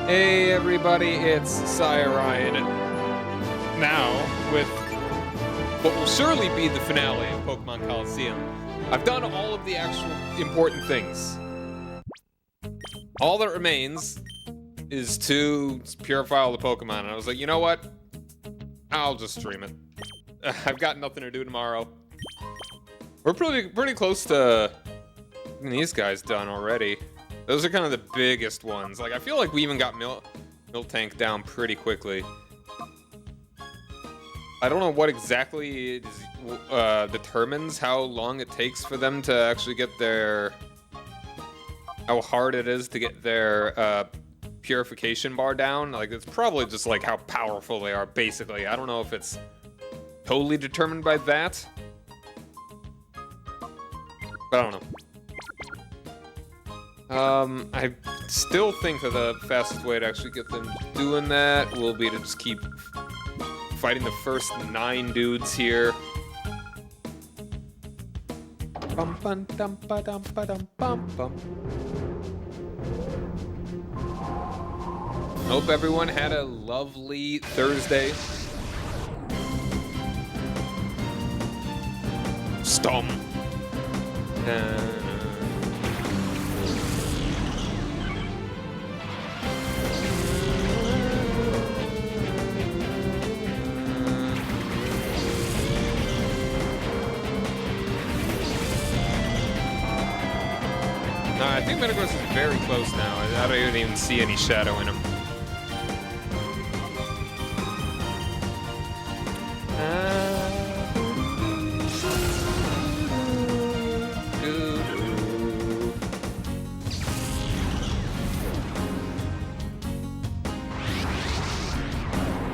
Hey everybody, it's Sire Ryan. Now, with what will surely be the finale of Pokemon Colosseum, I've done all of the actual important things. All that remains is to purify all the Pokemon, and I was like, you know what? I'll just stream it. I've got nothing to do tomorrow. We're pretty close to getting these guys done already. Those are kind of the biggest ones. Like, I feel like we even got Miltank down pretty quickly. I don't know what exactly determines how long it takes for them to actually get their... how hard it is to get their purification bar down. Like, it's probably just like how powerful they are, basically. I don't know if it's totally determined by that. But I don't know. I still think that the fastest way to actually get them doing that will be to just keep fighting the first 9 dudes here. Bum bum dum ba dum ba dum bum bum. Hope everyone had a lovely Thursday. Stomp. I think Metagross is very close now. I don't even see any shadow in him.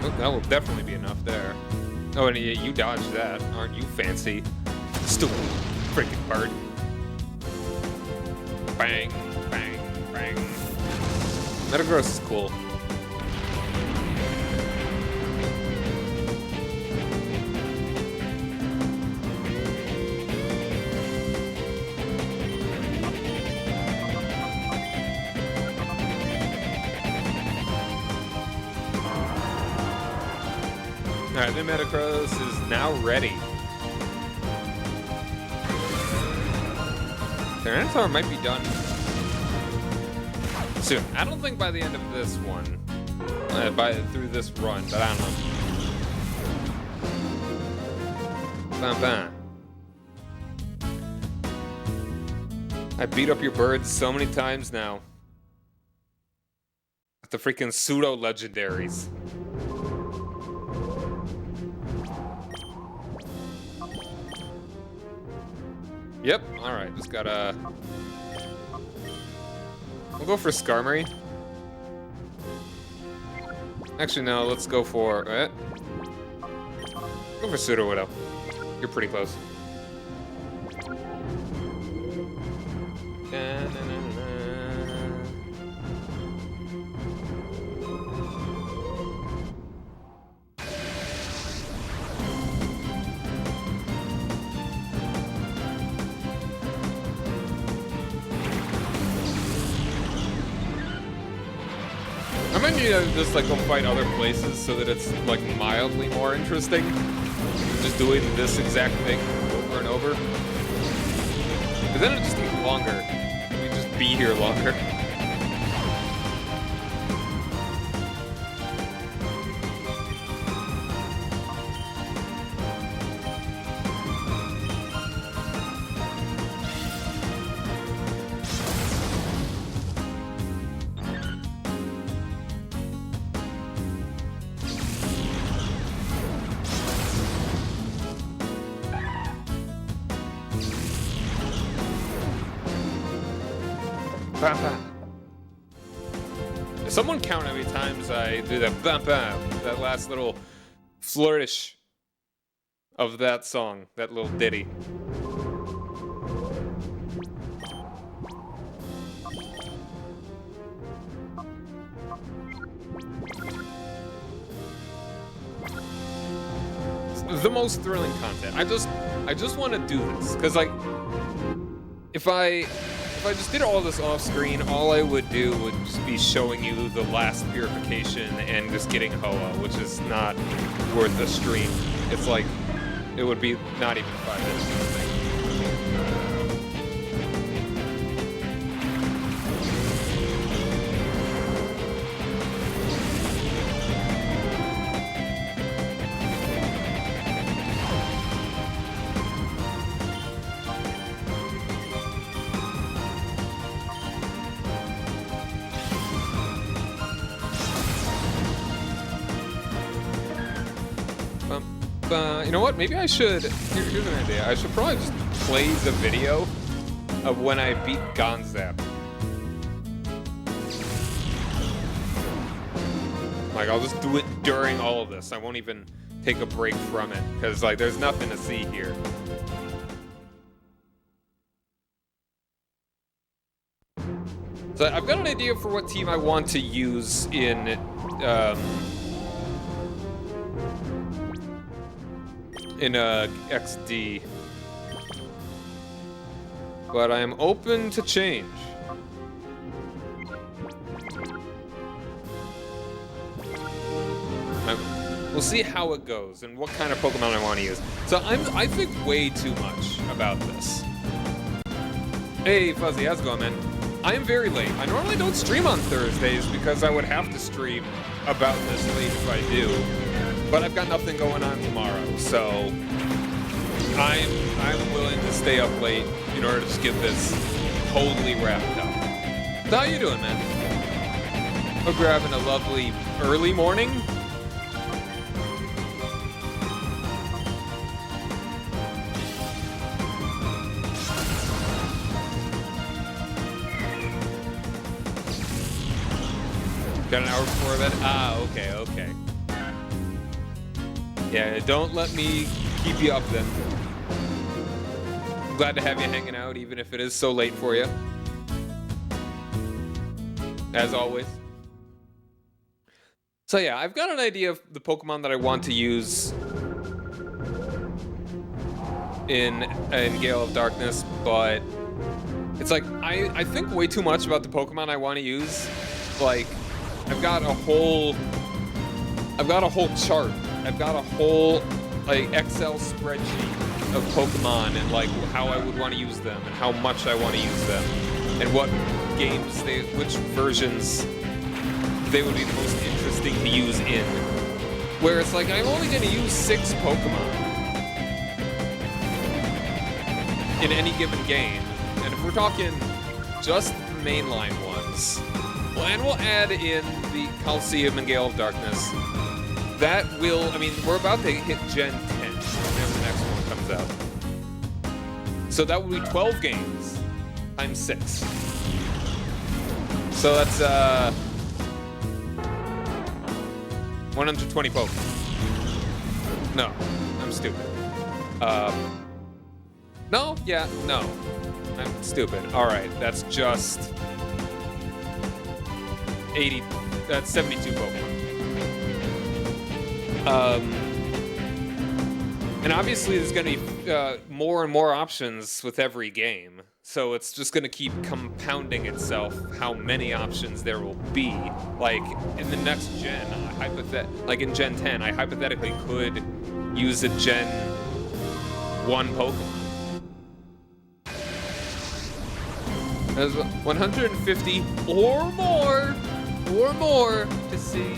Oh, that will definitely be enough there. Oh, and you dodged that. Aren't you fancy? Stupid freaking bird. Bang, bang, bang. Metagross is cool. Alright, the Metagross is now ready. Tyranitar might be done soon. I don't think by the end of this one, through this run, but I don't know. Bam, bam. I beat up your birds so many times now. With the freaking pseudo legendaries. Yep, alright, just gotta... We'll go for Skarmory. Actually, no, let's go for... Go for Sudowoodo. You're pretty close. I might need to just like go fight other places so that it's like mildly more interesting. Just doing this exact thing over and over. But then it'll just take longer. We just be here longer. Someone count how many times I do that bam bam, that last little flourish of that song, that little ditty. It's the most thrilling content. I just want to do this because like if if I just did all this off screen, all I would do would just be showing you the last purification and just getting Hoa, which is not worth a stream. It's like, it would be not even 5 minutes, I think. You know what? Maybe I should. Here's an idea. I should probably just play the video of when I beat Gonzap. Like, I'll just do it during all of this. I won't even take a break from it because, like, there's nothing to see here. So I've got an idea for what team I want to use in. In XD, but I am open to change. We'll see how it goes and what kind of Pokemon I want to use. So I think way too much about this. Hey Fuzzy, how's it going, man? I am very late. I normally don't stream on Thursdays because I would have to stream about this late if I do. But I've got nothing going on tomorrow, so I'm willing to stay up late in order to just get this totally wrapped up. So how you doing, man? Hope you're having a lovely early morning. Got an hour before bed? Ah, okay, okay. Yeah, don't let me keep you up then. I'm glad to have you hanging out, even if it is so late for you. As always. So yeah, I've got an idea of the Pokemon that I want to use in Gale of Darkness, but it's like, I think way too much about the Pokemon I want to use. Like, I've got a whole chart. I've got a whole like Excel spreadsheet of Pokemon and like how I would want to use them and how much I want to use them and what games which versions they would be the most interesting to use in. Where it's like I'm only going to use 6 Pokemon in any given game, and if we're talking just the mainline ones, and we'll add in the Colosseum and Gale of Darkness. That will, I mean, we're about to hit Gen 10 whenever the next one comes out. So that would be 12 games times 6. So that's 120 Pokemon. No, I'm stupid. No, yeah, no. I'm stupid. Alright, that's just 80, that's 72 Pokemon. And obviously there's going to be more and more options with every game, so it's just going to keep compounding itself how many options there will be. Like, in the next gen, like in Gen 10, I hypothetically could use a Gen 1 Pokemon. There's 150 or more to see.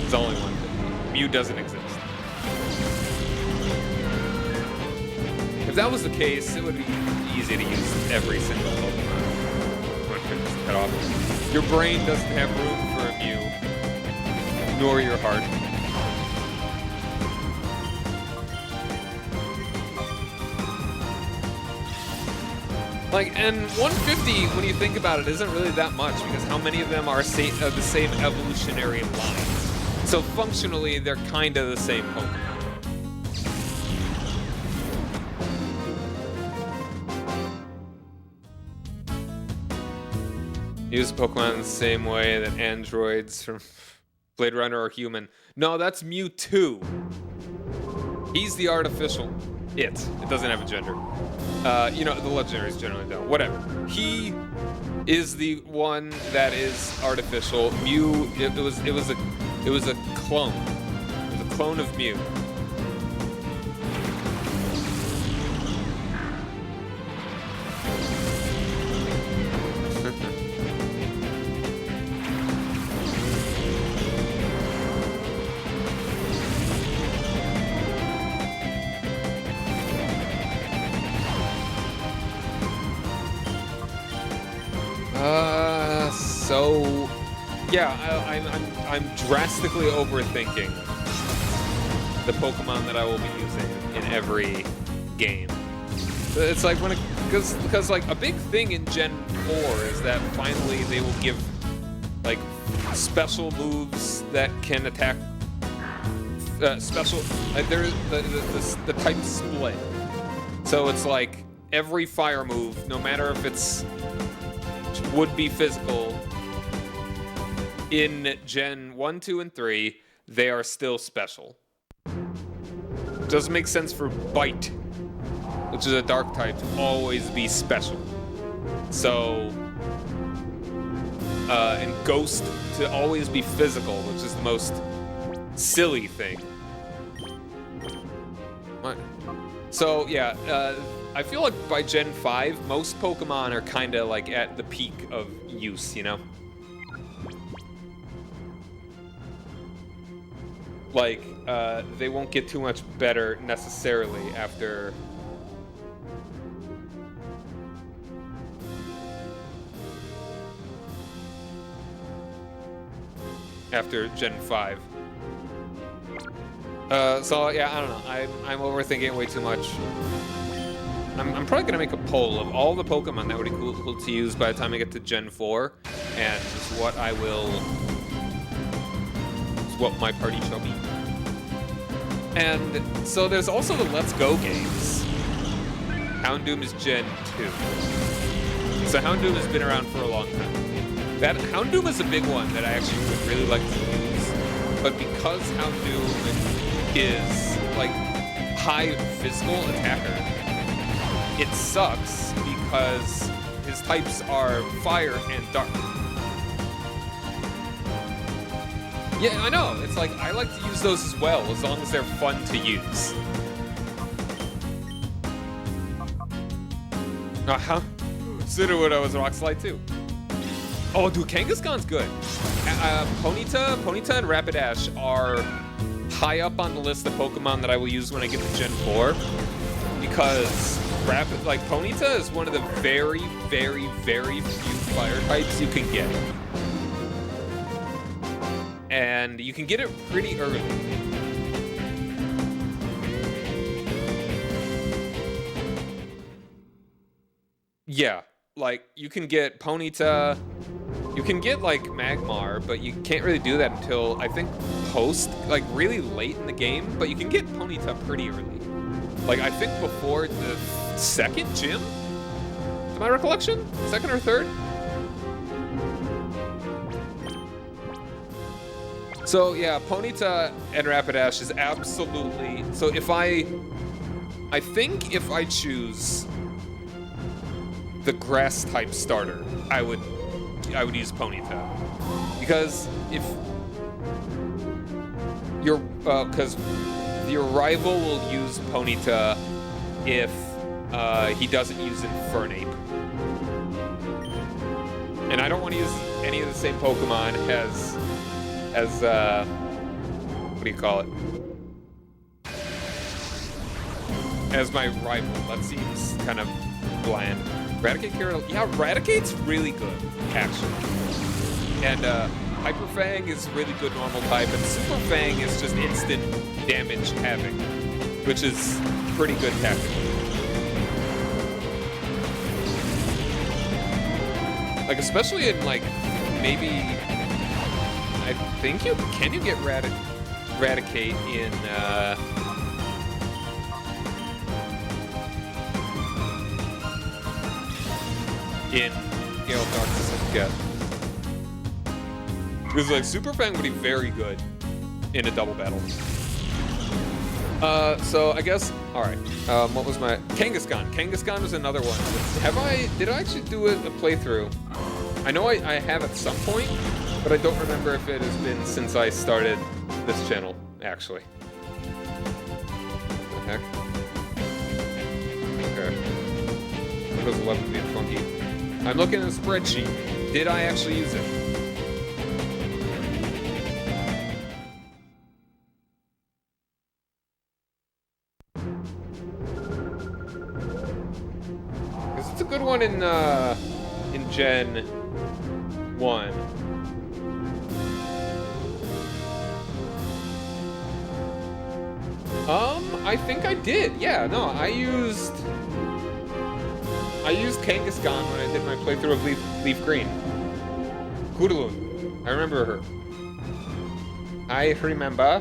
It's only one thing. Mew doesn't exist. If that was the case, it would be easy to use every single Pokemon. I'm gonna turn this head off. Your brain doesn't have room for a Mew, nor your heart. Like, and 150, when you think about it, isn't really that much, because how many of them are the same evolutionary line? So functionally, they're kind of the same Pokemon. Use Pokemon the same way that androids from Blade Runner are human. No, that's Mewtwo. He's the artificial. It doesn't have a gender. You know, the legendaries generally don't. Whatever. He is the one that is artificial. Mew, it was a clone. It was a clone of Mew. So, yeah, I'm drastically overthinking the Pokemon that I will be using in every game. It's like because like a big thing in Gen 4 is that finally they will give like special moves that can attack special. Like there's the type split. So it's like every fire move, no matter if it's would be physical. In Gen 1, 2, and 3, they are still special. Doesn't make sense for Bite, which is a dark type, to always be special. So, and Ghost to always be physical, which is the most silly thing. What? So, yeah, I feel like by Gen 5, most Pokemon are kind of like at the peak of use, you know? Like, they won't get too much better necessarily after... after Gen 5. So, yeah, I don't know. I'm overthinking it way too much. I'm probably gonna make a poll of all the Pokemon that would be cool to use by the time I get to Gen 4, and just what I will... what my party shall be. And so there's also the Let's Go games. Houndoom is Gen 2. So Houndoom has been around for a long time. That Houndoom is a big one that I actually would really like to use. But because Houndoom is like high physical attacker, it sucks because his types are fire and dark. Yeah, I know. It's like, I like to use those as well, as long as they're fun to use. Uh-huh. Sudowoodo was Rock Slide too. Oh, dude, Kangaskhan's good. Ponyta and Rapidash are high up on the list of Pokemon that I will use when I get to Gen 4. Because Ponyta is one of the very, very, very few fire types you can get. And you can get it pretty early. Yeah, like, you can get Ponyta, you can get, like, Magmar, but you can't really do that until, I think, like, really late in the game, but you can get Ponyta pretty early. Like, I think before the second gym? To my recollection? Second or third? So yeah, Ponyta and Rapidash is absolutely... So if I think if I choose the grass type starter, I would use Ponyta. Because if your because your rival will use Ponyta if he doesn't use Infernape. And I don't want to use any of the same Pokemon as what do you call it? As my rival. That seems kind of bland. Raticate, yeah, Raticate's really good, actually. And Hyper Fang is really good normal type, and Super Fang is just instant damage havoc, which is pretty good tactically. Like, especially in, like, maybe... I think can you get Raticate in, in Gale of Darkness, I forget. Because, like, Super Fang would be very good in a double battle. So I guess, all right. What was my Kangaskhan? Kangaskhan was another one. Did I actually do a playthrough? I know I have at some point, but I don't remember if it has been since I started this channel, actually. What the heck? Okay. Windows 11 being funky. I'm looking at a spreadsheet. Did I actually use it? Because it's a good one in Gen 1. I think I did. Yeah, no, I used Kangaskhan when I did my playthrough of Leaf Green. Kudaloon. I remember her. I remember.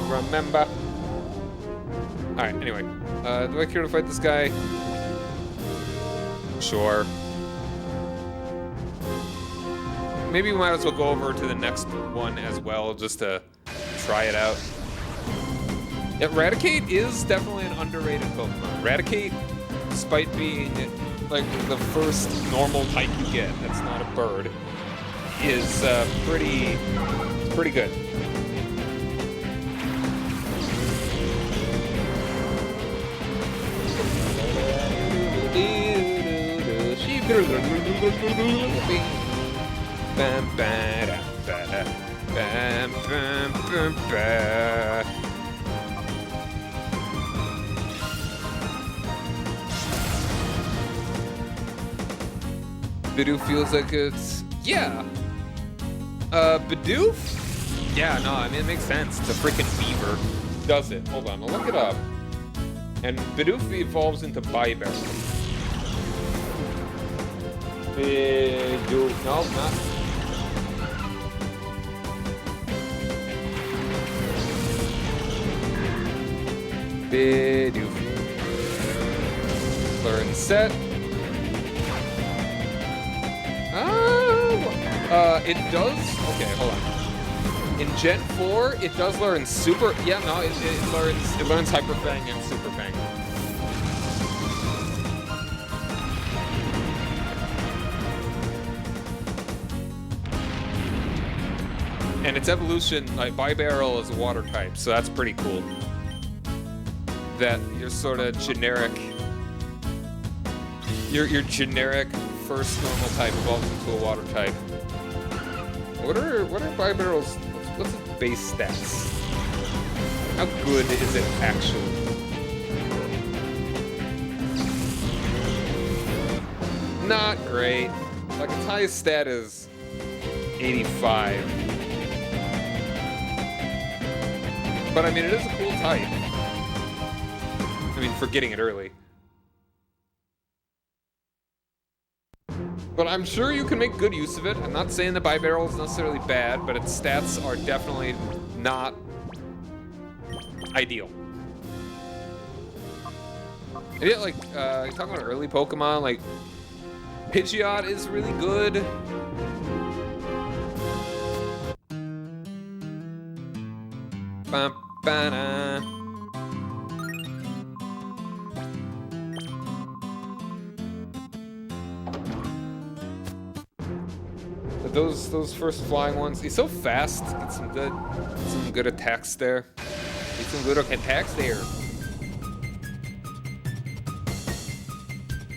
Remember. Alright, anyway. Do I care to fight this guy? Sure. Maybe we might as well go over to the next one as well, just to try it out. Yeah, Raticate is definitely an underrated Pokemon. Raticate, despite being like the first normal type you get that's not a bird, is pretty good. Bam, ba, ba, bam, bam, bam, ba. Bidoof feels like it's... Yeah. Bidoof? Yeah, no, I mean, it makes sense. It's a freaking beaver. Does it? Hold on, I'll look it up. And Bidoof evolves into Bibarel. Bidoof. No, not... Bidoof. Learn set. It does... Okay, hold on. In Gen 4, it does learn Super... Yeah, no, it learns Hyper Fang and Super Fang. And its evolution, like, Bibarel is a water type, so that's pretty cool. That your sort of generic... Your generic first normal type evolves into a water type. What are Bibarel's... What's its base stats? How good is it actually? Not great. Like, its highest stat is 85. But I mean, it is a cool type. I mean, for getting it early. But I'm sure you can make good use of it. I'm not saying the Bibarel is necessarily bad, but its stats are definitely not ideal. And yet, like, you're talking about early Pokemon, like, Pidgeot is really good. Ba-ba-da. But those first flying ones, he's so fast. Get some good attacks there. Get some good attacks there.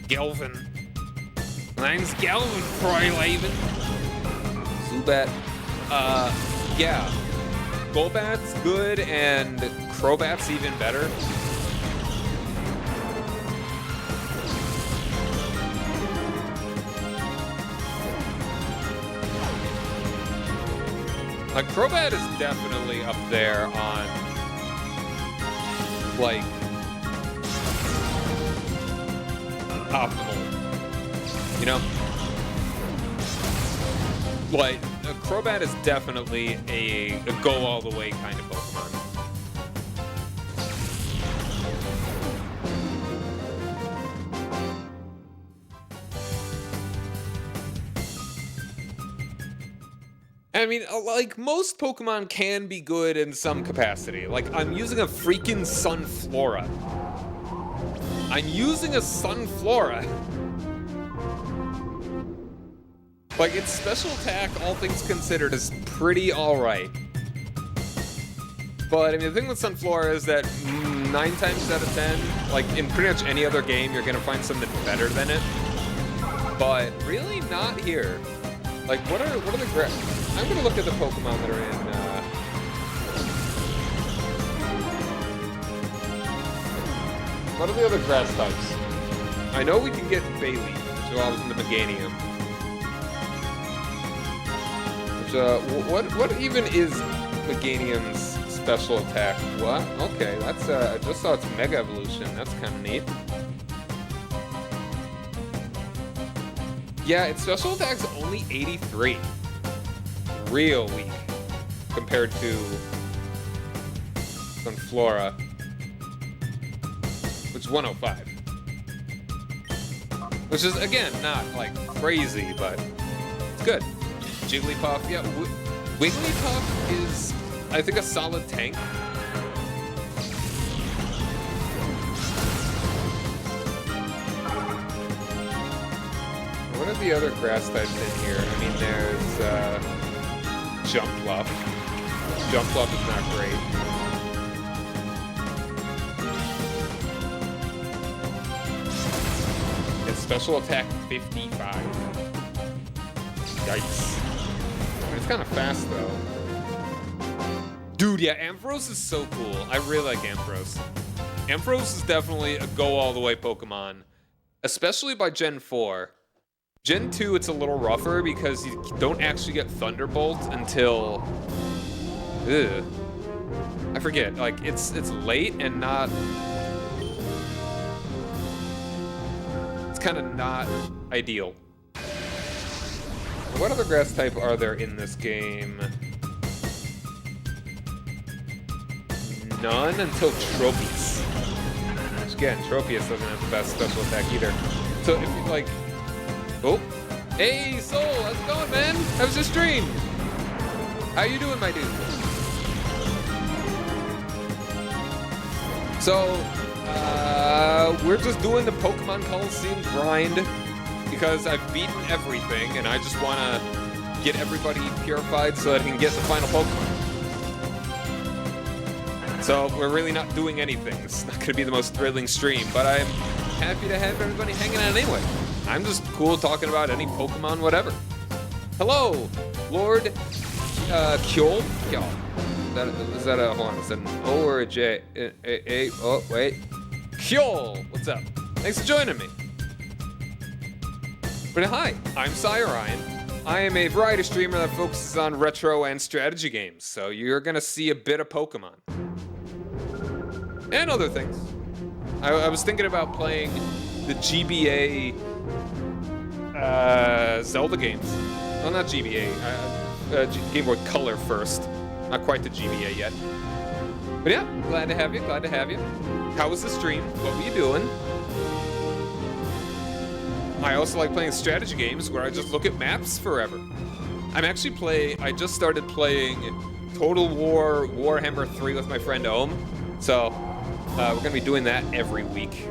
Galvin. Mine's Galvin, Froylaven. Zubat. Yeah. Golbat's good, and Crobat's even better. Like, Crobat is definitely up there on, like, optimal. You know? Like, Crobat is definitely a go all the way kind of Pokemon. I mean, like, most Pokemon can be good in some capacity. Like, I'm using a freaking Sunflora. I'm using a Sunflora. Like, its special attack, all things considered, is pretty alright. But, I mean, the thing with Sunflora is that 9 times out of 10, like, in pretty much any other game, you're gonna find something better than it. But, really not here. Like, what are the I'm gonna look at the Pokemon that are in, what are the other grass types? I know we can get Bailey, which allows in the Meganium. Which, what even is Meganium's special attack? What? Okay, that's, I just saw its Mega Evolution. That's kind of neat. Yeah, its special attack's only 83. Real weak compared to Sunflora, which is 105. Which is, again, not, like, crazy, but it's good. Jigglypuff, yeah, Wigglypuff is, I think, a solid tank. What are the other grass types in here? I mean, there's, Jumpluff. Jumpluff is not great. Its special attack 55. Yikes. It's kind of fast though. Dude, yeah, Ampharos is so cool. I really like Ampharos. Ampharos is definitely a go all the way Pokemon, especially by Gen 4. Gen 2, it's a little rougher because you don't actually get Thunderbolt until... Ugh. I forget, like, it's late and not... It's kind of not ideal. What other grass type are there in this game? None until Tropius. Which, again, Tropius doesn't have the best special attack either. So, if you, like... Oh, hey Soul, how's it going, man? How's your stream? How you doing, my dude? So, we're just doing the Pokemon Colosseum grind because I've beaten everything and I just want to get everybody purified so that I can get the final Pokemon. So, we're really not doing anything. It's not going to be the most thrilling stream, but I'm happy to have everybody hanging out anyway. I'm just cool talking about any Pokemon, whatever. Hello, Lord Kjol? Is that a, hold on, is that an O or a J? Oh, wait. Kjol, what's up? Thanks for joining me. But hi, I'm Ryan. I am a variety streamer that focuses on retro and strategy games, so you're gonna see a bit of Pokemon. And other things. I was thinking about playing the GBA Zelda games. Well, not GBA. Game Boy Color first. Not quite the GBA yet. But yeah, glad to have you. Glad to have you. How was the stream? What were you doing? I also like playing strategy games where I just look at maps forever. I just started playing Total War Warhammer 3 with my friend Ohm. So, we're gonna be doing that every week.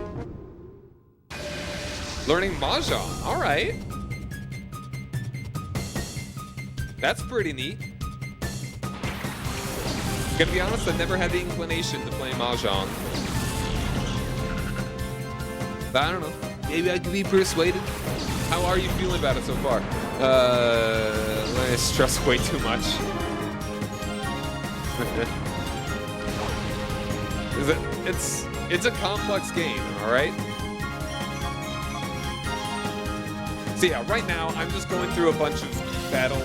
Learning Mahjong, all right. That's pretty neat. Gonna be honest, I've never had the inclination to play Mahjong. But I don't know, maybe I could be persuaded. How are you feeling about it so far? I stress way too much. It's a complex game, all right? So yeah, right now, I'm just going through a bunch of battle,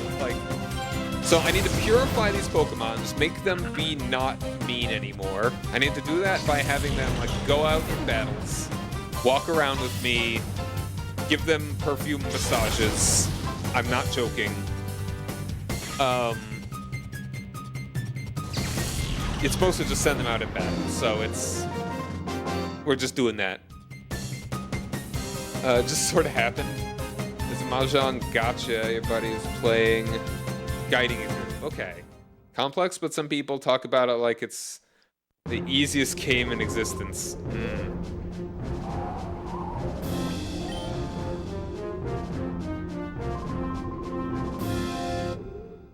so I need to purify these Pokemon, just make them be not mean anymore. I need to do that by having them, go out in battles, walk around with me, give them perfume massages. I'm not joking. It's supposed to just send them out in battle, so we're just doing that. Just sort of happened. There's a Mahjong Gotcha everybody is playing. guiding you through. Okay. Complex, but some people talk about it like it's the easiest game in existence.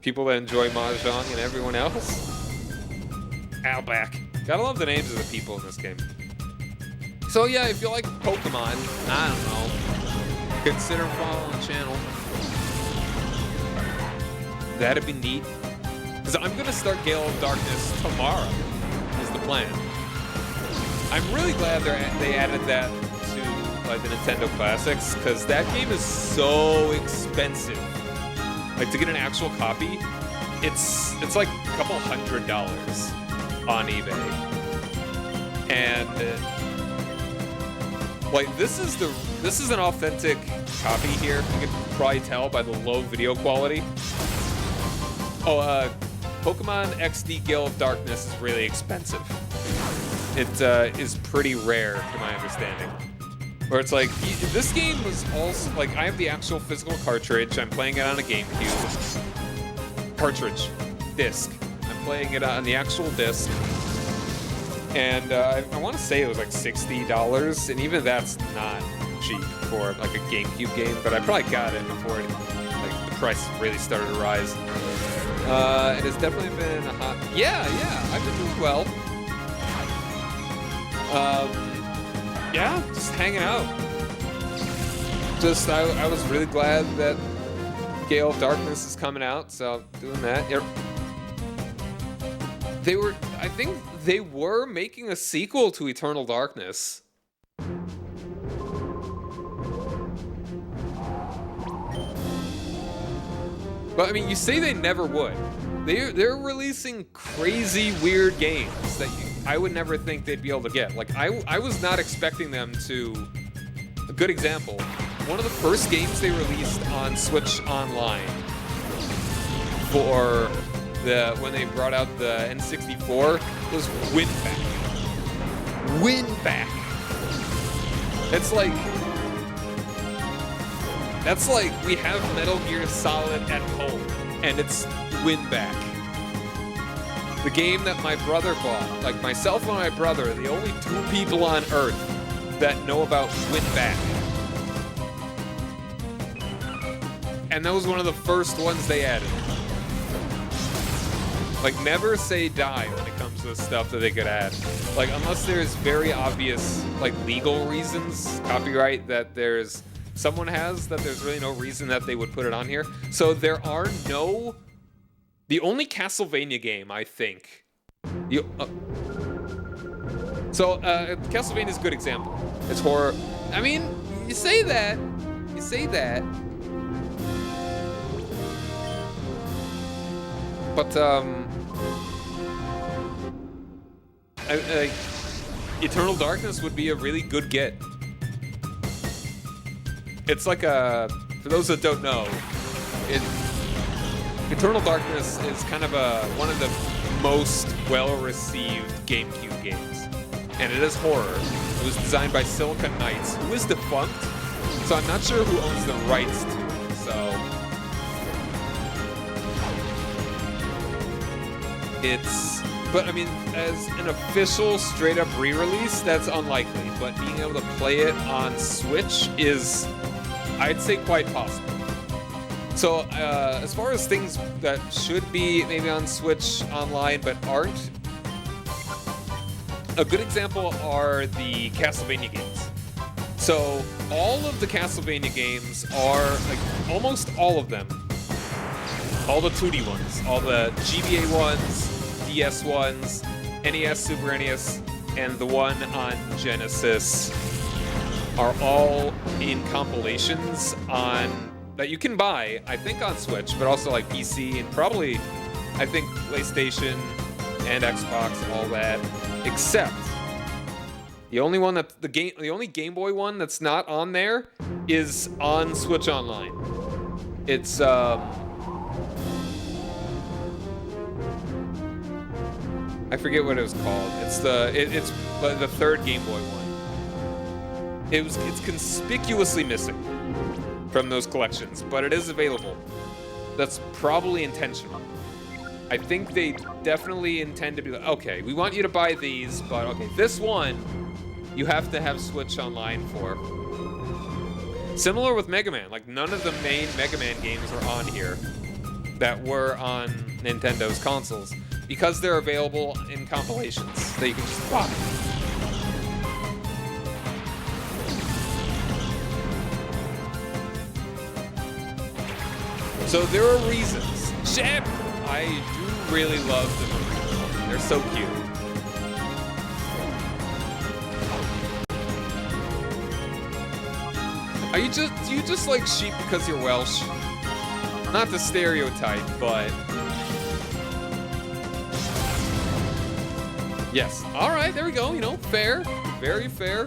People that enjoy Mahjong and everyone else. Outback. Gotta love the names of the people in this game. So yeah, if you like Pokemon, I don't know, consider following the channel. That'd be neat. Because I'm gonna start Gale of Darkness tomorrow, is the plan. I'm really glad they added that to like the Nintendo Classics, because that game is so expensive. Like to get an actual copy, it's like a couple $100 on eBay. And like this is an authentic copy here. You can probably tell by the low video quality. Oh, Pokemon XD Gale of Darkness is really expensive. It is pretty rare, to my understanding. Where it's like, this game was also, like, I have the actual physical cartridge. I'm playing it on a GameCube. Cartridge. Disc. I'm playing it on the actual disc. And I want to say it was like $60, and even that's not cheap for like a GameCube game, but I probably got it before like the price really started to rise. It has definitely been a hot... Yeah, I've been doing well. Yeah, just hanging out. Just, I was really glad that Gale of Darkness is coming out, so doing that. I think they were making a sequel to Eternal Darkness. But I mean, you say they never would. They're releasing crazy, weird games that I would never think they'd be able to get. Like, I was not expecting them to... A good example, one of the first games they released on Switch Online for when they brought out the N64 was Winback. Winback! That's like we have Metal Gear Solid at home, and it's Winback. The game that my brother bought, like myself and my brother, the only two people on Earth that know about Winback. And that was one of the first ones they added. Like, never say die when it comes to the stuff that they could add. Like, unless there's very obvious, like, legal reasons, copyright, that someone has, that there's really no reason that they would put it on here. So there are no... The only Castlevania game, I think... Castlevania is a good example. It's horror. I mean, you say that. But, Eternal Darkness would be a really good get. It's like for those that don't know, Eternal Darkness is kind of one of the most well-received GameCube games. And it is horror. It was designed by Silicon Knights, who is defunct, so I'm not sure who owns the rights to it, so... But I mean, as an official straight-up re-release, that's unlikely. But being able to play it on Switch is, I'd say, quite possible. So as far as things that should be maybe on Switch Online but aren't, a good example are the Castlevania games. So all of the Castlevania games are, like, almost all of them, all the 2D ones, all the GBA ones, DS ones, NES, Super NES, and the one on Genesis are all in compilations that you can buy, I think on Switch, but also like PC and probably, I think, PlayStation and Xbox and all that. Except the only one the only Game Boy one that's not on there is on Switch Online. It's I forget what it was called. It's the third Game Boy one. It's conspicuously missing from those collections, but it is available. that's probably intentional. I think they definitely intend to be like, okay, we want you to buy these, but okay, this one you have to have Switch Online for. Similar with Mega Man, like none of the main Mega Man games are on here that were on Nintendo's consoles because they're available in compilations that you can just buy. So there are reasons. Shit! I do really love the Marines. They're so cute. Do you just like sheep because you're Welsh? Not the stereotype, but yes. All right, there we go. You know, fair, very fair.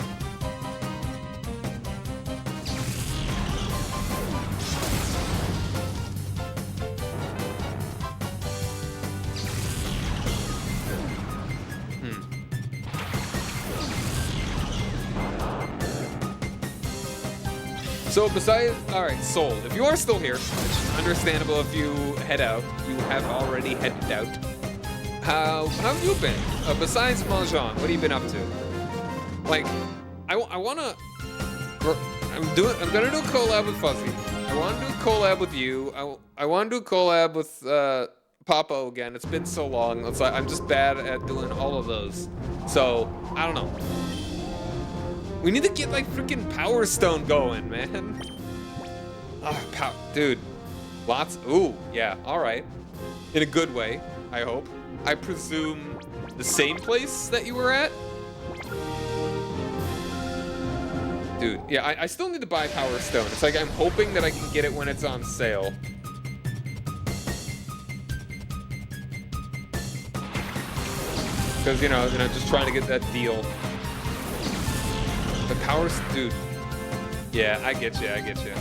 So besides, all right, sold. If you are still here, it's understandable if you head out. You have already headed out. How have you been? Besides Mahjong, what have you been up to? Like, I wanna, I'm gonna do a collab with Fuzzy. I wanna do a collab with you. I wanna do a collab with Papo again. It's been so long. It's like I'm just bad at doing all of those. So I don't know. We need to get like freaking Power Stone going, man. Dude, lots. Ooh, yeah. All right, in a good way, I hope. I presume the same place that you were at. Dude, yeah. I still need to buy Power Stone. It's like I'm hoping that I can get it when it's on sale. Because you know, just trying to get that deal. The Power, dude. Yeah, I get you.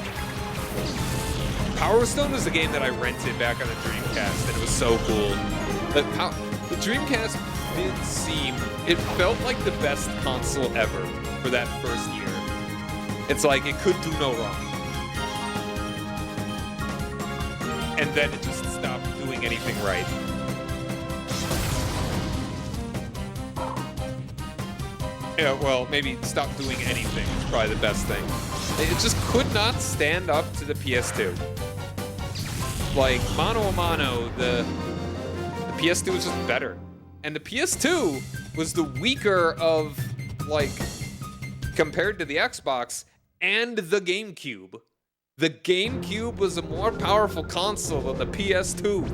Power Stone was a game that I rented back on the Dreamcast, and it was so cool. The Dreamcast it felt like the best console ever for that first year. It's like it could do no wrong. And then it just stopped doing anything right. Yeah, well, maybe stop doing anything is probably the best thing. It just could not stand up to the PS2. Like, mano a mano, the PS2 was just better. And the PS2 was the weaker of, like, compared to the Xbox and the GameCube. The GameCube was a more powerful console than the PS2.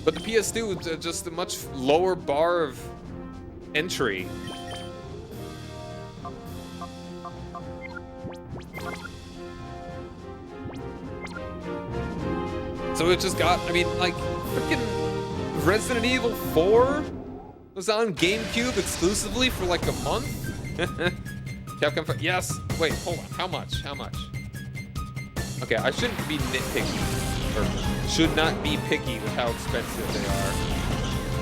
But the PS2 was just a much lower bar of entry. So it just got, I mean, like, freaking Resident Evil 4 was on GameCube exclusively for like a month? Capcom, yes. Wait, hold on. How much? Okay, I shouldn't be nitpicky, or should not be picky with how expensive they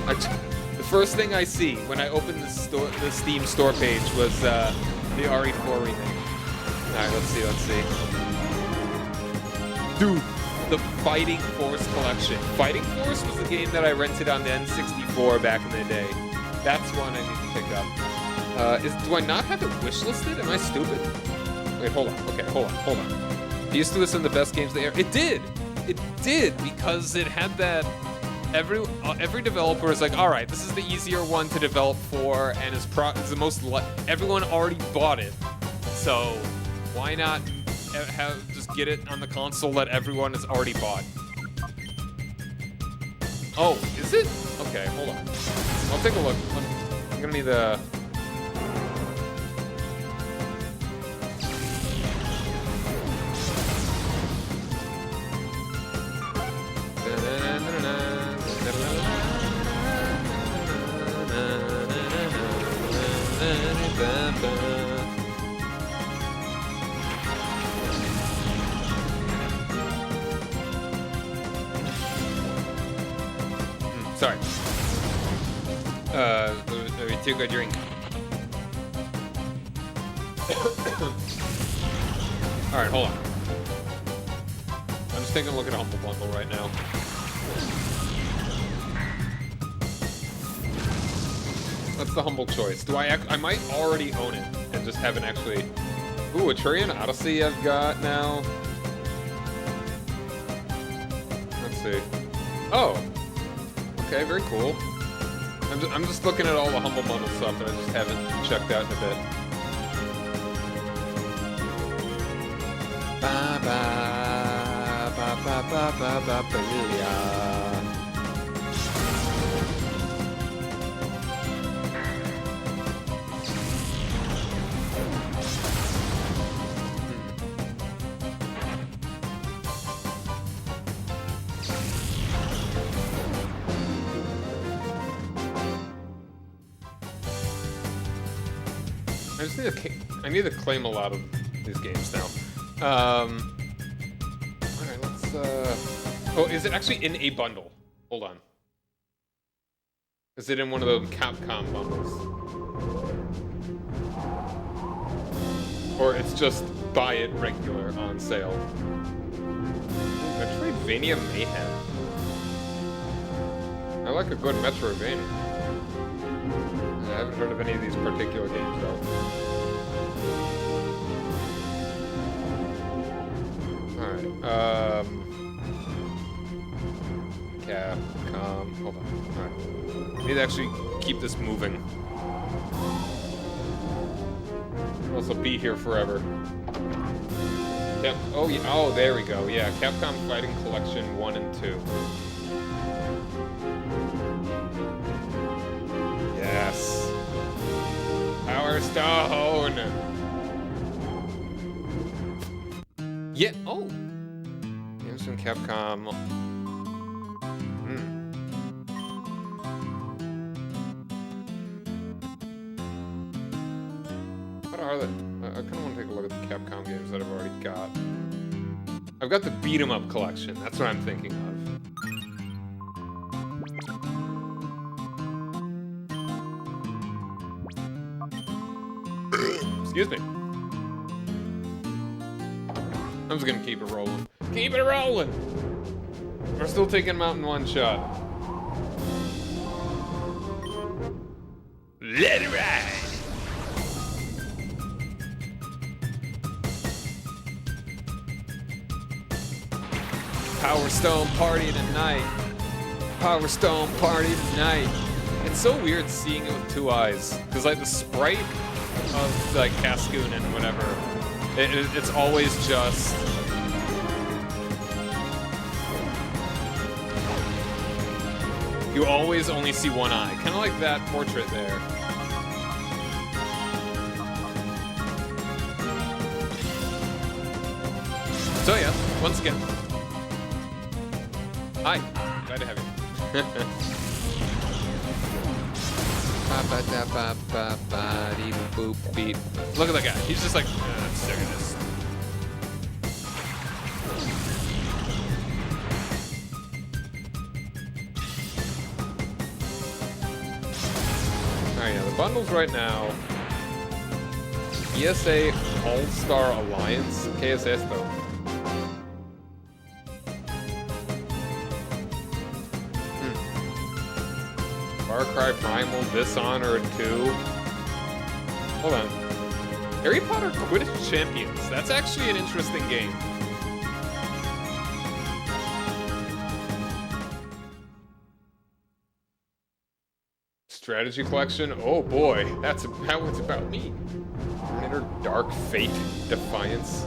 are. The first thing I see when I open the Steam store page was the RE4 remake. All right, let's see. Dude, the Fighting Force collection. Fighting Force was the game that I rented on the N64 back in the day. That's one I need to pick up. Do I not have it wishlisted? Am I stupid? Wait, hold on. Okay, hold on. It used to listen to the best games there. It did because it had that. Every developer is like, all right, this is the easier one to develop for, and is the most. Everyone already bought it, so why not just get it on the console that everyone has already bought? Oh, is it? Okay, hold on. I'll take a look. I'm gonna need the. Sorry. Let me take a drink. All right, hold on. I'm just just taking a look at Humble Bundle right now. That's the humble choice. Do I might already own it and just haven't actually... Ooh, a Trian Odyssey I've got now. Let's see. Oh. Okay, very cool. I'm just looking at all the Humble Bundle stuff that I just haven't checked out in a bit. Ba ba ba ba ba ba ba ba yeah. I need to claim a lot of these games now. Alright, let's, Oh, is it actually in a bundle? Hold on. Is it in one of those Capcom bundles? Or it's just buy it regular on sale? Metroidvania Mayhem. I like a good Metroidvania. I haven't heard of any of these particular games, though. Alright, Capcom, hold on, alright. I need to actually keep this moving. Also be here forever. Yep, oh, yeah, oh, there we go, yeah, Capcom Fighting Collection 1 and 2. Yes. Power Stone! Yeah, oh! Games from Capcom. What are they? I kind of want to take a look at the Capcom games that I've already got. I've got the Beat 'em Up collection, that's what I'm thinking of. Excuse me. I'm just gonna keep it rolling. Keep it rolling! We're still taking them out in one shot. Let it ride! Power Stone party tonight. Power Stone party tonight. It's so weird seeing it with two eyes. Because like the sprite of like Cascoon and whatever, it's always just you always only see one eye, kind of like that portrait there. So yeah, once again, hi, glad to have you. Look at that guy. He's just like, sick of this. Alright, yeah, the bundles right now. ESA All-Star Alliance. ¿Qué es esto? Far Cry Primal, Dishonored 2. Hold on. Harry Potter Quidditch Champions. That's actually an interesting game. Strategy collection? Oh boy, that's what's about me. Terminator Dark Fate Defiance.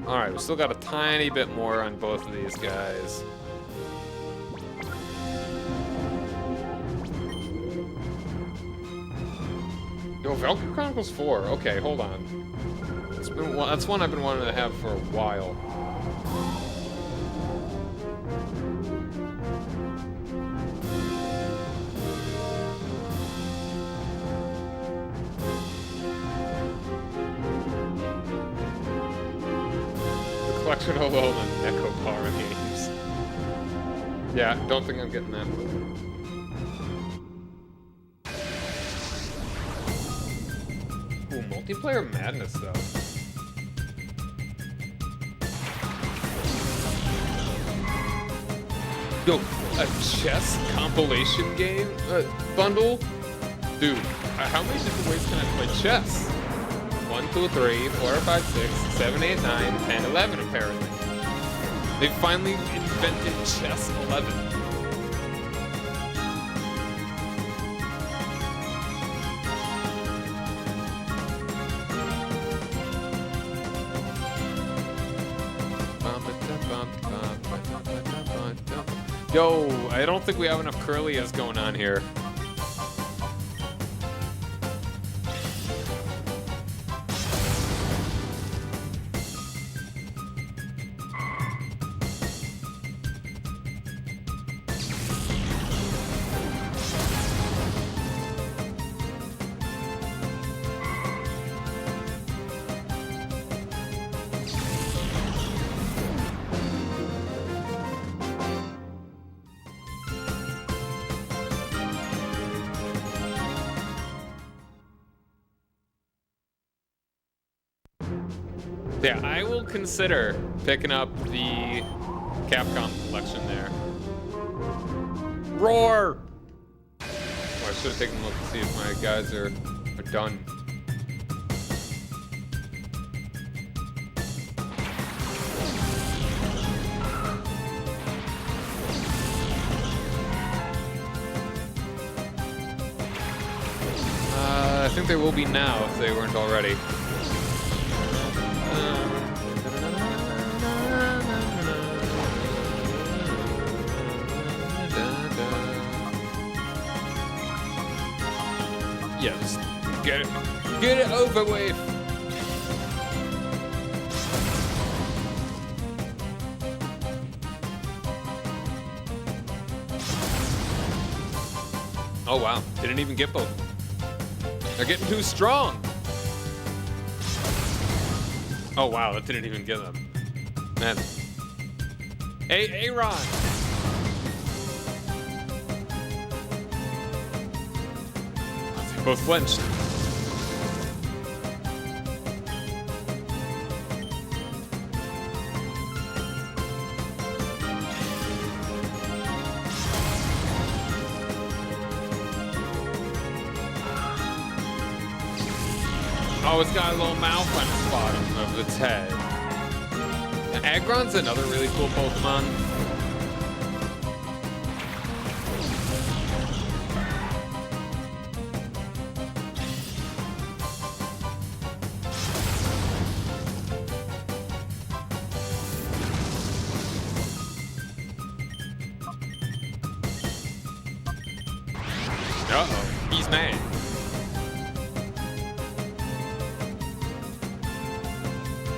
Alright, we still got a tiny bit more on both of these guys. Yo, Valkyrie Chronicles 4. Okay, hold on. That's one I've been wanting to have for a while. Collection of all the Neko Power games. Yeah, don't think I'm getting that. Multiplayer madness, though. Yo, a chess compilation game bundle? Dude, how many different ways can I play chess? 1, 2, 3, 4, 5, 6, 7, 8, 9, 10, 11, apparently. They finally invented chess 11. Yo, I don't think we have enough Curlias going on here. Yeah, I will consider picking up the Capcom collection there. Roar! Oh, I should have taken a look to see if my guys are done. I think they will be now if they weren't already. Yeah, just get it over with. Oh wow, didn't even get both. They're getting too strong. Oh wow, that didn't even get them. Man. Hey, Aaron. They both flinched. Oh, it's got a little mouth on its bottom of its head. Aggron's another really cool Pokemon. Uh-oh, he's mad.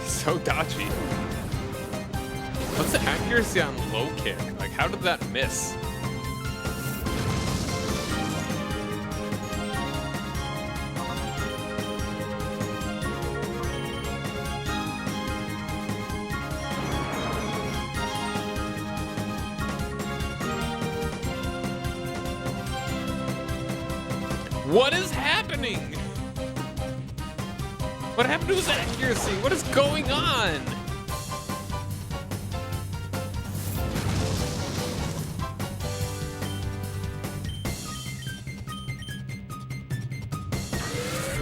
So dodgy. What's the accuracy on low kick? Like, how did that miss? What is happening? What happened to his accuracy? What is going on?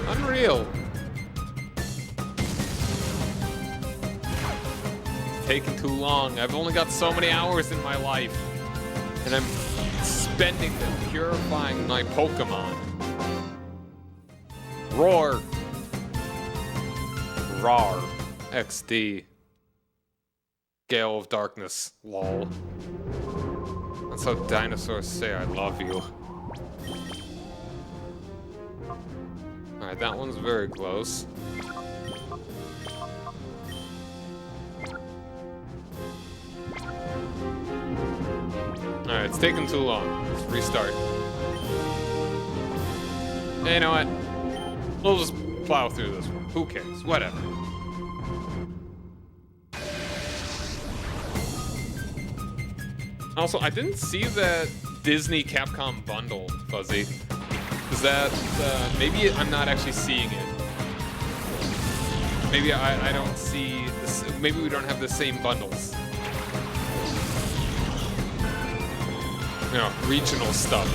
Unreal. It's taking too long. I've only got so many hours in my life, and I'm spending them purifying my Pokemon. Roar. Rar. XD. Gale of Darkness. Lol. That's how dinosaurs say I love you. Alright, that one's very close. Alright, it's taking too long. Let's restart. Hey, you know what? We'll just plow through this one. Who cares? Whatever. Also, I didn't see that Disney Capcom bundle, Fuzzy. Is that, maybe I'm not actually seeing it. Maybe I don't see this. Maybe we don't have the same bundles. You know, regional stuff.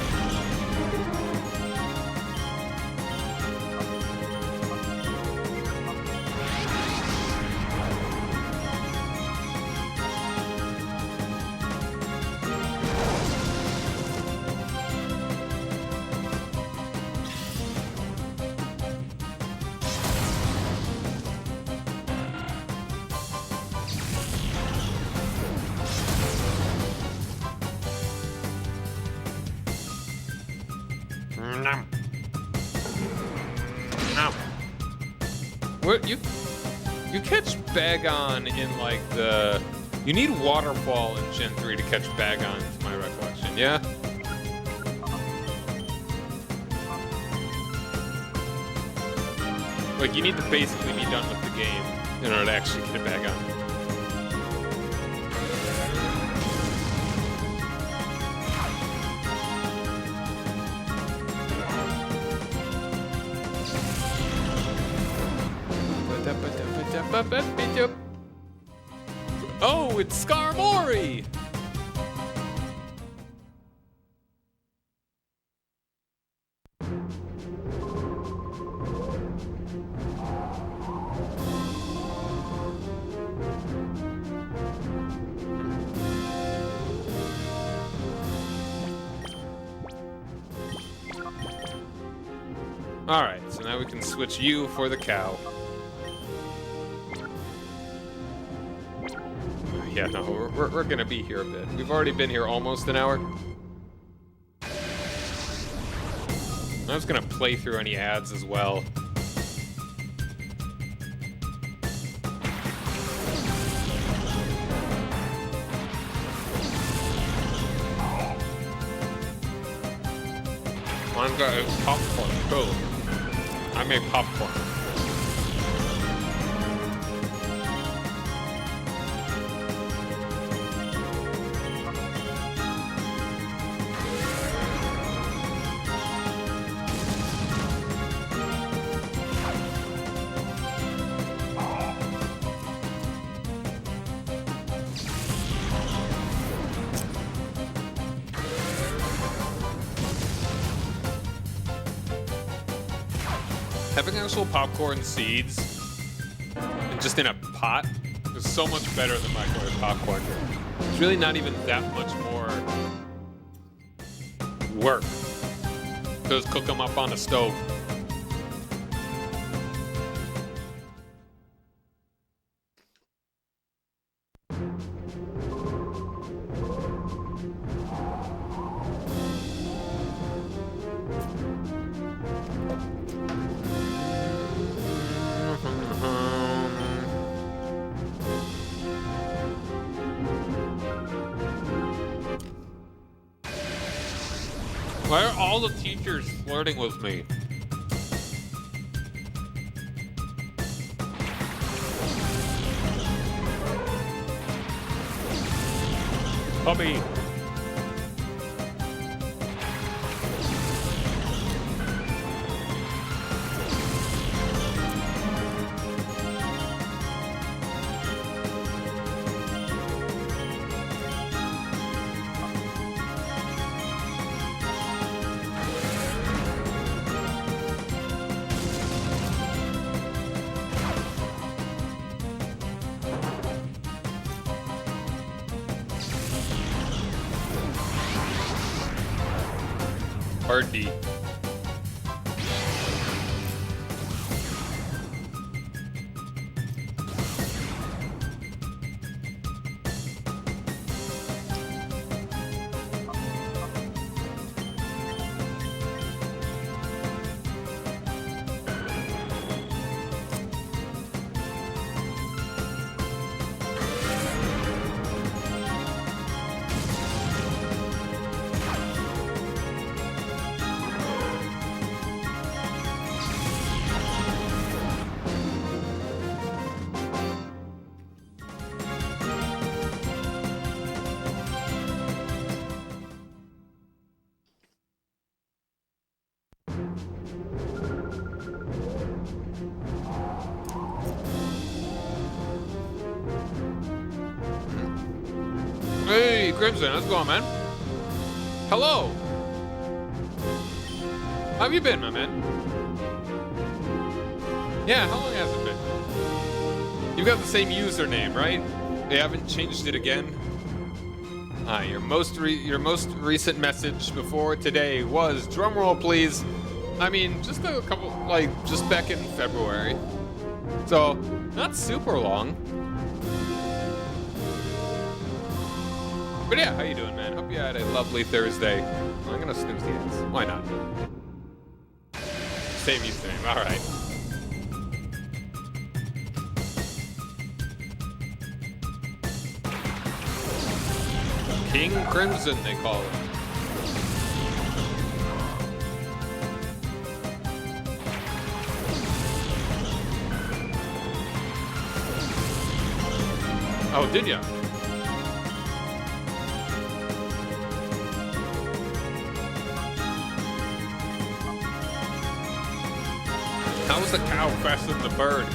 What you catch Bagon in like the you need Waterfall in Gen 3 to catch Bagon to my recollection, yeah? Like you need to basically be done with the game in order to actually get a Bagon. Oh, it's Skarmory! Alright, so now we can switch you for the cow. Yeah, no, we're gonna be here a bit. We've already been here almost an hour. I was gonna play through any ads as well. One guy is popcorn too. I make popcorn. Having actual popcorn seeds and just in a pot is so much better than microwave popcorn. It's really not even that much more work. Just cook them up on a stove. Why are all the teachers flirting with me? Puppy. Hard D. Crimson, how's it going, man? Hello. How have you been, my man? Yeah, how long has it been? You got the same username, right? They haven't changed it again. Your most recent message before today was, drumroll please. I mean, just a couple, like, just back in February. So, not super long. But yeah, how you doing, man? Hope you had a lovely Thursday. I'm gonna snooze the ads. Why not? Same username, alright. King Crimson, they call it. Oh, did ya? How is the cow faster than the bird?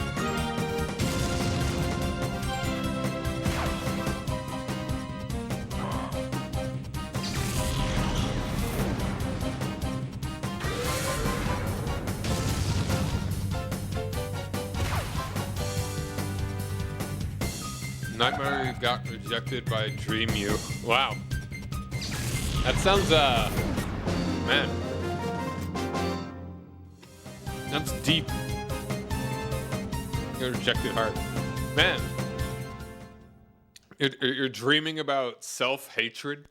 Nightmare got rejected by Dream You. Wow. That sounds, man. That's deep. Your rejected heart. Man. You're dreaming about self-hatred?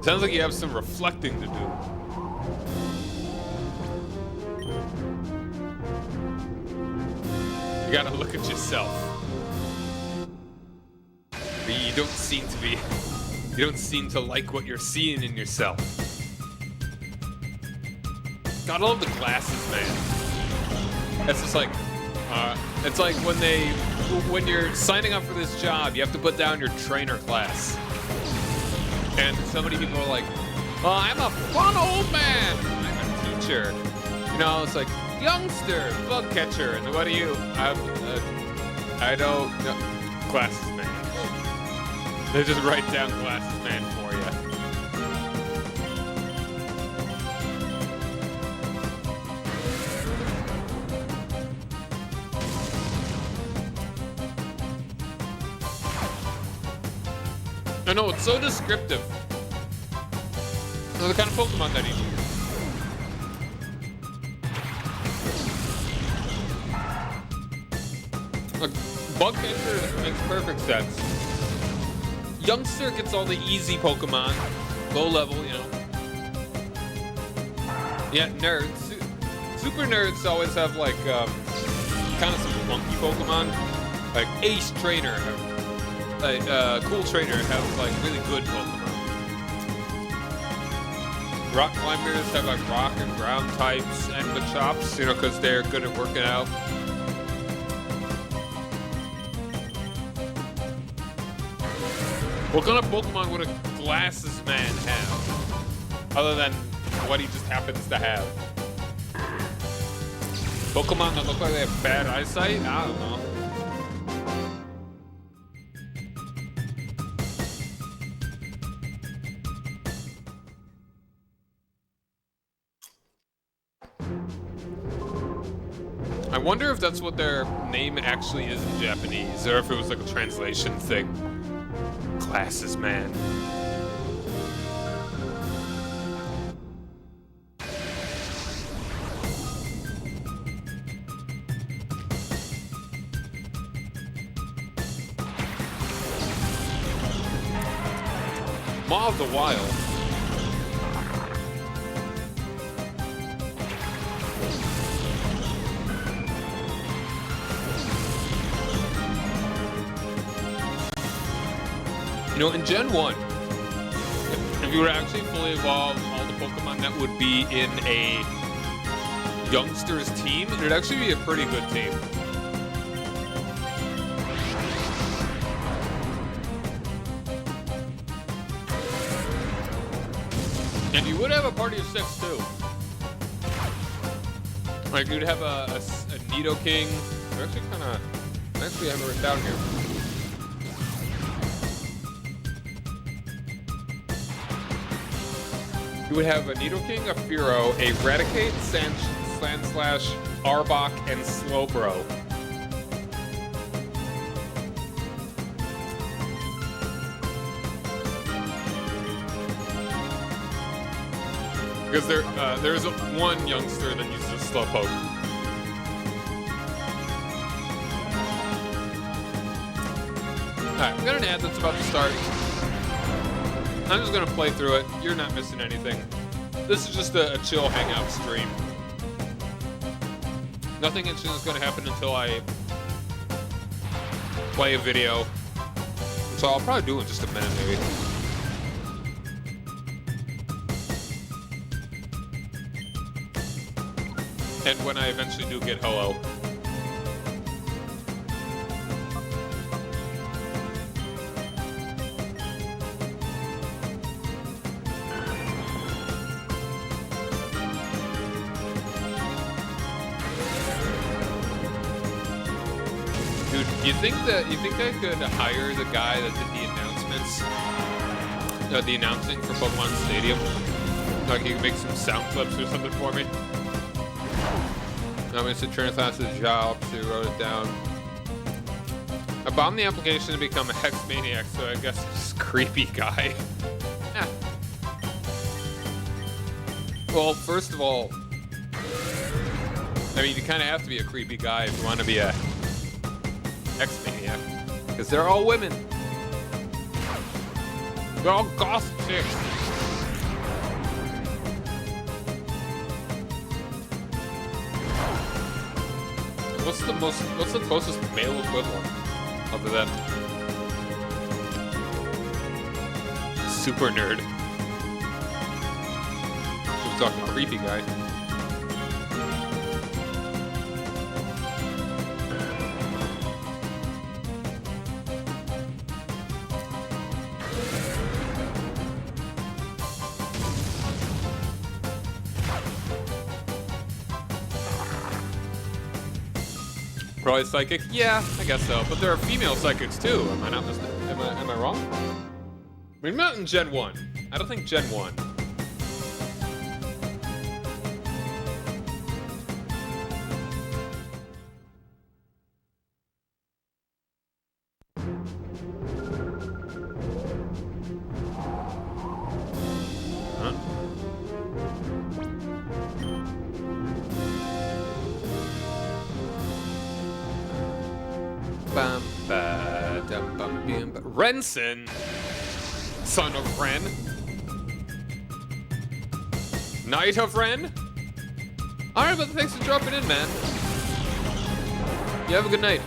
Sounds like you have some reflecting to do. You gotta look at yourself. You don't seem to like what you're seeing in yourself. God, I love the glasses, man. That's just like, it's like when you're signing up for this job, you have to put down your trainer class. And so many people are like, oh, I'm a fun old man. I'm a teacher. You know, it's like, youngster, bug catcher. And what are you? I don't know. Glasses, man. They just write down glasses man for you. I know, it's so descriptive. They're the kind of Pokemon that he needs. Look, bug catcher makes perfect sense. Youngster gets all the easy Pokemon, low level, you know. Yeah, nerds. Super nerds always have like kind of some funky Pokemon. Like Ace Trainer, Cool Trainer has like really good Pokemon. Rock climbers have like rock and ground types and Machops, you know, because they're good at working out. What kind of Pokemon would a glasses man have? Other than what he just happens to have. Pokemon that look like they have bad eyesight? I don't know. I wonder if that's what their name actually is in Japanese, or if it was like a translation thing. Glasses man. Maw of the Wild. You know, in Gen 1, if you were to actually fully evolve all the Pokemon that would be in a youngster's team, it would actually be a pretty good team. And you would have a party of 6 too. Like you'd have a Nidoking. I actually have it written down here. You would have a Nidoking, a Fearow, a Raticate, Sandslash, Arbok, and Slowbro. Because there's one youngster that uses Slowpoke. Alright, we got an ad that's about to start. I'm just gonna play through it. You're not missing anything. This is just a chill hangout stream. Nothing interesting is gonna happen until I play a video. So I'll probably do it in just a minute, maybe. And when I eventually do get hello. Dude, you think I could hire the guy that did the announcements? The announcing for Pokemon Stadium? Like he could make some sound clips or something for me? No, it's a turn class's job, so he wrote it down. I bombed the application to become a Hex Maniac, so I guess it's a creepy guy. Yeah. Well, first of all, I mean, you kind of have to be a creepy guy if you want to be a Hex Maniac, because they're all women. They're all goth chicks. What's the closest male equivalent other than super nerd? We're talking creepy guy. Probably psychic? Yeah, I guess so. But there are female psychics too. Am I not am I wrong? I mean, not in Gen 1. I don't think Gen 1. Renson, son of Ren, Knight of Ren. All right, but thanks for dropping in, man. You have a good night.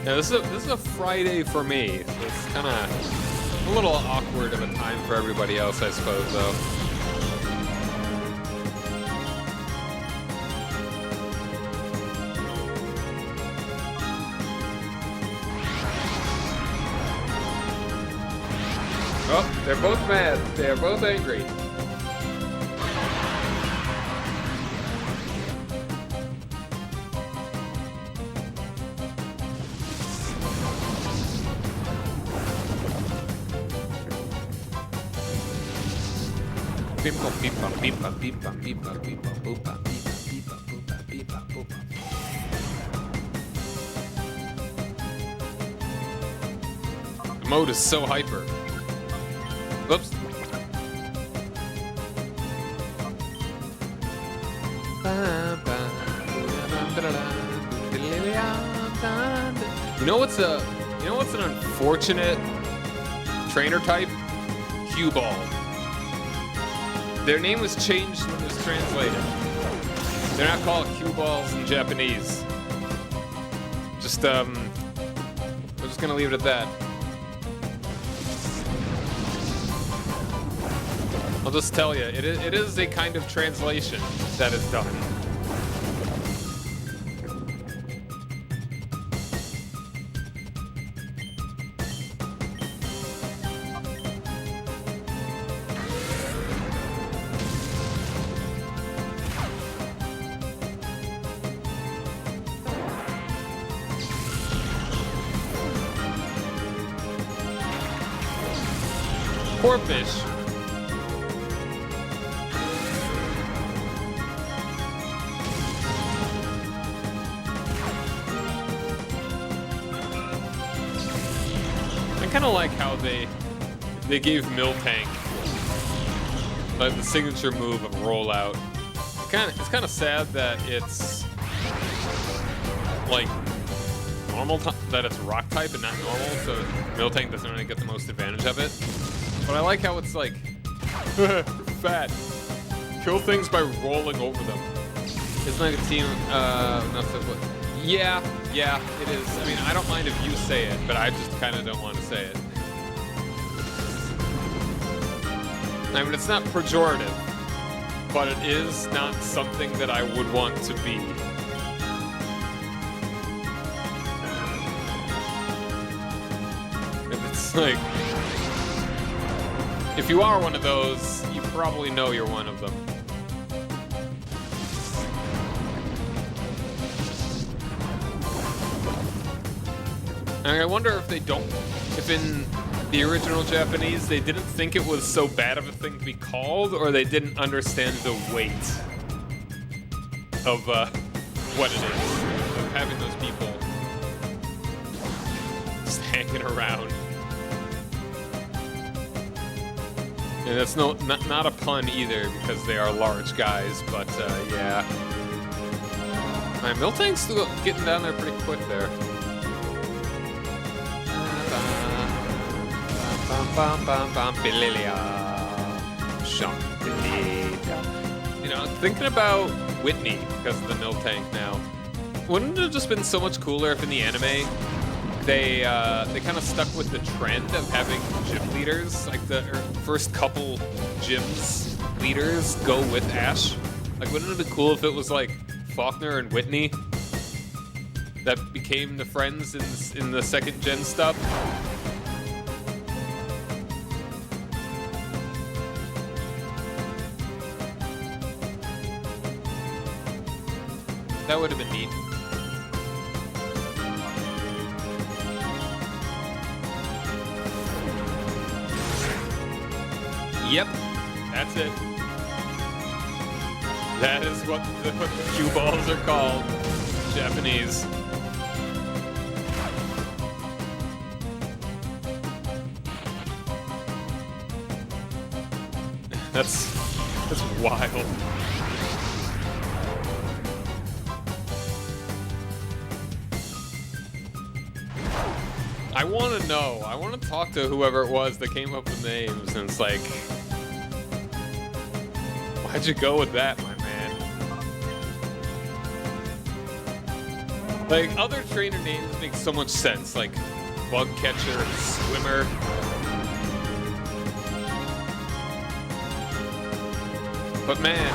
Yeah, this is a Friday for me. So it's kind of a little awkward of a time for everybody else, I suppose, though. Oh, they're both mad. They're both angry. The mode is so hyper. Oops. You know what's an unfortunate trainer type? Cue ball. Their name was changed when it was translated. They're not called cue balls in Japanese. We're just gonna leave it at that. I'll just tell you, it is a kind of translation that is done. Poor fish. I kind of like how they gave Miltank like the signature move of rollout. It's kind of sad that it's like normal that it's rock type and not normal, so Miltank doesn't really get the most advantage of it. But I like how it's like fat. Kill things by rolling over them. It's like a team. Yeah, it is. I mean, I don't mind if you say it, but I just kind of don't want to say it. I mean, it's not pejorative, but it is not something that I would want to be. It's like, if you are one of those, you probably know you're one of them. And I wonder if if in the original Japanese, they didn't think it was so bad of a thing to be called, or they didn't understand the weight of what it is, of having those people just hanging around. And that's not a pun either, because they are large guys, but yeah. Alright, Miltank's still getting down there pretty quick there. You know, thinking about Whitney because of the Miltank now. Wouldn't it have just been so much cooler if in the anime they kind of stuck with the trend of having gym leaders, like the first couple gyms leaders go with Ash? Like, wouldn't it have been cool if it was like Faulkner and Whitney that became the friends in the second gen stuff? That would have been neat. Yep, that's it. That is what the cue balls are called. Japanese. That's wild. I want to know. I want to talk to whoever it was that came up with names, and it's like, why'd you go with that, my man? Like, other trainer names make so much sense, like Bug Catcher, Swimmer. But man,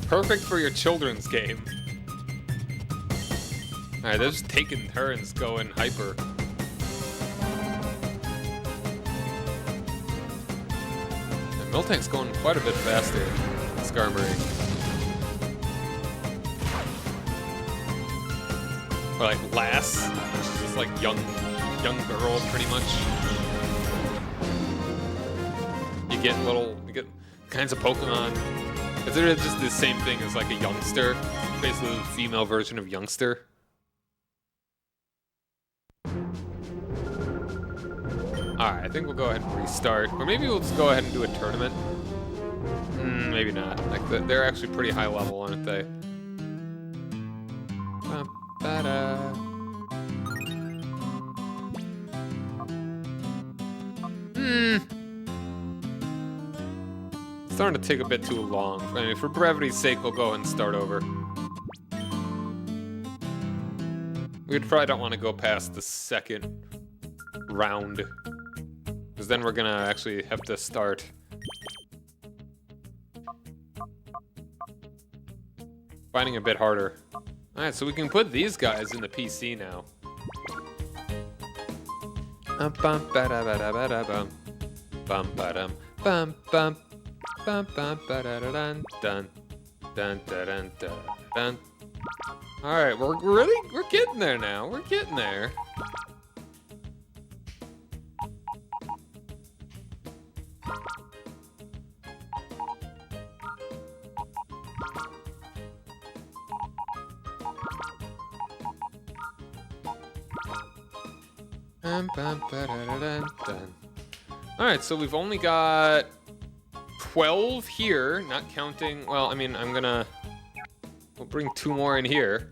perfect for your children's game. Alright, they're just taking turns going hyper. And Miltank's going quite a bit faster than Skarmory. Or like Lass, which is just like young girl pretty much. You get kinds of Pokemon. Is it just the same thing as like a youngster? Basically the female version of youngster. Alright, I think we'll go ahead and restart. Or maybe we'll just go ahead and do a tournament. Maybe not. Like, they're actually pretty high level, aren't they? It's starting to take a bit too long. I mean, for brevity's sake, we'll go ahead and start over. We probably don't want to go past the second round, because then we're gonna actually have to start. Finding a bit harder. Alright, so we can put these guys in the PC now. Bum ba-da-ba-da-ba-da-bum. Bum ba-dum. Bum bum. Bum bum ba-da-da-dun dun. Dun dun dun dun dun. Alright, we're getting there now. We're getting there. Alright, so we've only got 12 here, not counting. Well, I mean, we'll bring 2 more in here.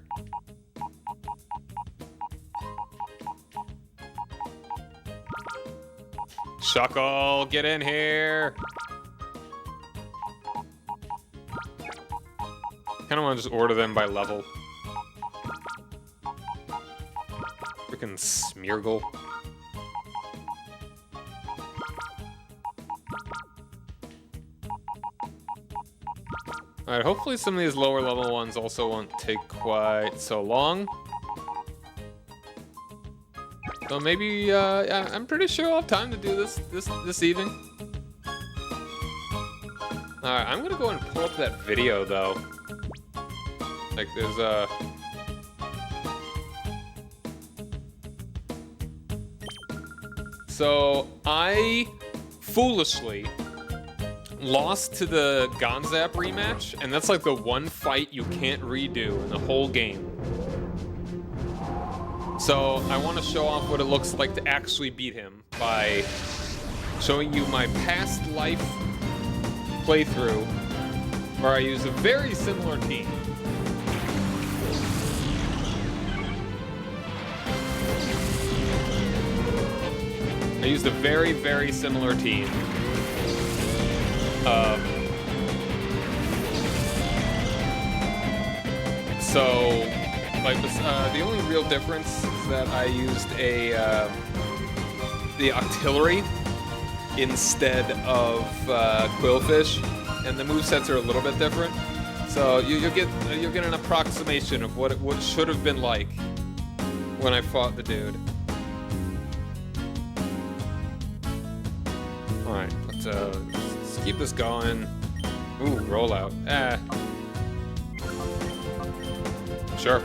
Shuckle, get in here. Kind of want to just order them by level. Freaking Smeargle. Alright, hopefully some of these lower level ones also won't take quite so long. So maybe, yeah, I'm pretty sure I'll have time to do this evening. Alright, I'm gonna go and pull up that video though. Like there's a... So, I foolishly lost to the Gonzap rematch, and that's like the one fight you can't redo in the whole game. So I want to show off what it looks like to actually beat him by showing you my past life playthrough where I use a very similar team. I used a very, very similar team. So, like, the only real difference is that I used the Octillery instead of Quillfish, and the movesets are a little bit different. So you'll get an approximation of what it should have been like when I fought the dude. All right, let's keep this going. Ooh, rollout. Sure.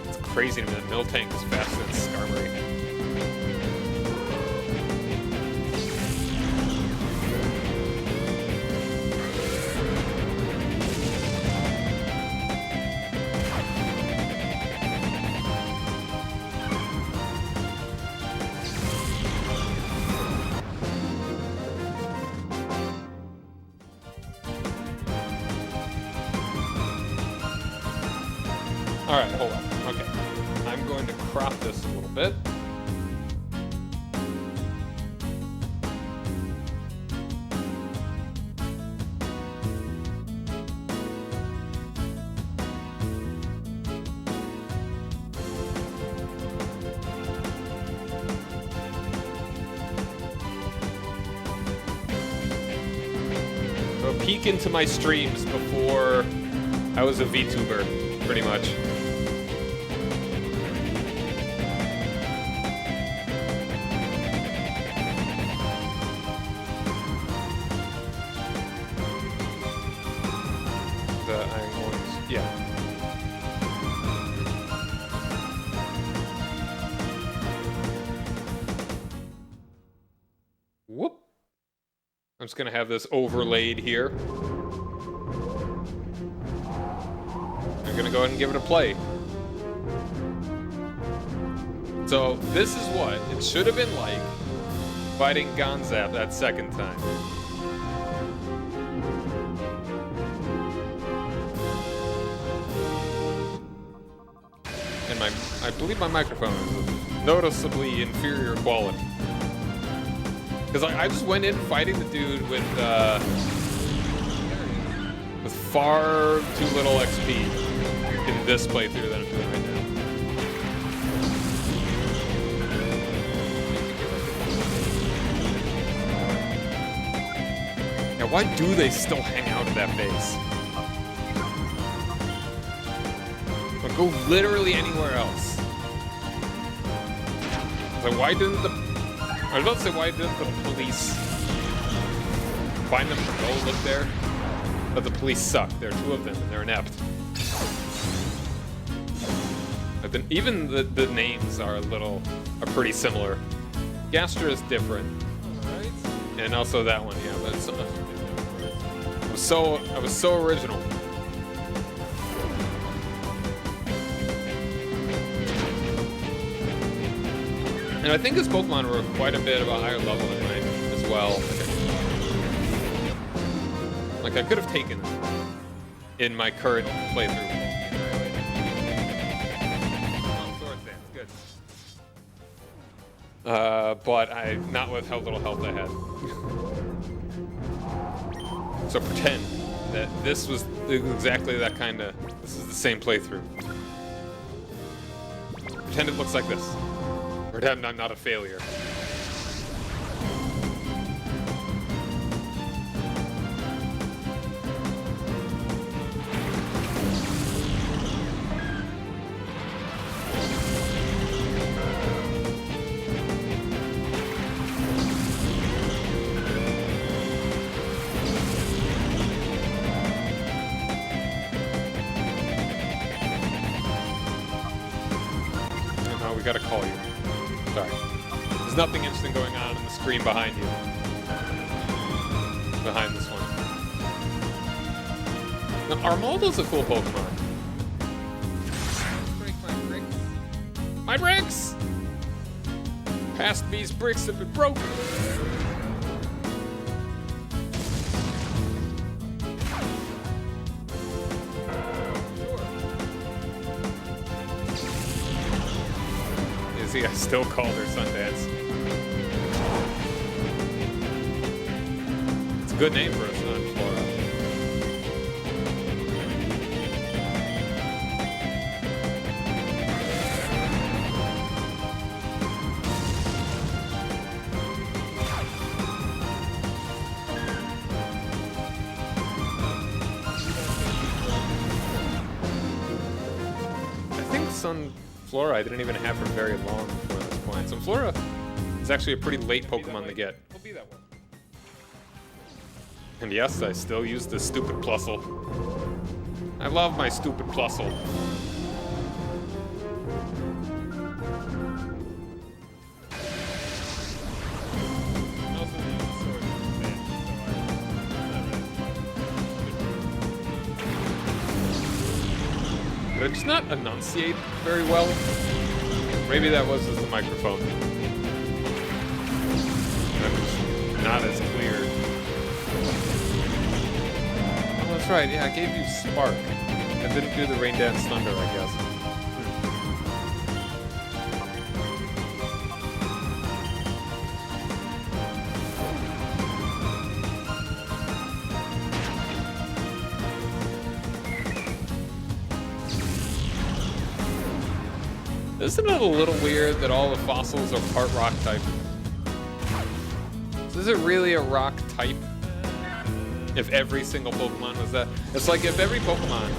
It's crazy to me that Miltank is faster than Skarmory. Alright, hold on. Okay. I'm going to crop this a little bit. So a peek into my streams before I was a VTuber, pretty much. Whoop. I'm just gonna have this overlaid here. I'm gonna go ahead and give it a play. So this is what it should have been like fighting Gonzap that second time. And I believe my microphone is noticeably inferior quality. Because I just went in fighting the dude with far too little XP in this playthrough that I'm doing right now. Now, why do they still hang out at that base? Go literally anywhere else. So why didn't the... I was about to say, why didn't the police find them to go look there? But the police suck. There are two of them, and they're inept. But then even the names are pretty similar. Gastra is different. Alright. And also that one, yeah, but it's, I was so original. And I think his Pokemon were quite a bit of a higher level than mine as well. Like I could have taken in my current playthrough. Good. But not with how little health I had. So pretend that this was exactly that kind of. This is the same playthrough. Pretend it looks like this. Pretend I'm not a failure. We gotta call you. Sorry. There's nothing interesting going on the screen behind you. Behind this one. Now, Armaldo's a cool Pokemon. Break my bricks. My bricks! Past me's bricks have been broken. I still called her Sundance. It's a good name for a Sunflora. I think Sunflora I didn't even have for very long before this point. Sunflora is actually a pretty late Pokemon to get. We'll be that one. And yes, I still use the stupid Plusle. I love my stupid Plusle. Did I just not enunciate very well? Maybe that was just the microphone. That was not as clear. Oh, that's right. Yeah, I gave you Spark. I didn't do the Rain Dance Thunder, I guess. Isn't it a little weird that all the fossils are part rock type? So is it really a rock type? If every single Pokemon was that? It's like if every Pokemon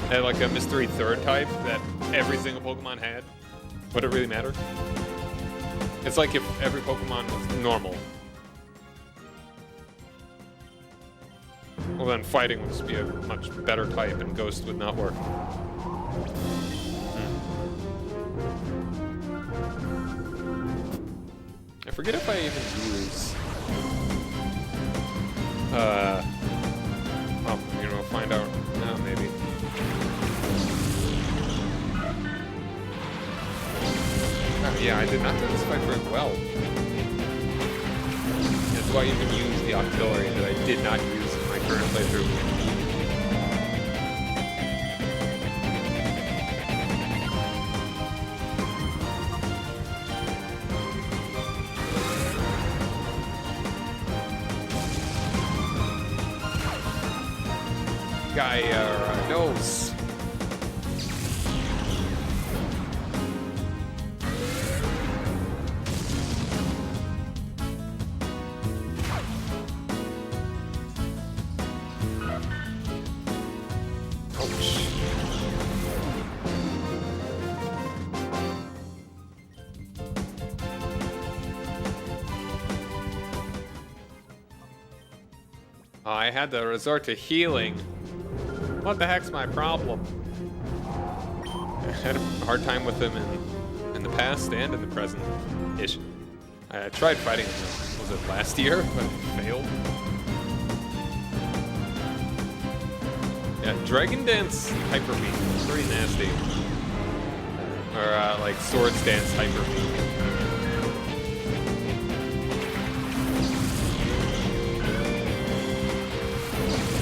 had like a mystery third type that every single Pokemon had, would it really matter? It's like if every Pokemon was normal. Well then fighting would just be a much better type and Ghost would not work. I forget if I even use... well, you know, find out now, maybe. Yeah, I did not do this fight very well. And do I even use the Octillery that I did not use in my current playthrough? Gyarados. Ouch. I had to resort to healing. What the heck's my problem? I had a hard time with him in the past and in the present. Ish. I tried fighting him, was it last year? But it failed. Yeah, Dragon Dance Hyper Beam. Pretty nasty. Or like Swords Dance Hyper Beam.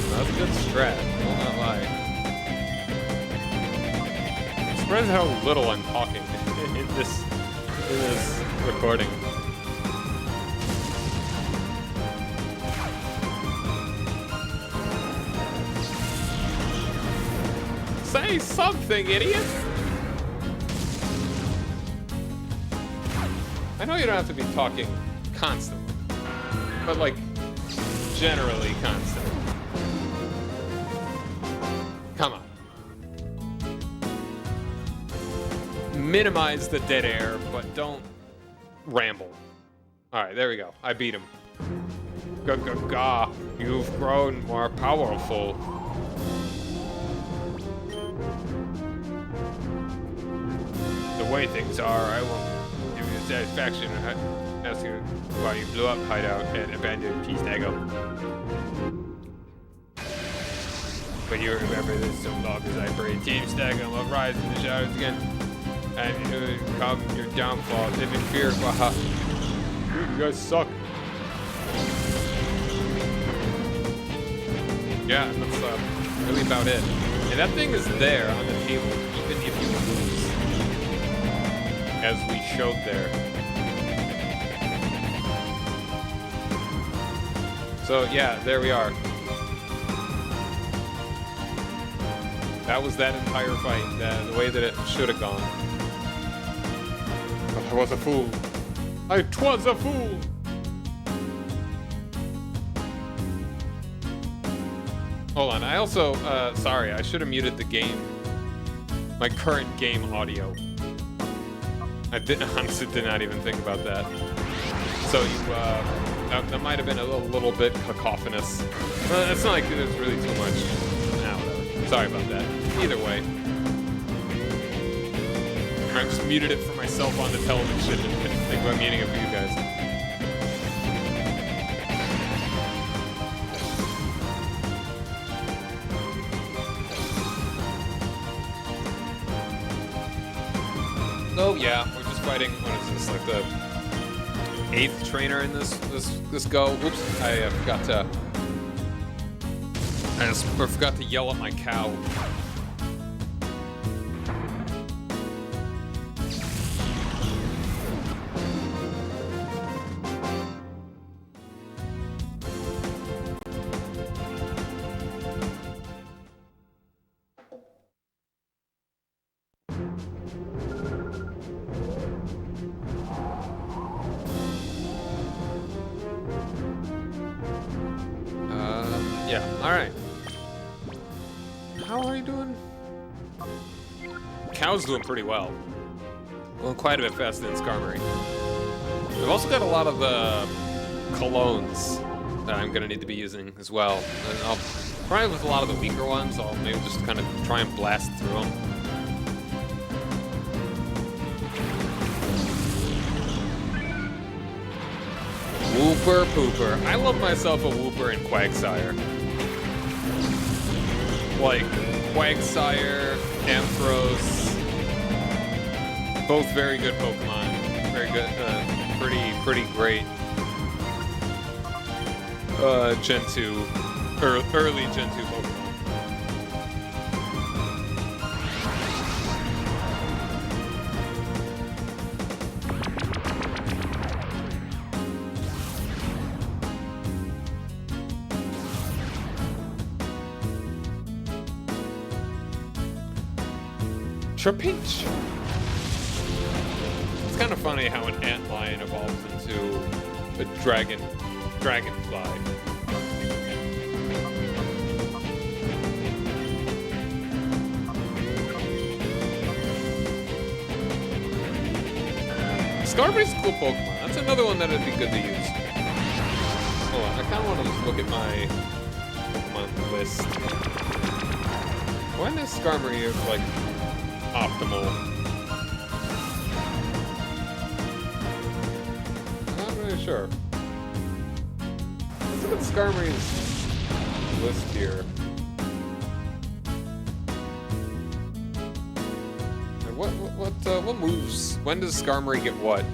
That's a good strat, will not lie. I'm surprised how little I'm talking in this recording. Say something, idiot! I know you don't have to be talking constantly, but like, generally constantly. Come on. Minimize the dead air, but don't ramble. Alright, there we go. I beat him. Ga-ga-ga, you've grown more powerful. The way things are, I won't give you the satisfaction of asking you why you blew up Hideout and abandoned Peace Dago. But you remember this so long as I pray. Team Stagum will rise in the shadows again. And it will come your downfall. Live in fear. Waha. You guys suck. Yeah, that's really about it. And that thing is there on the table, even if you lose. As we showed there. So yeah, there we are. That was that entire fight, the way that it should have gone. But I was a fool. I was a fool! Hold on, I also, sorry, I should have muted the game. My current game audio. I honestly did not even think about that. So you, that might have been a little bit cacophonous. It's not like there's really too much. Nah, whatever. Sorry about that. Either way. I just muted it for myself on the television and didn't think about muting it for you guys. So yeah, we're just fighting, what is this, like the 8th trainer in this go. Whoops, I forgot to yell at my cow. Yeah, alright. How are you doing? Cow's doing pretty well. Well, quite a bit faster than Skarmory. I've also got a lot of colognes that I'm gonna need to be using as well. And I'll probably with a lot of the weaker ones, I'll maybe just kind of try and blast through them. Wooper Pooper. I love myself a Wooper and Quagsire. Like, Quagsire, Ampharos, both very good Pokemon. Very good, pretty great. Gen 2, early Gen 2 Pokemon. Trapinch! It's kind of funny how an antlion evolves into a dragonfly. Skarmory's a cool Pokemon. That's another one that would be good to use. Hold on, I kind of want to just look at list. When is Skarmory like optimal? I'm not really sure. Let's look at Skarmory's list here. What moves? When does Skarmory get what?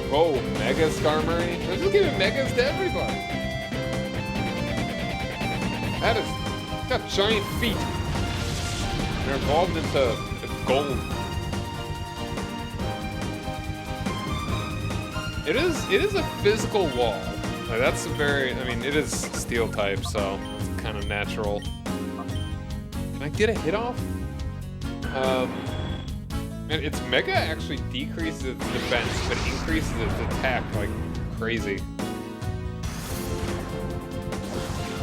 Whoa, Mega Skarmory? We're just giving Megas to everybody. That is got giant feet. They're evolved into gold. It is a physical wall. Like, that's very, I mean, it is steel type, so it's kind of natural. Can I get a hit off? And its Mega actually decreases its defense, but increases its attack like crazy.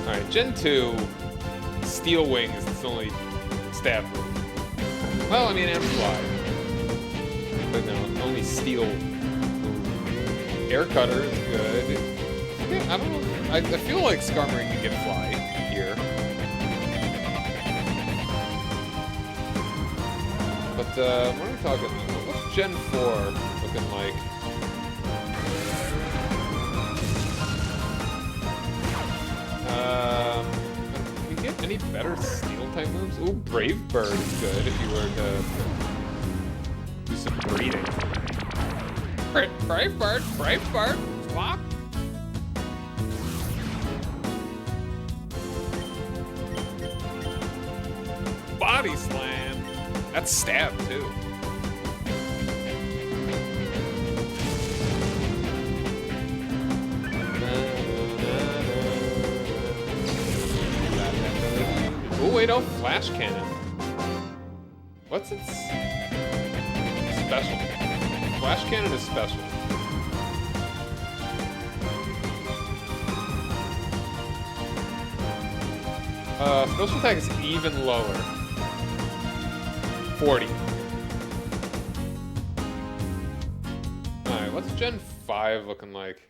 Alright, Gen 2, Steel Wing is its only stab move. Well, I mean, and Fly. But no, only Steel. Air Cutter is good. Yeah, I don't know. I feel like Skarmory can get Fly here. But, what are we talking about? What's Gen 4 looking like? Can you get any better Steel-type moves? Ooh, Brave Bird is good if you were to do some breeding. Brave Bird, fuck. Body Slam. That's stab too. Oh wait, oh, Flash Cannon. What's its special? Flash Cannon is special. Special attack is even lower. 40. Alright, what's Gen 5 looking like?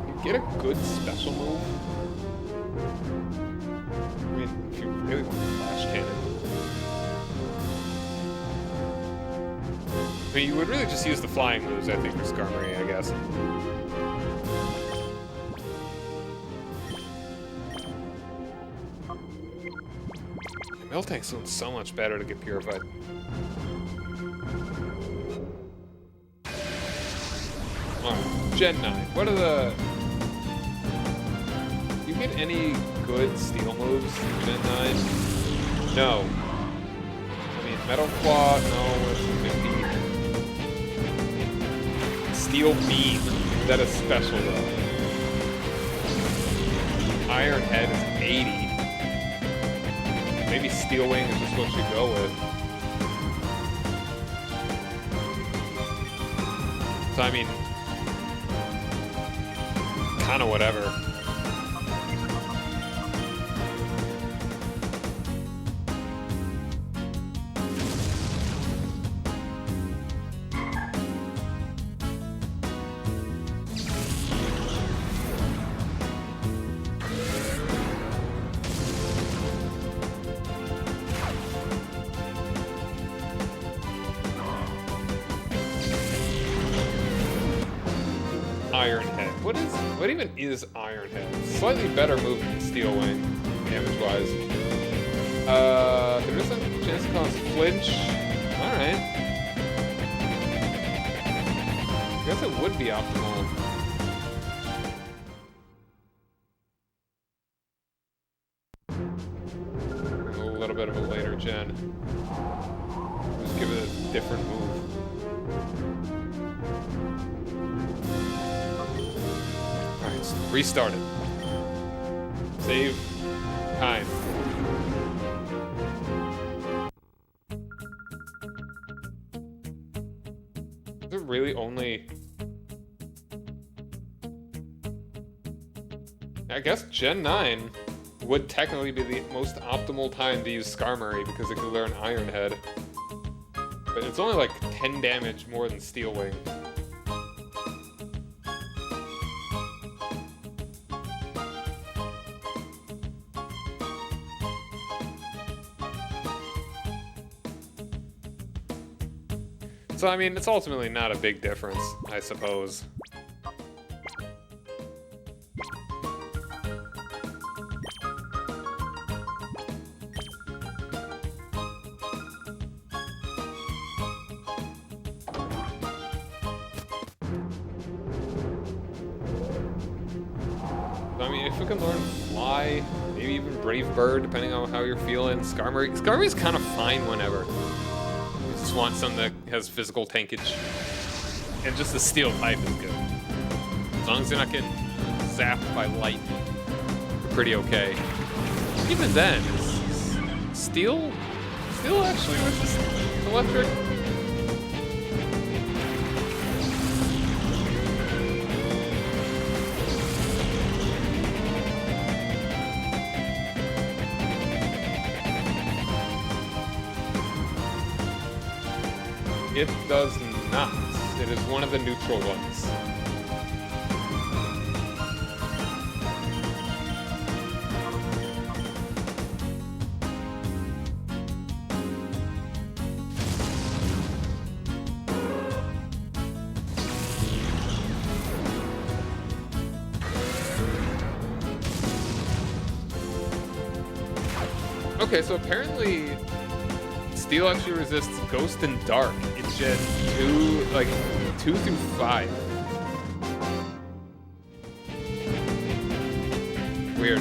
You get a good special move? I mean, if you really want Flash Cannon. I mean, you would really just use the flying moves, I think, for Skarmory, I guess. Miltank's doing so much better to get purified. Alright, Gen 9. What are the... Do you get any good steel moves in Gen 9? No. I mean, Metal Claw, no, it's 50. Steel Beam. Is that a special, though? Iron Head is 80. Maybe Steel Wing is just what you go with. So, I mean, kind of whatever. Iron Head. What even is Iron Head? Slightly better move than Steel Wing, damage-wise. There is a chance to cause flinch. Alright. I guess it would be optimal. A little bit of a later gen. Just give it a different move. Restart it. Save time. Is it really only... I guess Gen 9 would technically be the most optimal time to use Skarmory because it could learn Iron Head. But it's only like 10 damage more than Steel Wing. So, I mean, it's ultimately not a big difference, I suppose. I mean, if we can learn Fly, maybe even Brave Bird, depending on how you're feeling. Skarmory's kind of fine whenever. You just want something that has physical tankage. And just the Steel type is good. As long as you're not getting zapped by lightning, you're pretty okay. Even then, Steel actually resist electric? It does not. It is one of the neutral ones. Okay, so apparently Steel actually resists Ghost and Dark in Gen 2, like 2 through 5. Weird.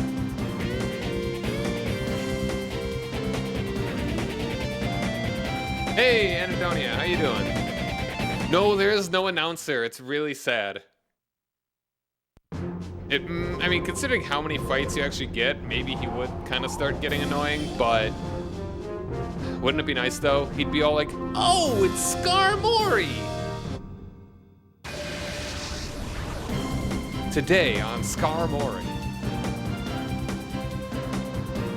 Hey, Anadonia, how you doing? No, there is no announcer. It's really sad. I mean, considering how many fights you actually get, maybe he would kind of start getting annoying, but wouldn't it be nice, though? He'd be all like, oh, it's Skarmory! Today on Skarmory.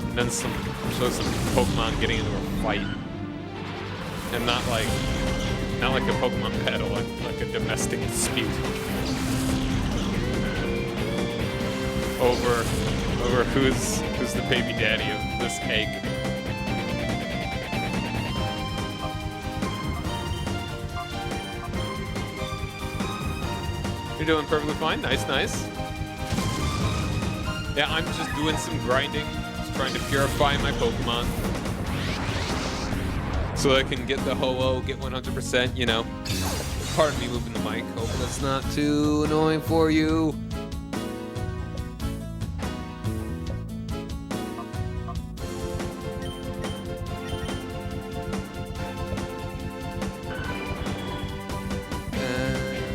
And then show some Pokemon getting into a fight. And not like a Pokemon battle, like a domestic dispute. Over who's the baby daddy of this egg. You're doing perfectly fine. Nice, nice. Yeah, I'm just doing some grinding, just trying to purify my Pokemon. So I can get the Ho-Oh, get 100%, you know. Pardon me moving the mic. Hope that's not too annoying for you.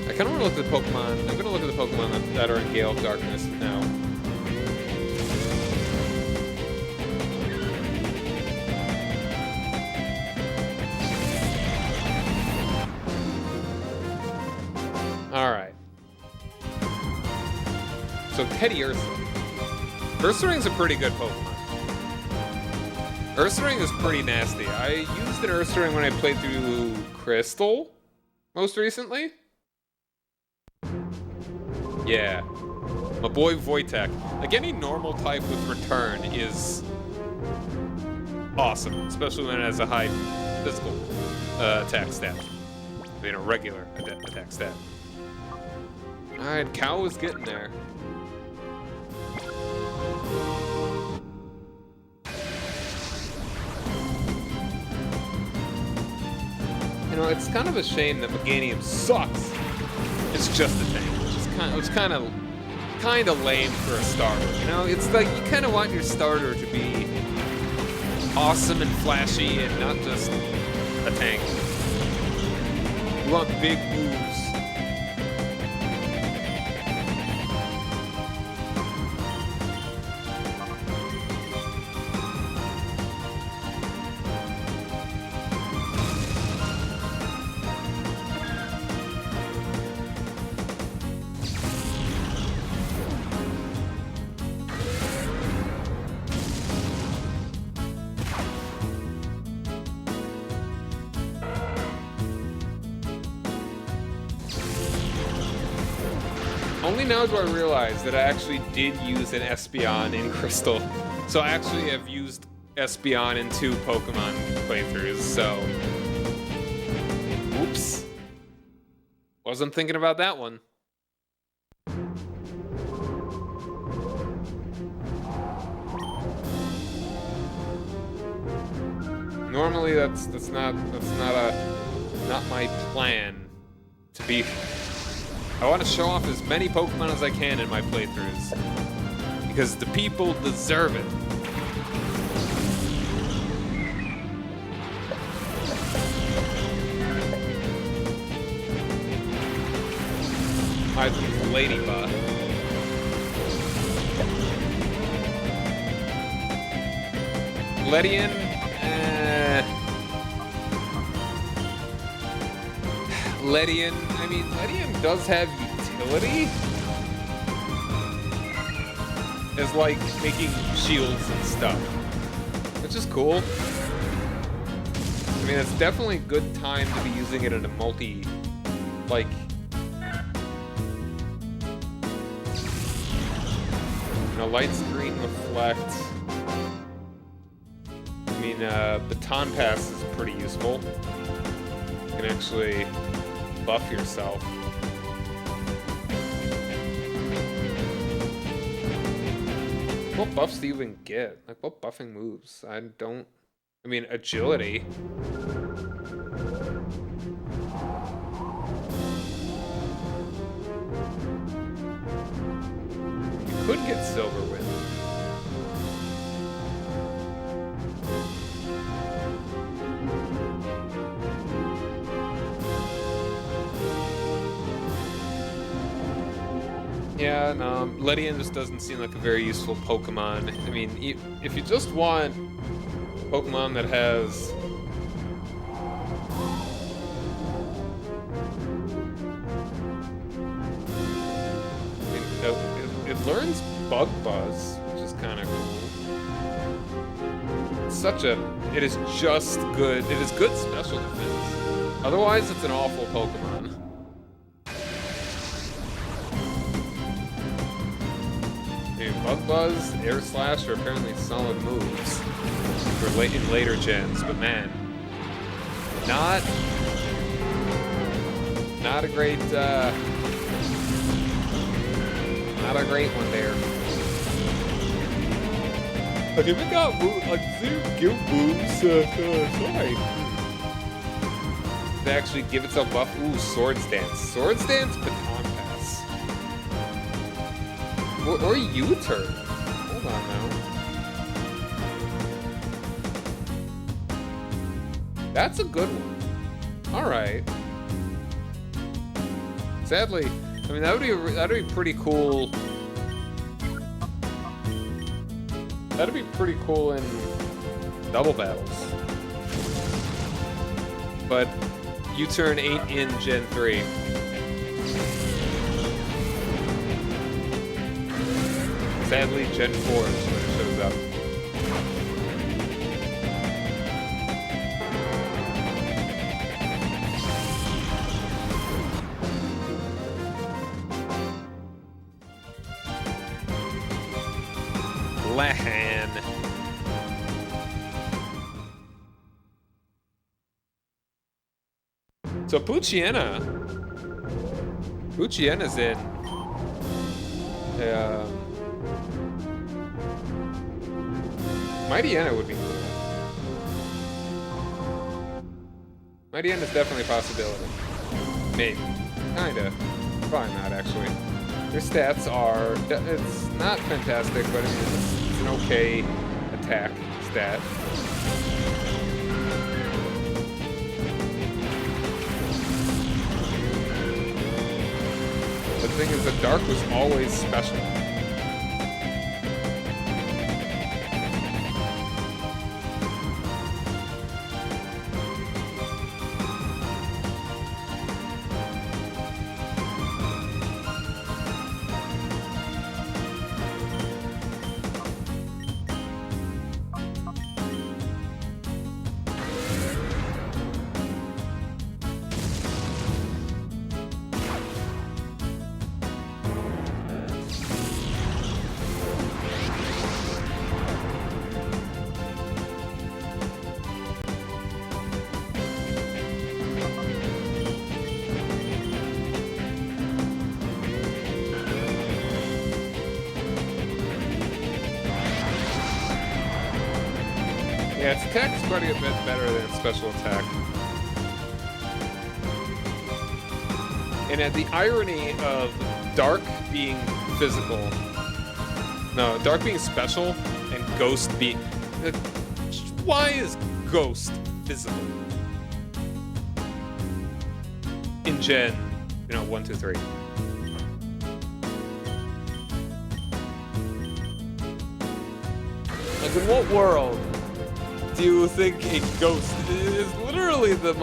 I kind of want to look at the Pokemon. I'm going to look at the Pokemon that are in Gale of Darkness now. Alright. So Teddy Ursaring. Ursaring's a pretty good Pokemon. Ursaring is pretty nasty. I used an Ursaring when I played through Crystal most recently. Yeah. My boy Wojtek. Like, any normal type with return is awesome, especially when it has a high physical attack stat. I mean, a regular attack stat. Alright, Cow is getting there. You know, it's kind of a shame that Meganium sucks. It's just a thing. It's kind of lame for a starter, you know? It's like you kind of want your starter to be awesome and flashy and not just a tank. You want big moves. Only now do I realize that I actually did use an Espeon in Crystal. So I actually have used Espeon in 2 Pokemon playthroughs, so... Oops. Wasn't thinking about that one. Normally that's not my plan to be. I want to show off as many Pokemon as I can in my playthroughs because the people deserve it. I've used Ladybug. Ledian. Ledian, I mean, Ledian does have utility as like making shields and stuff, which is cool. I mean, it's definitely a good time to be using it in a multi, like, you know, light screen reflect. I mean, Baton Pass is pretty useful. You can actually buff yourself. What buffs do you even get? Like, what buffing moves? I mean, agility. You could get Silver Wind. Yeah, no, Ledian just doesn't seem like a very useful Pokemon. I mean, if you just want Pokemon that has... I mean, it learns Bug Buzz, which is kind of cool. It is just good. It is good special defense. Otherwise, it's an awful Pokemon. Bug Buzz, Air Slash are apparently solid moves for in later gens, but man, not a great one there. Like if it got like give moves, sorry. They actually give itself buff. Ooh, Swords Dance, Baton Pass. Or U-turn. Hold on now. That's a good one. All right. Sadly, I mean that'd be pretty cool. That'd be pretty cool in double battles. But U-turn ain't in Gen 3. Sadly, Gen 4 is when it shows up. Lahan. So Poochiena's in. Mightyena would be cool. Mightyena's definitely a possibility. Maybe. Kinda. Probably not, actually. Their stats are... It's not fantastic, but it's an okay attack stat. The thing is that Dark was always special. Yeah, its attack is quite a bit better than its special attack. And at the irony of Dark being physical, no, Dark being special and Ghost being... Why is Ghost physical? In Gen, 1, 2, 3. Like, in what world do you think a ghost is literally the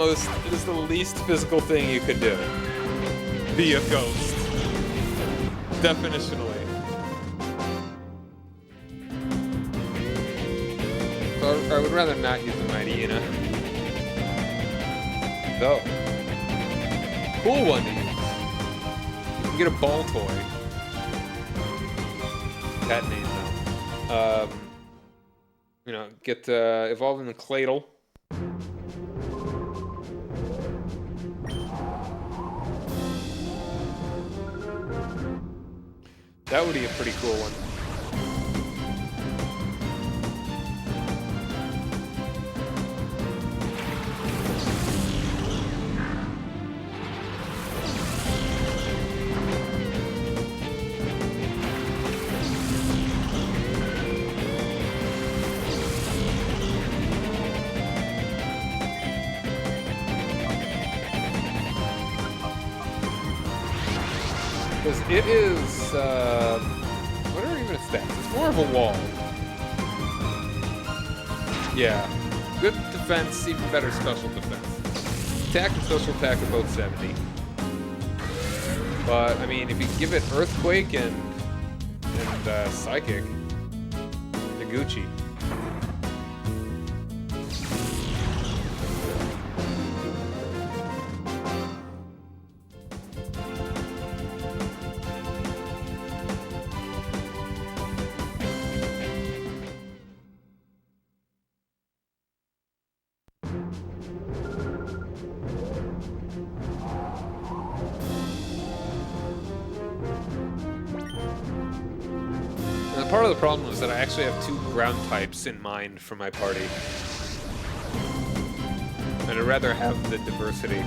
least physical thing you could do? Be a ghost. Definitionally. So I would rather not use the Mightyena. Though. Cool one to use. You can get a ball toy. That name though. Get evolved in the Cladle. That would be a pretty cool one. Because it is, what are even its stats? It's more of a wall. Yeah. Good defense, even better special defense. Attack and special attack are both 70. But, I mean, if you give it Earthquake and Psychic, Noguchi. Part of the problem is that I actually have 2 ground types in mind for my party. And I'd rather have the diversity.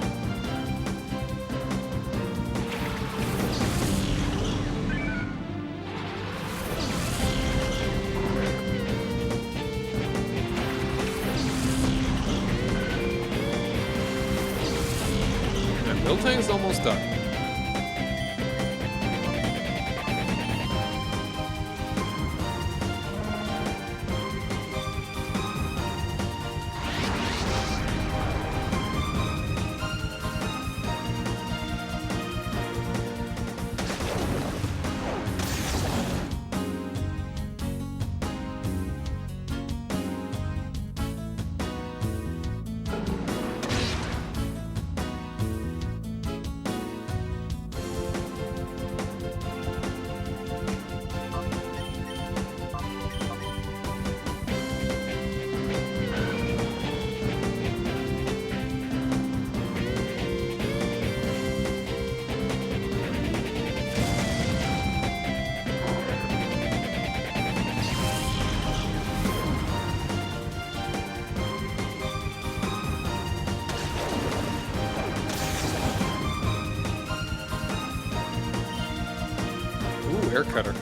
That Miltank's almost done. Hair cutter.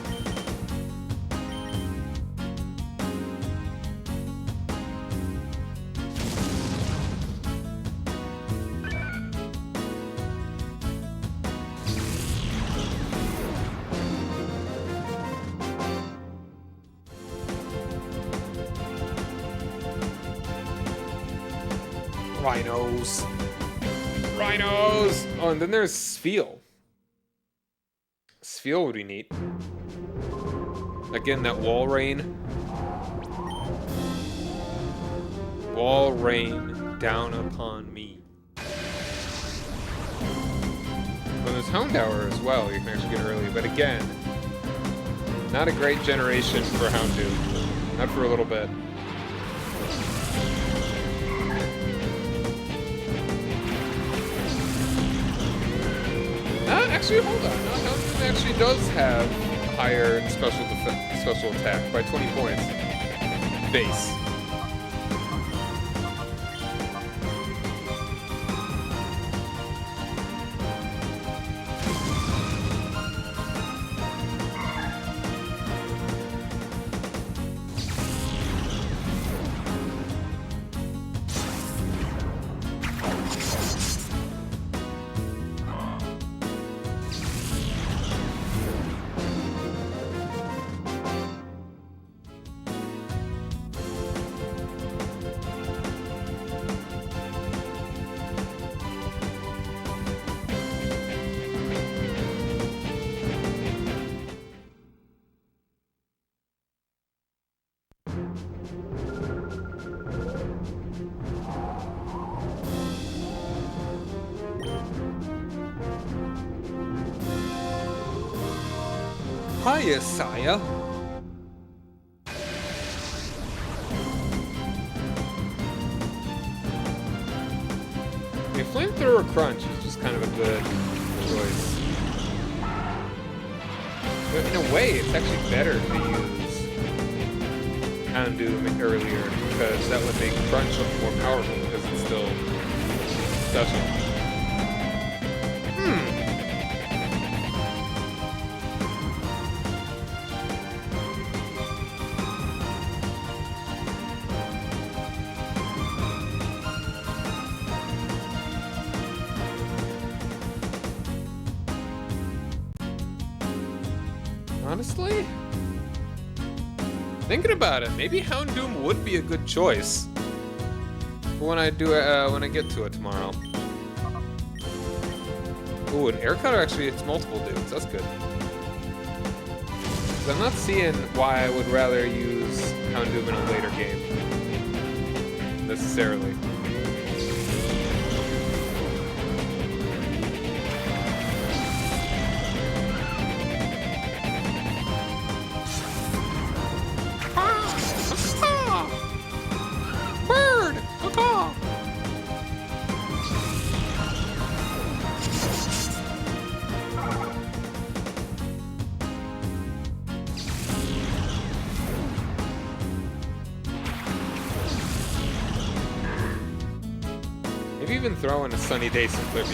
Rhinos. Rhinos! Oh, and then there's Spheal. Spheal would be neat. Again, that wall rain. Wall rain down upon me. Well, there's Houndour as well, you can actually get early, but again, not a great generation for Houndour. Not for a little bit. Actually, hold on. No, Houndour actually does have higher special attack by 20 points. Base. Hiya, sire. A flamethrower crunch is just kind of a good choice. But in a way, it's actually better to use Houndoom earlier because that would make crunch look more powerful because it's still special. Honestly, thinking about it, maybe Houndoom would be a good choice for when I do it, when I get to it tomorrow. Ooh, an air cutter actually hits multiple dudes. That's good. 'Cause I'm not seeing why I would rather use Houndoom in a later game necessarily. Maybe even throw in a sunny day simpler beam.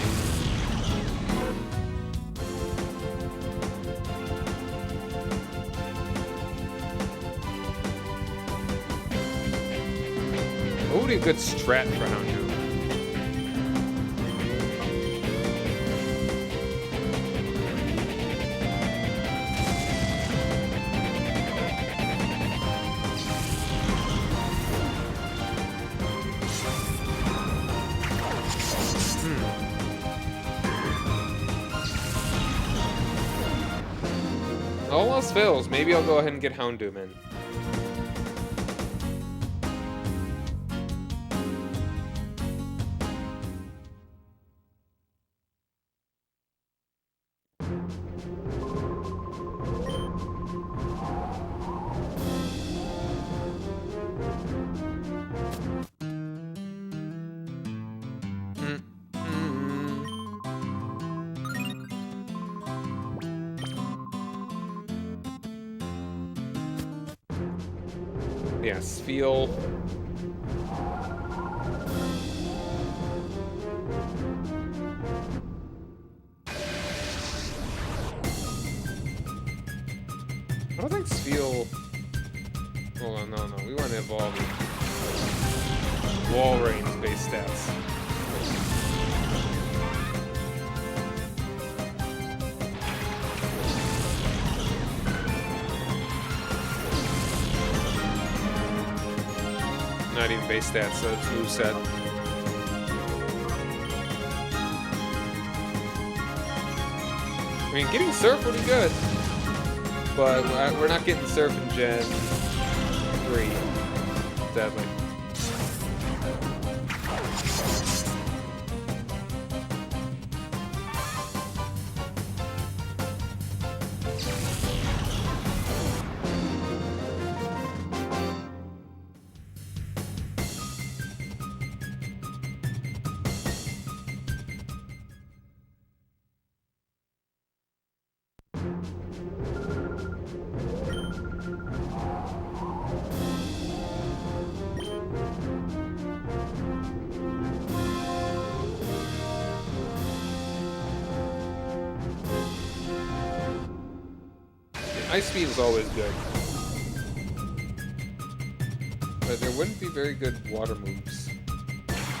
What would be a good strat for Houndoom? All else fails, maybe I'll go ahead and get Houndoom in. Yes, feel. I don't think Spheal. Hold on, no, we want to evolve wall range base stats. Not even base stats, so it's moveset. I mean, getting Surf would be good, but we're not getting Surf in Gen 3, sadly. Ice Speed is always good. But there wouldn't be very good water moves.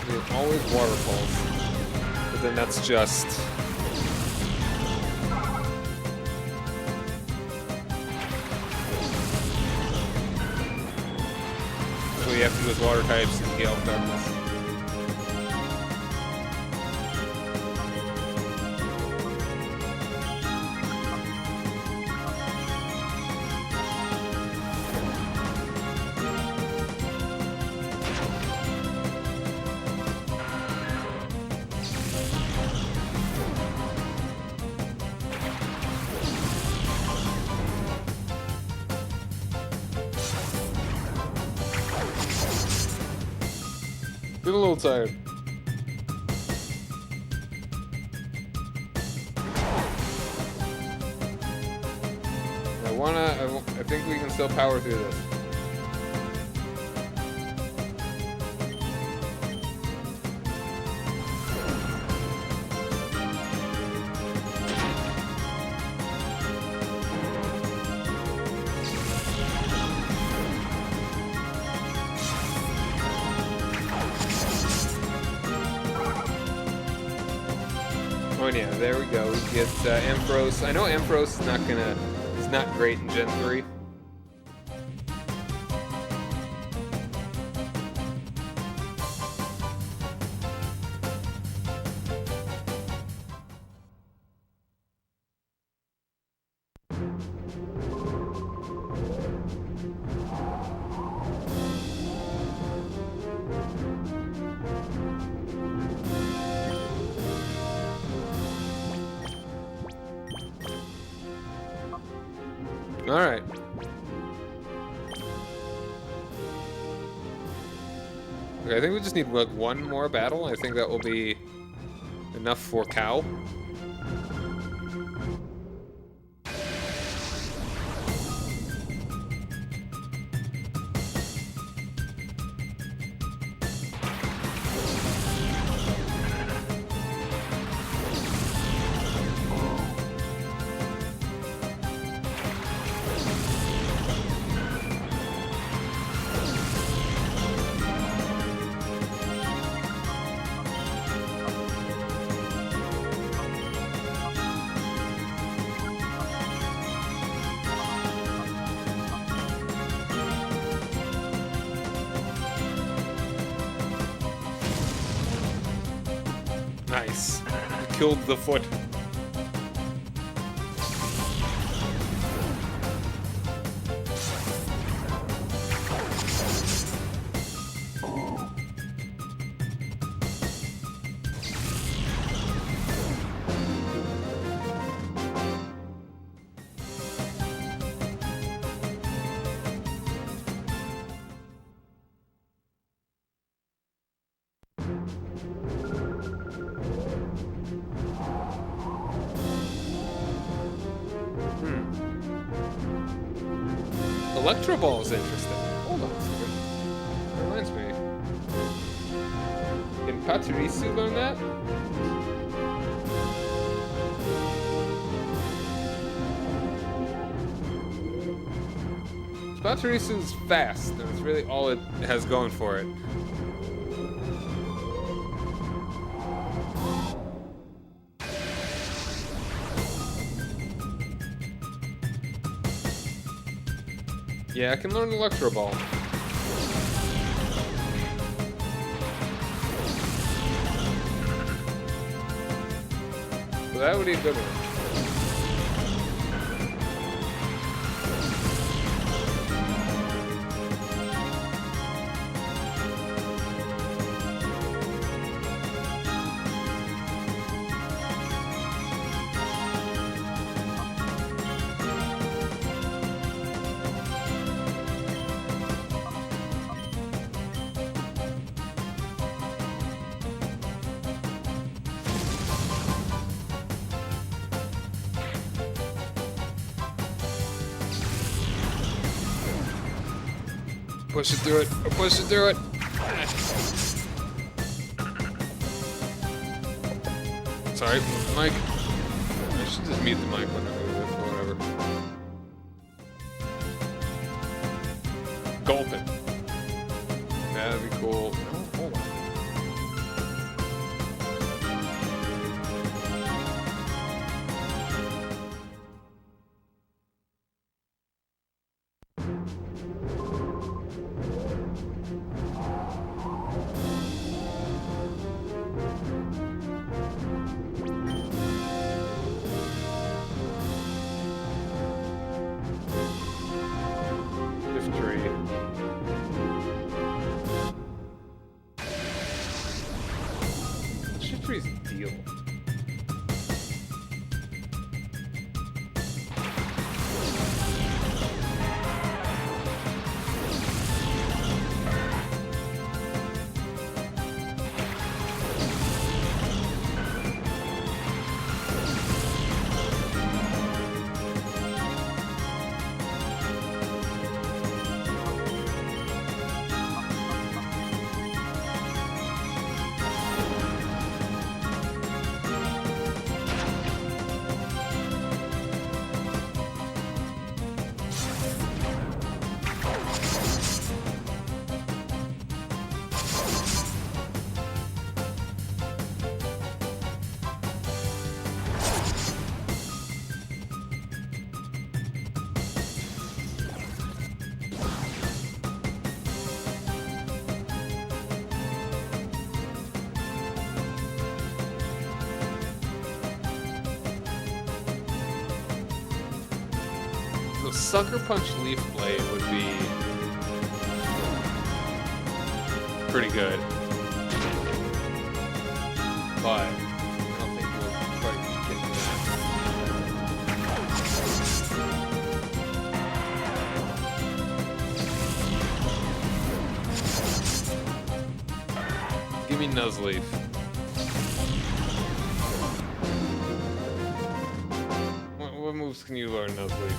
There's always waterfalls. But then that's just... So you have to do with water types and Gale of Darkness. Get a little tired. I think we can still power through this. Oh yeah, there we go. We get Ampharos. I know Ampharos is not great in Gen 3. Alright. Okay, I think we just need like one more battle. I think that will be enough for Cow. Nice. Killed the foot. Electro Ball is interesting. Hold on a second. That reminds me. Can Pachirisu learn that? Pachirisu's fast, and it's really all it has going for it. Yeah, I can learn Electro Ball. So that would be a good one. Push it through it. Push it through it. Sorry, mic. I should just mute the mic when I move it, or whatever. Gulping. That'd be cool. Oh, hold on. Shifty's deal. Sucker Punch Leaf Blade would be pretty good. But I don't think we'll quite get that. Give me Nuzleaf. What moves can you learn, Nuzleaf?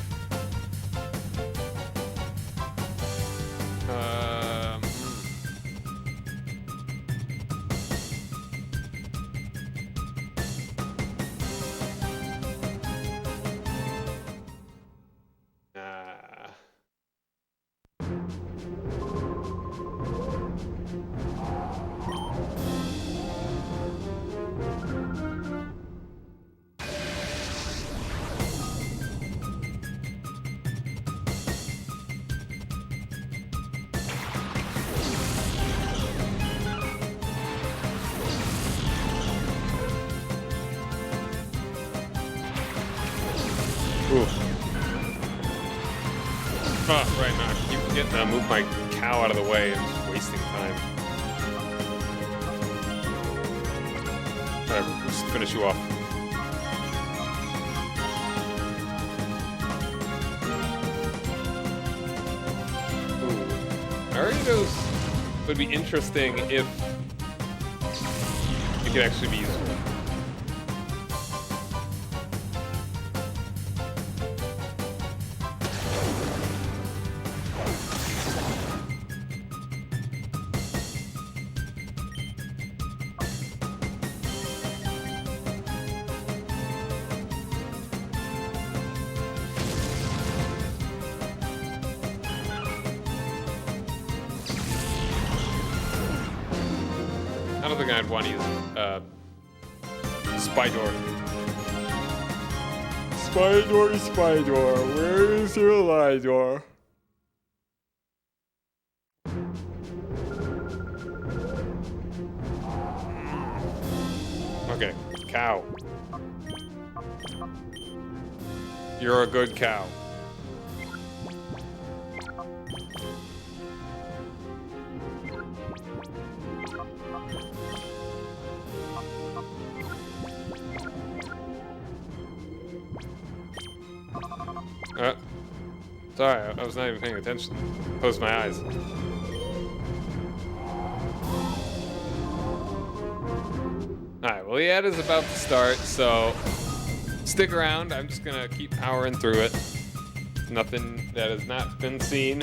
Oh, right now. I keep forgetting to move my cow out of the way and just wasting time. Whatever, we'll just finish you off. Ooh. Ariados would be interesting if it could actually be useful. I don't think I'd want to use Spydor. Spydor, where is your Lidor? Okay, cow. You're a good cow. Sorry, I was not even paying attention. Closed my eyes. Alright, well the ad is about to start, so stick around. I'm just gonna keep powering through it. Nothing that has not been seen.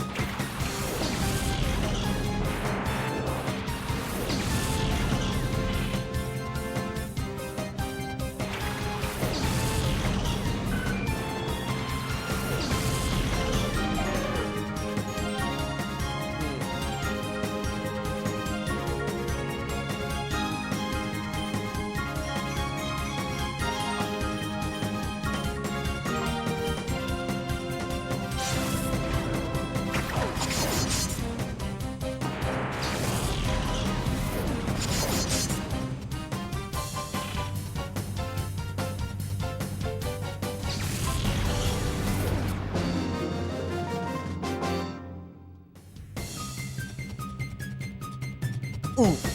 Oof.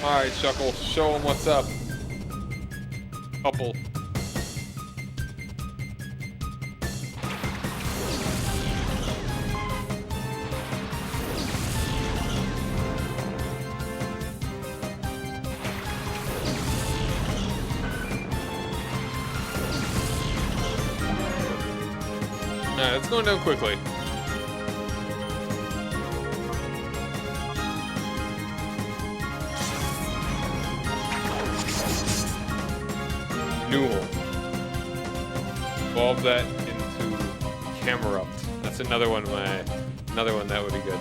All right, Shuckle, show him what's up. Couple. Alright, it's going down quickly. Newell. Evolve that into Camerupt. That's another one that would be good.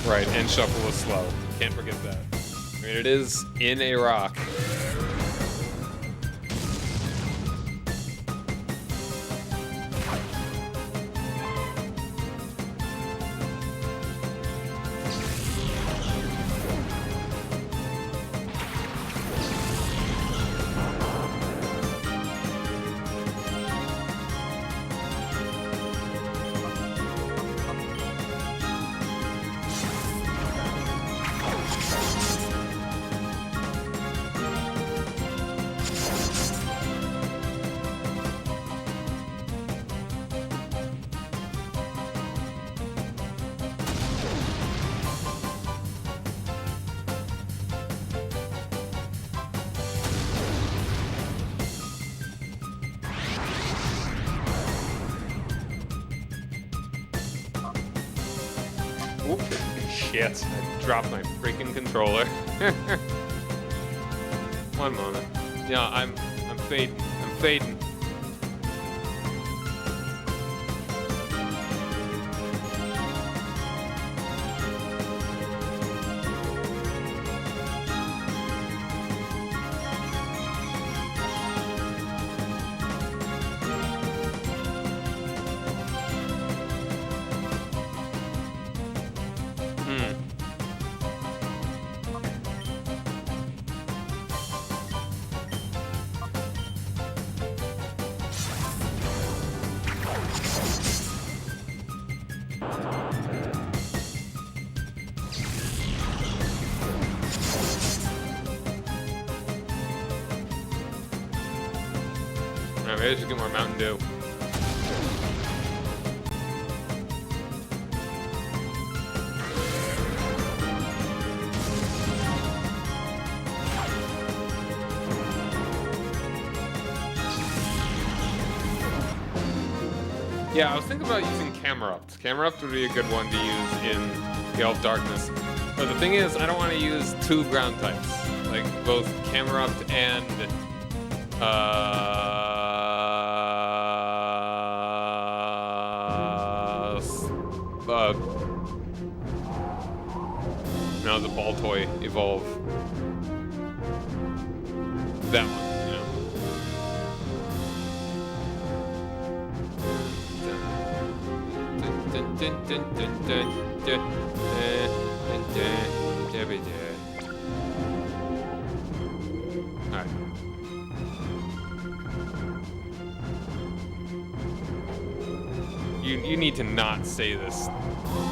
Right, and Shuffle is slow. Can't forget that. I mean, it is in a rock. Shit, I dropped my freaking controller. One moment. Yeah, I'm fading. I'm fading. Alright, maybe I should get more Mountain Dew. Yeah, I was thinking about using Camerupt. Camerupt would be a good one to use in Gale of Darkness. But the thing is, I don't want to use two ground types. Like, both Camerupt and... no, the ball toy evolve. That one, you know. Alright. You need to not say this.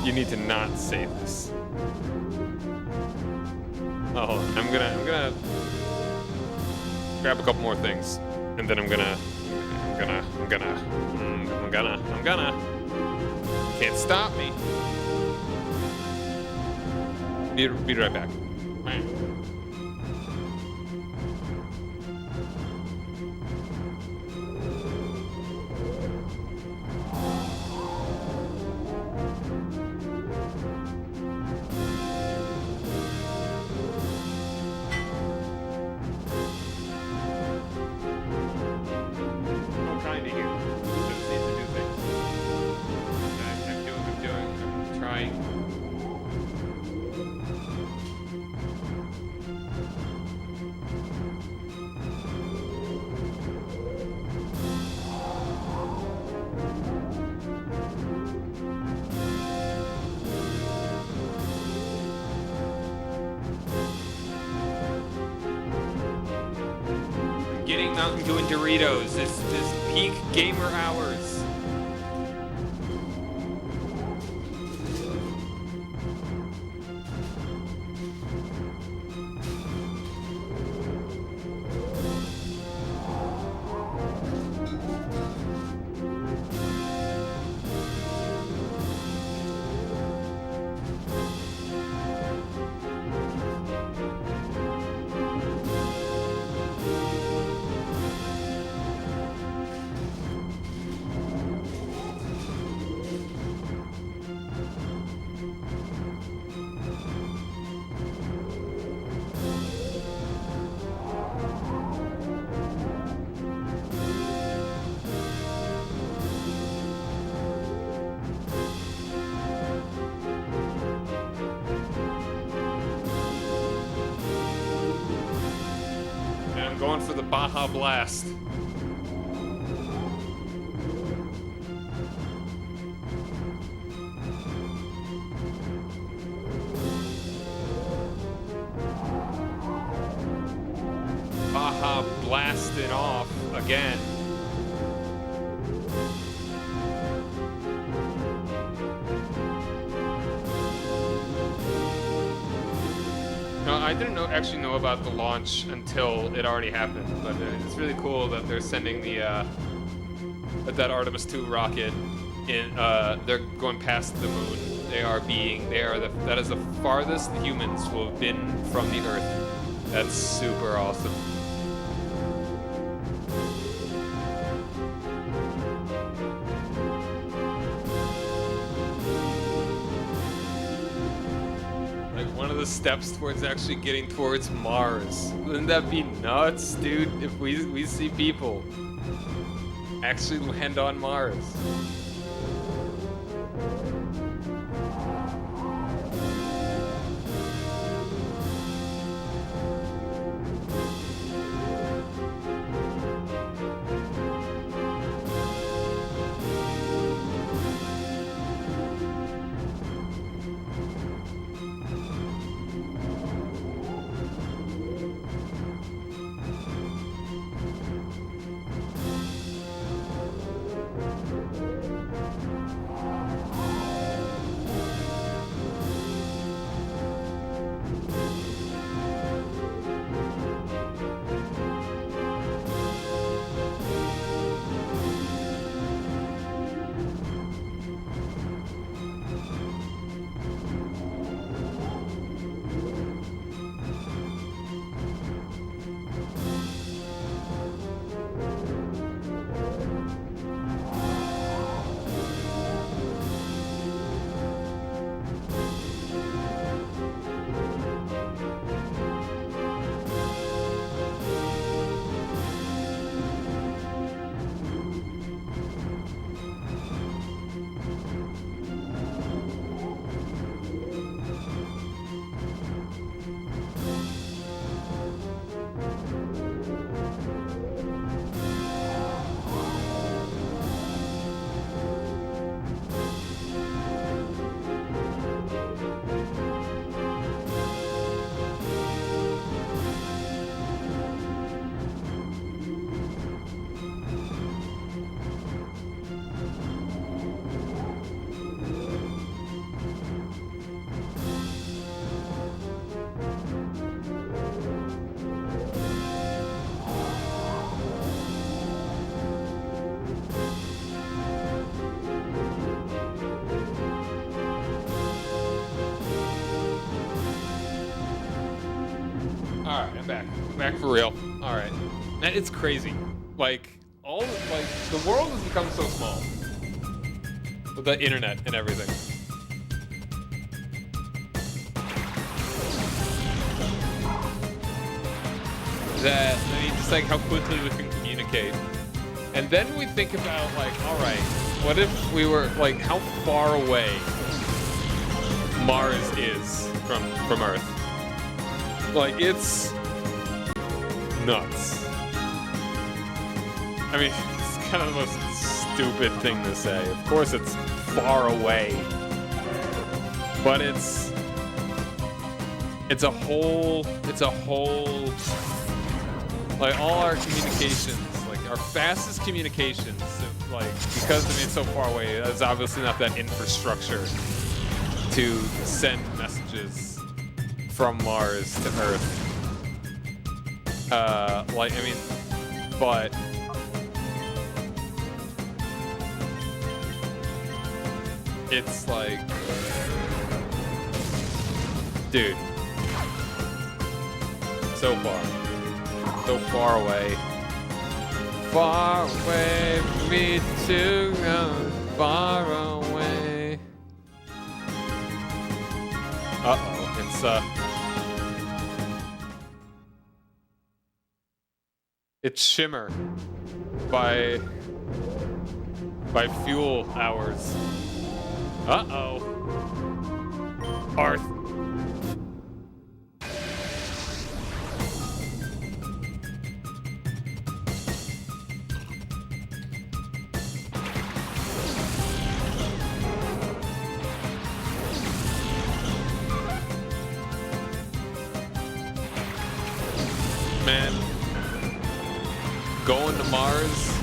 You need to not say this. Oh, I'm gonna grab a couple more things, and then I'm gonna. Can't stop me. Be right back. Getting Mountain Dew and Doritos. This is peak gamer hours. Going for the Baja Blast. Baja blasted off again. No, I didn't actually know about the launch until it already happened, but it's really cool that they're sending that Artemis 2 rocket in. They're going past the moon. That is the farthest humans will have been from the Earth. That's super awesome. one of the steps towards actually getting towards Mars. Wouldn't that be nuts, dude? If we see people actually land on Mars. Alright, I'm back. I'm back for real. Alright. It's crazy. Like, the world has become so small. With the internet and everything. That, I mean, just like how quickly we can communicate. And then we think about, like, alright, what if we were, like, how far away Mars is from Earth? Like, it's nuts. I mean, it's kind of the most stupid thing to say. Of course it's far away. But it's a whole, like, all our communications, like, our fastest communications, like, because, I mean, it's so far away, there's obviously not that infrastructure to send messages from Mars to Earth. Like, I mean, but it's like, dude, so far away. Far away for me to go, far away. Uh-oh, it's Shimmer by Fuel Hours. Uh-oh. Arth. Man, going to Mars,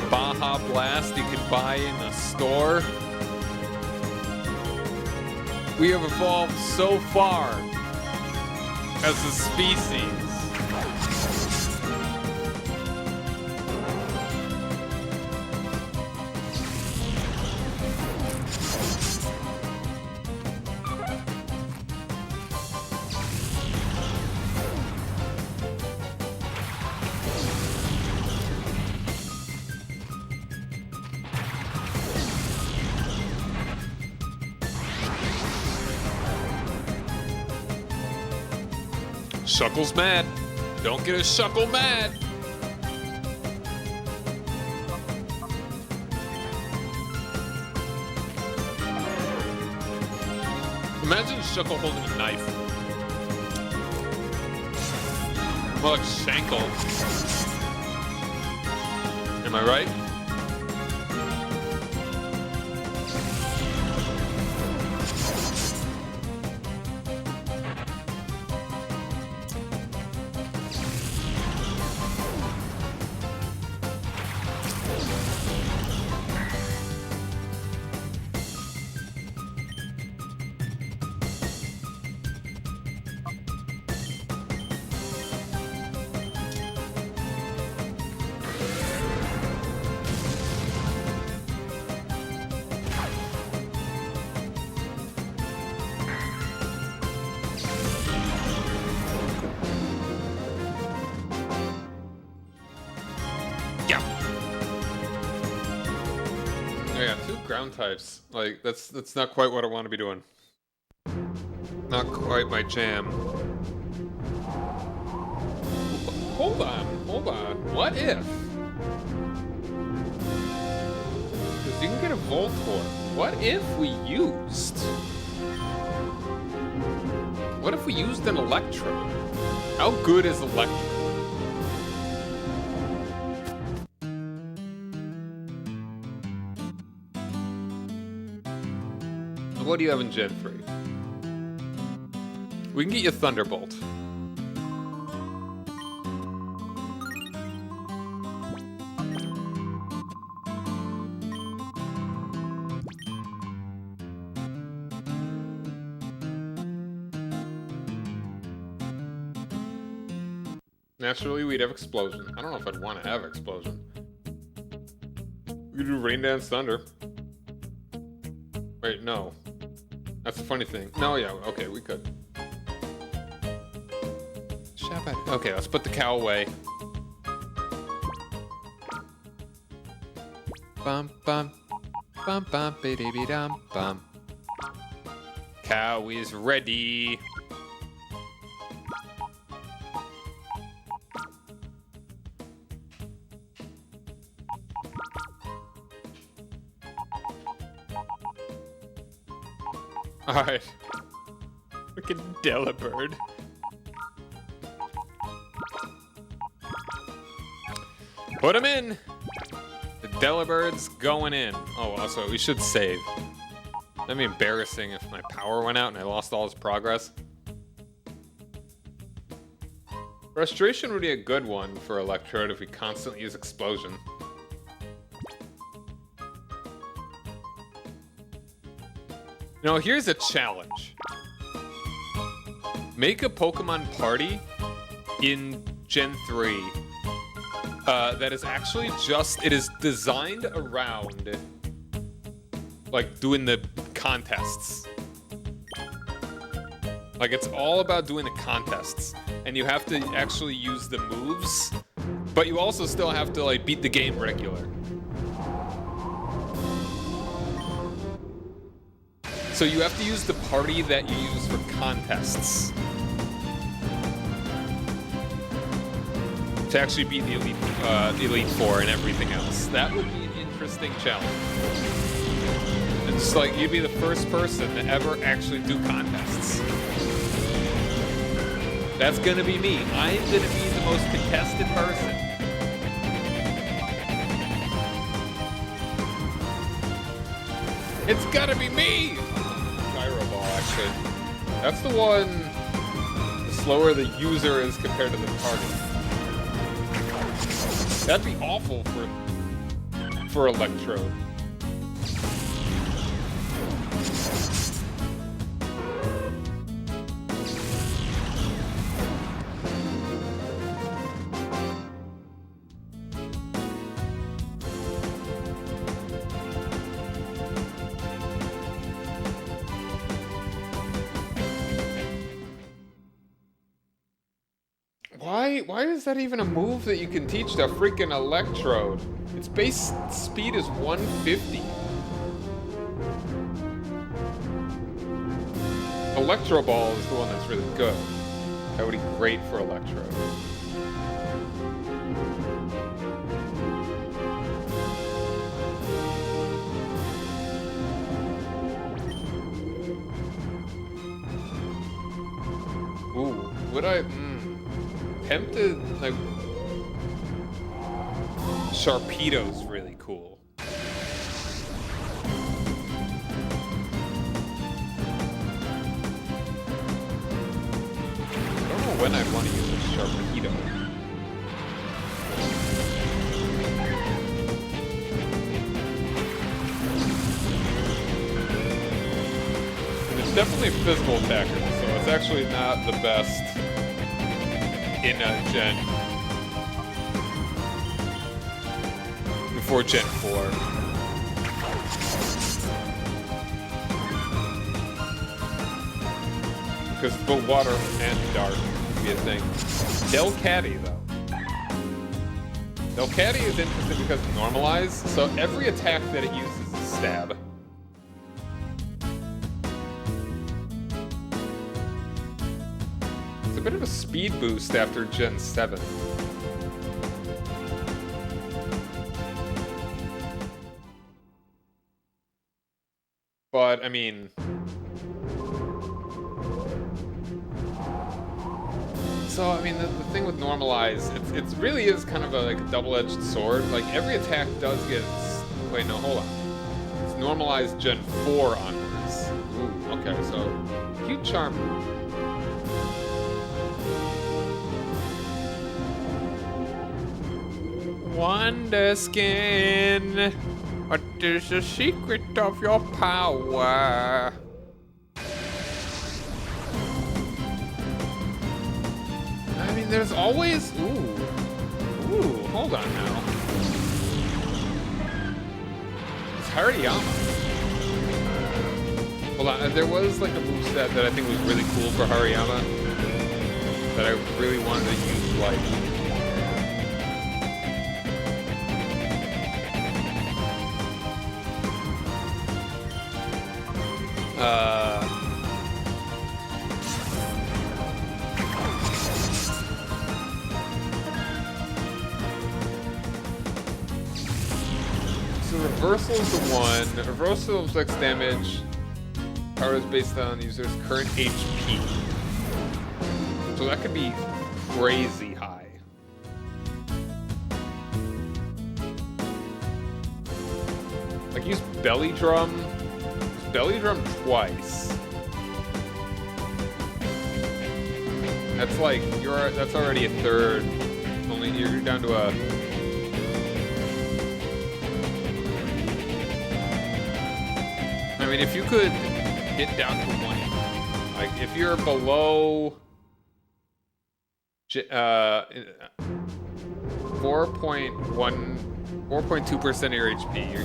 Baja Blast you can buy in a store. We have evolved so far as a species. Shuckle's mad. Don't get a Shuckle mad. Imagine Shuckle holding a knife. More like Shankle. Am I right? Ground types. Like, that's not quite what I want to be doing. Not quite my jam. Hold on. What if? Because you can get a Voltorb. What if we used an Electro? How good is Electro? What do you have in Gen 3? We can get you Thunderbolt. Naturally, we'd have Explosion. I don't know if I'd want to have Explosion. We could do Rain Dance Thunder. Wait, no. That's the funny thing. No, yeah, okay, we could. Okay, let's put the cow away. Bum bum bum bum ba dum bum. Cow is ready. Alright. Freaking Delibird. Put him in! The Delibird's going in. Oh, also, we should save. That'd be embarrassing if my power went out and I lost all his progress. Frustration would be a good one for Electrode if we constantly use Explosion. You know, here's a challenge. Make a Pokemon party in Gen 3 that is actually it is designed around, like, doing the contests. Like, it's all about doing the contests. And you have to actually use the moves, but you also still have to, like, beat the game regular. So you have to use the party that you use for contests to actually beat the Elite Four and everything else. That would be an interesting challenge. It's like you'd be the first person to ever actually do contests. That's gonna be me. I'm gonna be the most contested person. It's gotta be me! Actually. That's the one, the slower the user is compared to the target. That'd be awful for Electrode. Why is that even a move that you can teach to a freaking Electrode? Its base speed is 150. Electro Ball is the one that's really good. That would be great for Electro. Ooh, would I... tempted, like... Sharpedo's really cool. I don't know when I'd want to use a Sharpedo. It's definitely a physical attacker, so it's actually not the best in Gen... before Gen 4. Because both water and dark would be a thing. Delcatty, though. Delcatty is interesting because it's normalized, so every attack that it uses is stab. It's a bit of a speed boost after Gen 7. But, I mean... So, I mean, the thing with normalize, it really is kind of like a double-edged sword. Like, every attack does get... Wait, no, hold on. It's normalized Gen 4 onwards. Ooh, okay, so... Cute Charm. Wonder Skin! What is the secret of your power? I mean, there's always... Ooh, hold on now. It's Hariyama. Hold on, there was like a moveset that I think was really cool for Hariyama that I really wanted to use, like... So reversal is the one. Reversal inflicts damage. Power is based on the user's current HP. So that could be crazy high. Like use Belly Drum. Belly Drum twice. That's like that's already a third. Only you're down to a... I mean, if you could get down to 1, like if you're below 4.2% of your HP, your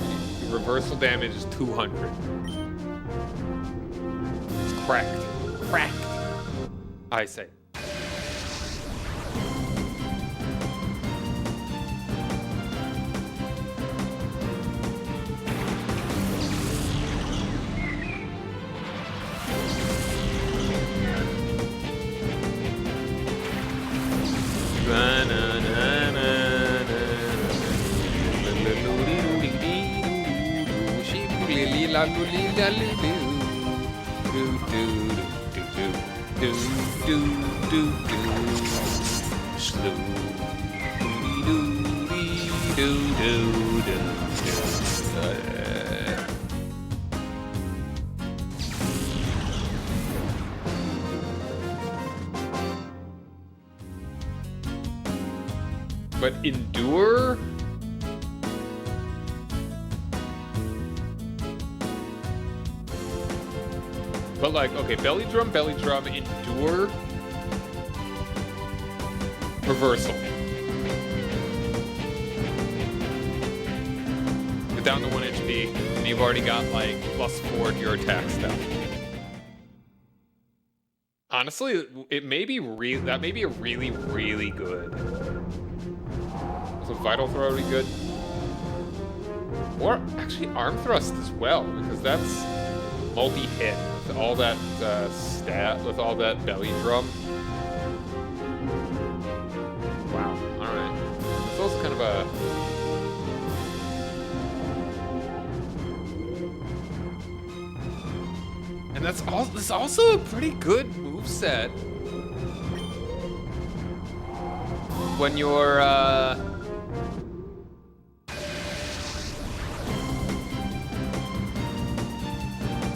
reversal damage is 200. It's cracked. Cracked, I say. But endure? But like, okay, belly drum, endure, reversal. Get down to 1 HP, and you've already got like +4 to your attack stuff. Honestly, it may be that may be a really, really good. So Vital Throw would be good. Or actually Arm Thrust as well, because that's multi-hit with all that stat, with all that belly drum. that's also a pretty good moveset when you're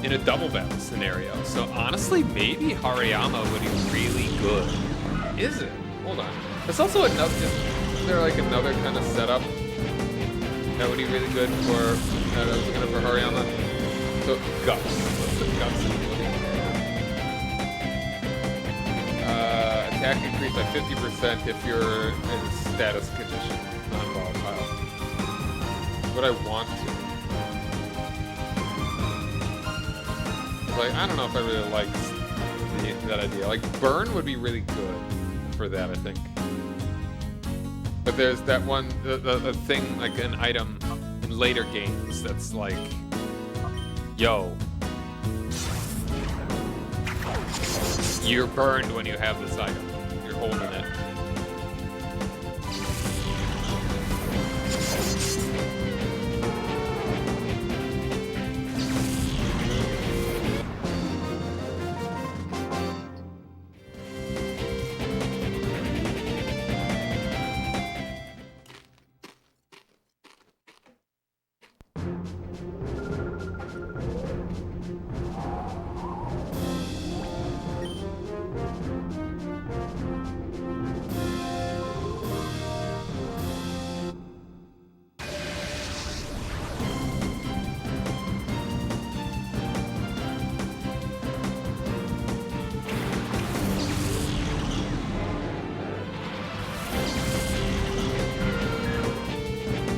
in a double battle scenario. So honestly, maybe Hariyama would be really good. Is it? Hold on. There's also another. Is there like another kind of setup that would be really good for that I was looking at for Hariyama? So guts. What's the guts that you're looking at? Attack increased by 50% if you're in status condition, non-volatile. Would I want to? Like, I don't know if I really like that idea. Like, burn would be really good for that, I think. But there's that one, the thing, like an item in later games that's like, yo, you're burned when you have this item. You're holding it.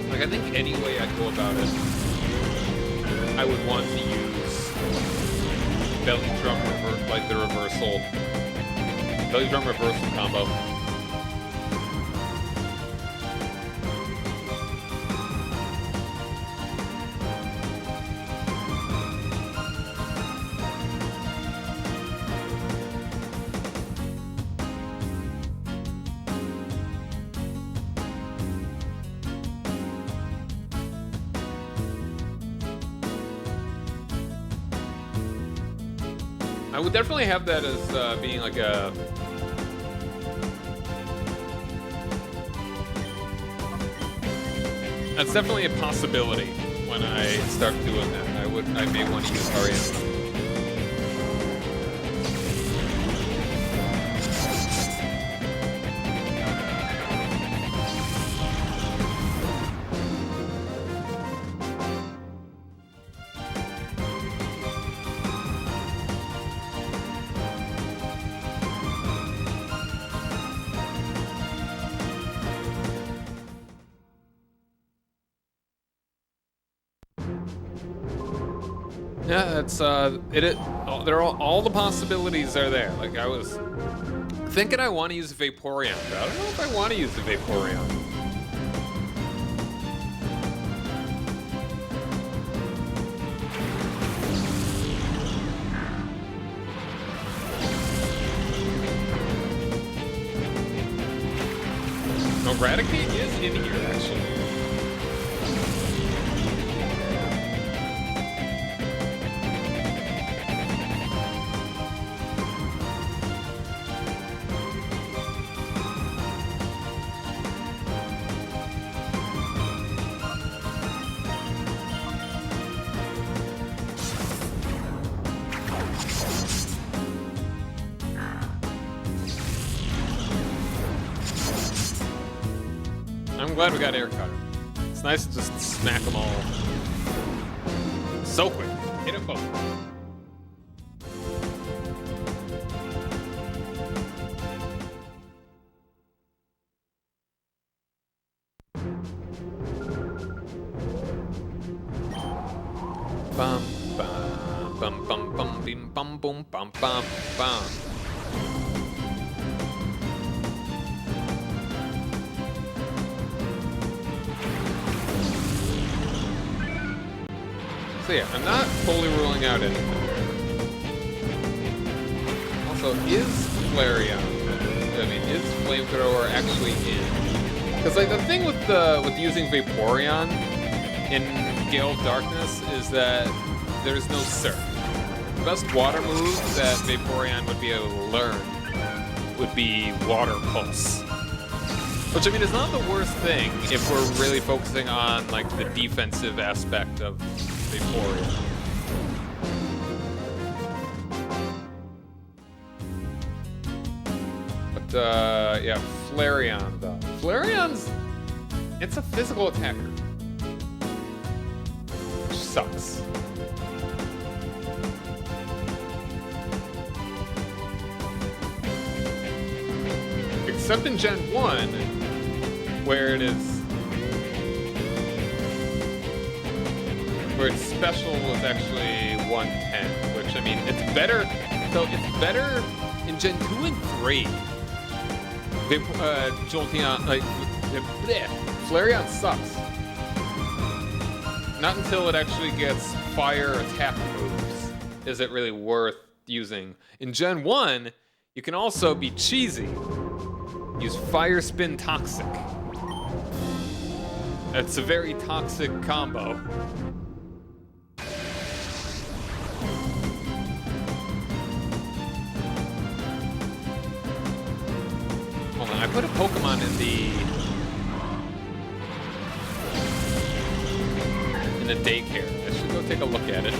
Like, I think any way I go about it, I would want to use belly drum like the reversal, belly drum reversal combo. I would definitely have that as being like a... That's definitely a possibility when I start doing that. I may want to use Hariyama. Yeah, it's they're all the possibilities are there. Like, I was thinking I want to use a Vaporeon, but I don't know if I want to use a Vaporeon. No, Raticate is in here actually. I'm glad we got Air Cutter. It's nice to just smack them all so quick. Hit them both. Bum bum bum bum bum bim bum boom bum bum bum. So yeah, I'm not fully ruling out anything. Also, is Flareon, is Flamethrower actually in? Because like the thing with using Vaporeon in Gale of Darkness is that there's no Surf. best water move that Vaporeon would be able to learn would be Water Pulse. Which, I mean, is not the worst thing if we're really focusing on, like, the defensive aspect of Vaporeon. But, yeah, Flareon, though. Flareon's... it's a physical attacker. Which sucks. Except in Gen 1, where it is... where its special was actually 110, which, I mean, it's better... so it's better in Gen 2 and 3. Jolteon, like... bleh, Flareon sucks. Not until it actually gets fire attack moves is it really worth using. In Gen 1, you can also be cheesy. Use Fire Spin Toxic. That's a very toxic combo. Hold on, I put a Pokemon in the daycare. I should go take a look at it.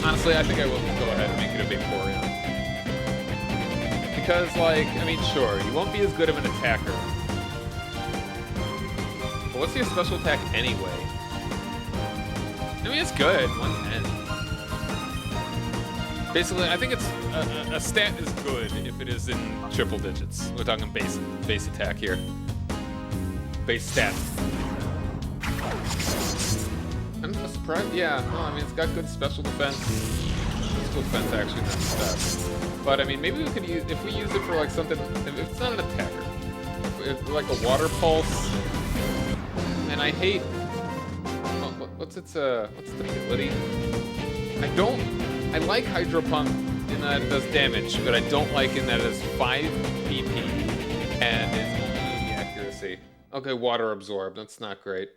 Honestly, I think I will go ahead and make it a Vaporeon. Because, like, I mean, sure, you won't be as good of an attacker. But what's your special attack anyway? I mean, it's good, 110. Basically, I think it's a stat is good if it is in triple digits. We're talking base attack here. Base stat. I'm surprised. Yeah, no, I mean, it's got good special defense. Physical defense actually not the best. But I mean, maybe we could use, if we use it for like something, if it's not an attacker, if like a water pulse. And I hate, what's its ability? I like Hydro Pump in that it does damage, but I don't like in that it has 5 BP and it's only accuracy. Okay, water absorb, that's not great.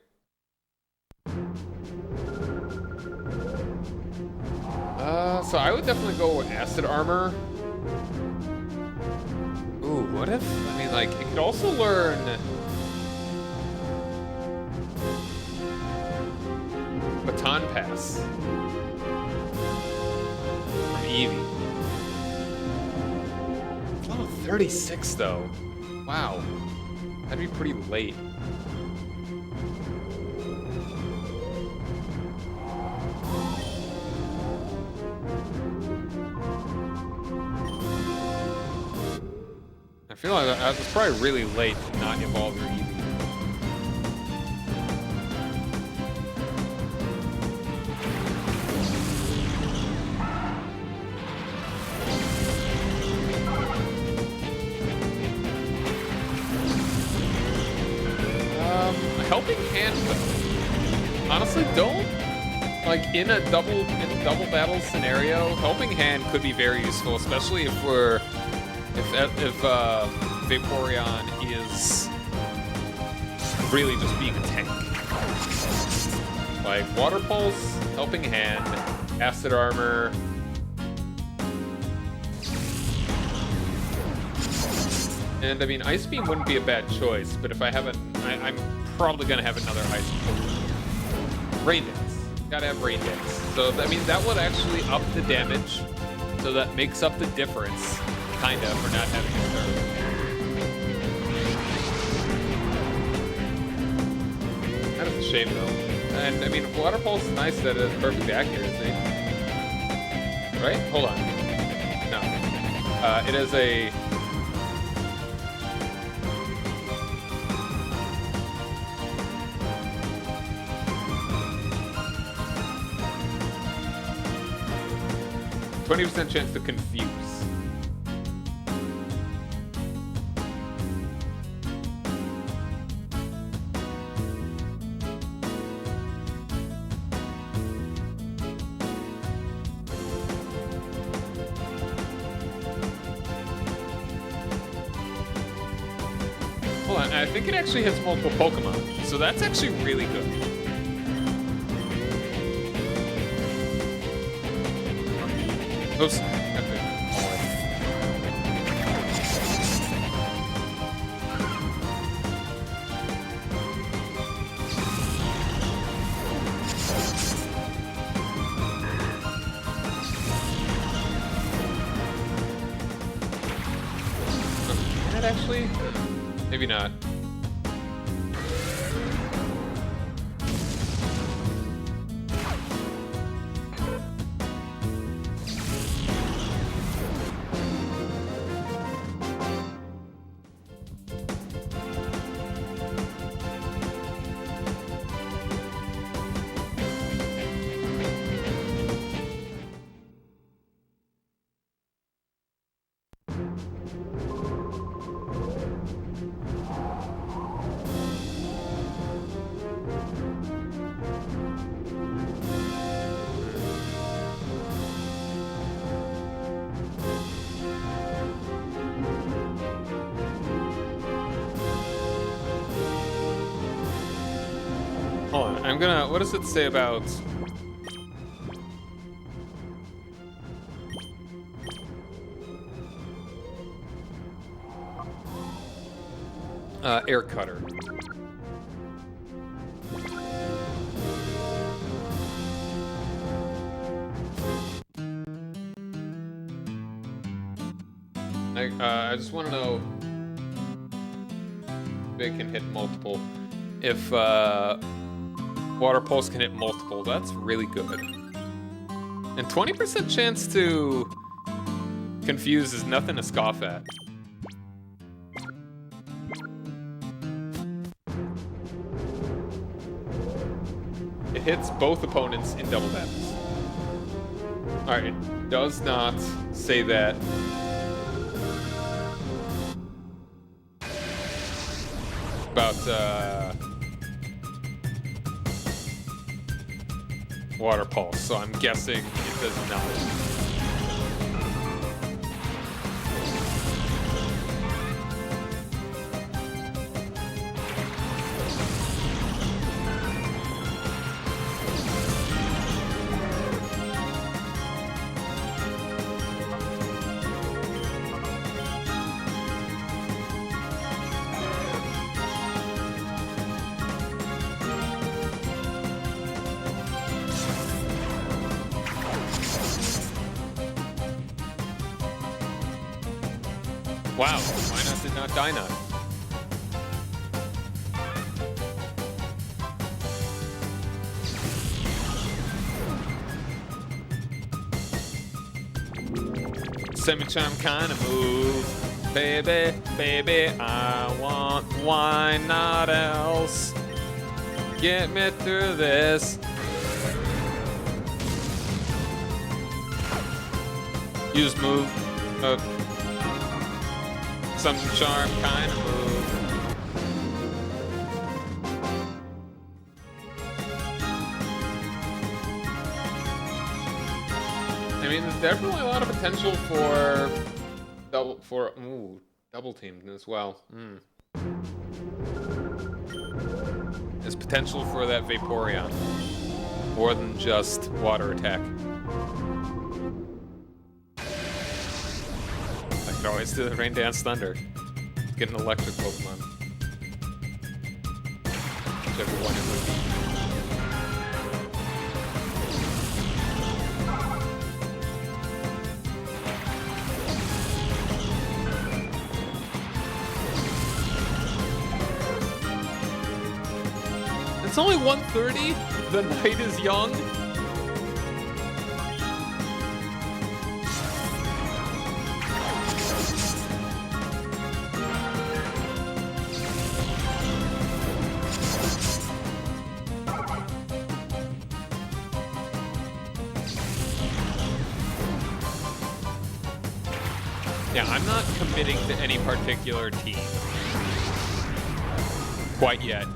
So I would definitely go with Acid Armor. Ooh, what if? I mean, like, it could also learn... Baton Pass. From Eevee. It's level 36, though. Wow. That'd be pretty late. I feel like that was probably really late to not evolve your Eevee. Helping Hand, though. Honestly, don't, like, in a double battle scenario, Helping Hand could be very useful, especially if Vaporeon is really just being a tank. Like, Water Pulse, Helping Hand, Acid Armor. And, I mean, Ice Beam wouldn't be a bad choice, but if I have I'm probably gonna have another Ice Beam. Rain Dance. Gotta have Rain Dance. So, I mean, that would actually up the damage, so that makes up the difference, kinda, for not having a third. That is a shame, though. And, I mean, Water Pulse is nice that it has perfect accuracy. Right? Hold on. No. It is a... 20% chance to confuse. Hold on, I think it actually has multiple Pokemon, so that's actually really good. Oops. Okay. Can it actually? Maybe not. Hold on, I'm gonna, what does it say about... air cutter. I just want to know if it can hit multiple. If water pulse can hit multiple, that's really good. And 20% chance to confuse is nothing to scoff at. It hits both opponents in double damage. Alright, it does not say that. About, water pulse, so I'm guessing it does not. Wow, why not did not die not? Semi-charm kind of move. Baby, baby, I want why not else? Get me through this. Use move. Something charm kind of move. I mean, there's definitely a lot of potential for double teamed as well. There's potential for that Vaporeon, more than just water attack. I could always do the Rain Dance Thunder. Get an electric Pokemon. Whichever one it would be. It's only 1:30. The night is young. Yeah, I'm not committing to any particular team quite yet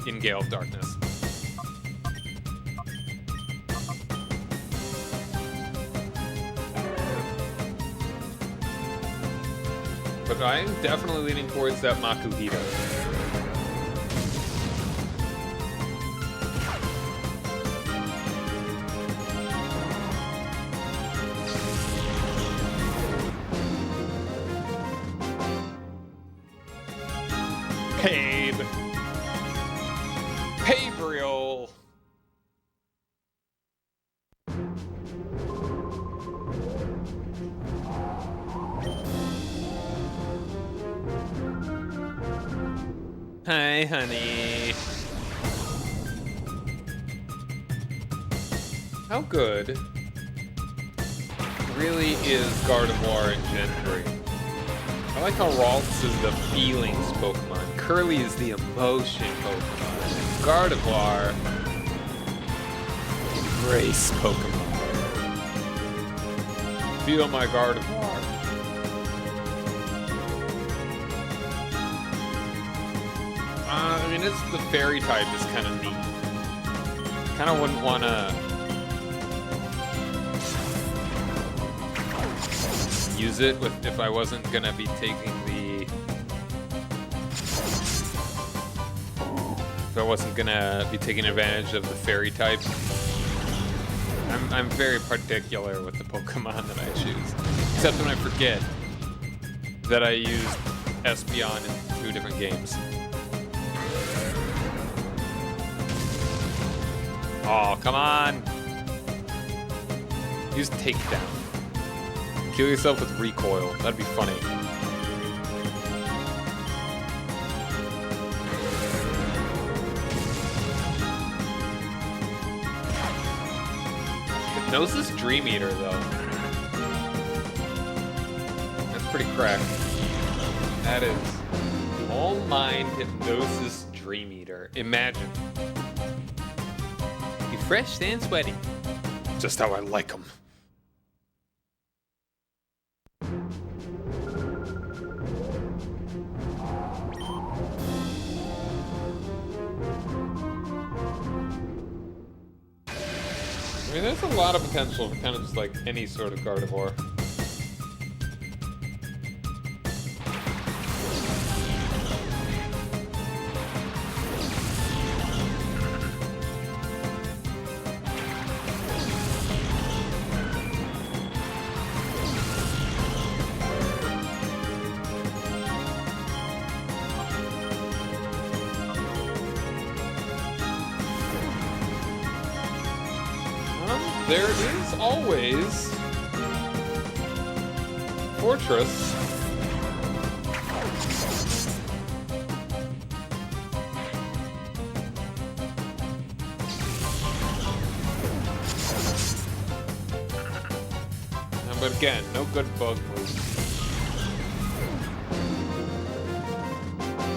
in Gale of Darkness. But I'm definitely leaning towards that Makuhita. Paid. Gabriel. Hi, honey. How good really is Gardevoir and Gentry? I like how Ralts is the feelings Pokemon. Curly is the emotion Pokemon. And Gardevoir, embrace Pokemon. Feel my Gardevoir. I mean, it's the fairy type is kind of neat. Kind of wouldn't want to use it with if I wasn't gonna be taking the. If I wasn't gonna be taking advantage of the fairy type. I'm very particular with the Pokemon that I choose. Except when I forget that I used Espeon in 2 different games. Oh, come on! Use takedown. Kill yourself with recoil. That'd be funny. Hypnosis Dream Eater, though. That's pretty cracked. That is All Mind Hypnosis Dream Eater. Imagine. Fresh and sweaty. Just how I like them. I mean, there's a lot of potential for kind of just like any sort of Gardevoir. There is always Fortress. But again, no good bug moves.